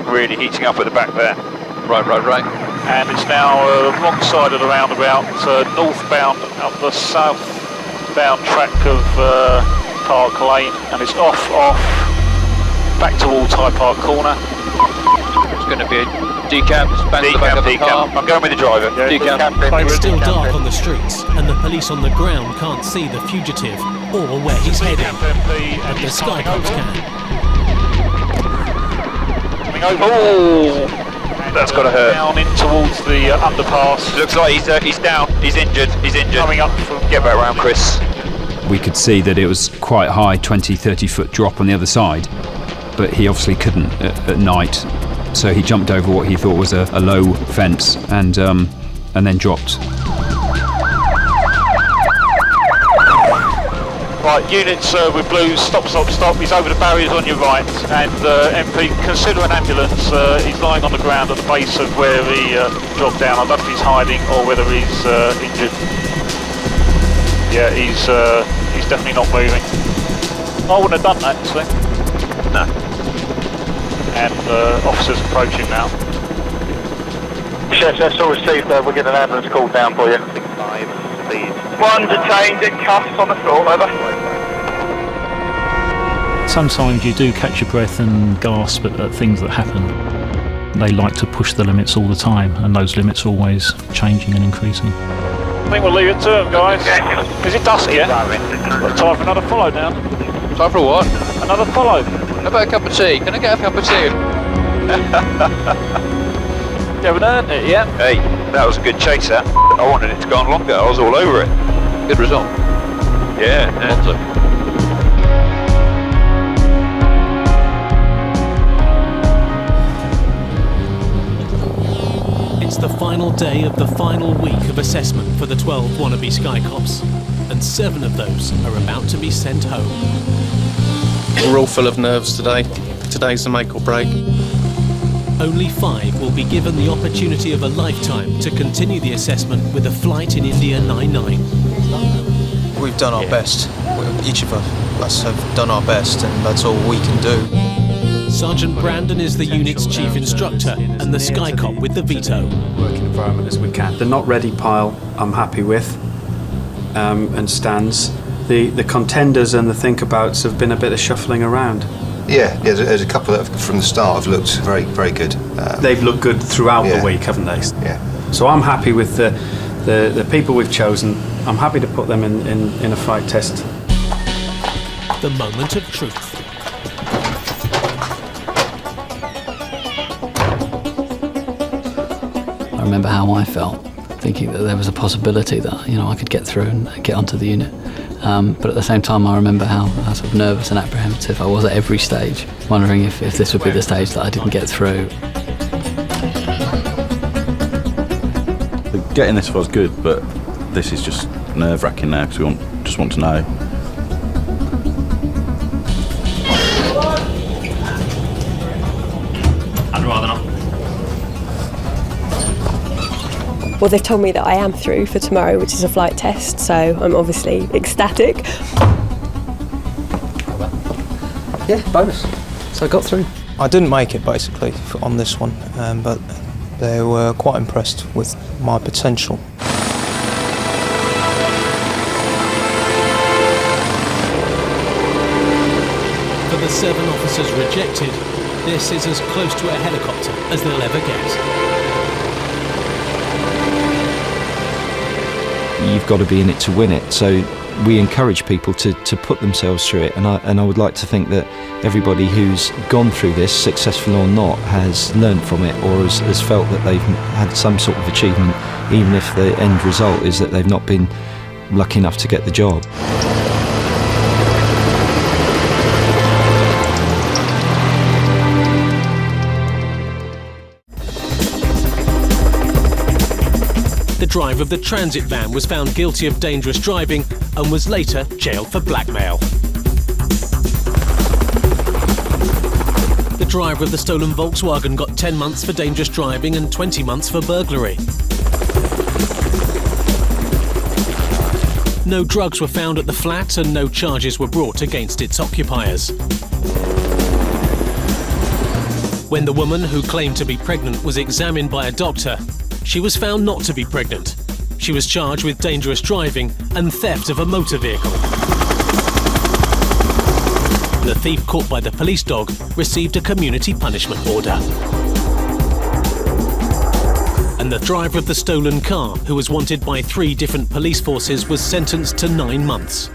really heating up at the back there. Right. And it's now wrong side of the roundabout, northbound up the southbound track of Park Lane, and it's off, back towards High Park Corner. It's going to be a decamp, I'm going with the driver. Decamp. It's still dark on the streets and the police on the ground can't see the fugitive or where he's heading, but the Skycops can. Oh, that's got to hurt. Down in towards the underpass. Looks like he's down. He's injured. Coming up from... Get back round, Chris. We could see that it was quite a high 20-30 foot drop on the other side, but he obviously couldn't at night, so he jumped over what he thought was a low fence and then dropped. Right, units with blues, stop. He's over the barriers on your right, and MP, consider an ambulance. He's lying on the ground at the base of where he dropped down. I don't know if he's hiding or whether he's injured. Yeah, he's definitely not moving. I wouldn't have done that, actually. No. And officers approaching now. Yes, that's all received. We'll get an ambulance called down for you. 5, please. One detained in cuffs on the floor, over. Sometimes you do catch your breath and gasp at things that happen. They like to push the limits all the time, and those limits are always changing and increasing. I think we'll leave it to them, guys. Is it dusk yet? Got time for another follow now. Time for what? Another follow. How about a cup of tea? Can I get a cup of tea? You haven't earned it yet. Hey, that was a good chase, that. I wanted it to go on longer. I was all over it. Good result. Yeah. It's the final day of the final week of assessment for the 12 wannabe Skycops, and 7 of those are about to be sent home. We're all full of nerves today. Today's the make or break. Only 5 will be given the opportunity of a lifetime to continue the assessment with a flight in India 99. We've done our best. Each of us have done our best, and that's all we can do. Sergeant Brandon is the unit's chief instructor and the Skycop with the veto. Working environment as we can. The not ready pile I'm happy with, and stands. The contenders and the thinkabouts have been a bit of shuffling around. Yeah, there's a couple that from the start have looked very, very good. They've looked good throughout the week, haven't they? Yeah. So I'm happy with the people we've chosen. I'm happy to put them in a flight test. The moment of truth. I remember how I felt, thinking that there was a possibility that I could get through and get onto the unit. But at the same time, I remember how sort of nervous and apprehensive I was at every stage, wondering if this would be the stage that I didn't get through. Getting this was good, but this is just nerve-wracking now because we just want to know. I'd rather not. Well, they've told me that I am through for tomorrow, which is a flight test, so I'm obviously ecstatic. Yeah, bonus. So I got through. I didn't make it, basically, on this one, but they were quite impressed with my potential. For the 7 officers rejected, this is as close to a helicopter as they'll ever get. You've got to be in it to win it. So we encourage people to put themselves through it, and I would like to think that everybody who's gone through this, successful or not, has learned from it or has felt that they've had some sort of achievement, even if the end result is that they've not been lucky enough to get the job. The driver of the transit van was found guilty of dangerous driving and was later jailed for blackmail. The driver of the stolen Volkswagen got 10 months for dangerous driving and 20 months for burglary. No drugs were found at the flat and no charges were brought against its occupiers. When the woman who claimed to be pregnant was examined by a doctor, she was found not to be pregnant. She was charged with dangerous driving and theft of a motor vehicle. The thief caught by the police dog received a community punishment order. And the driver of the stolen car, who was wanted by 3 different police forces, was sentenced to 9 months.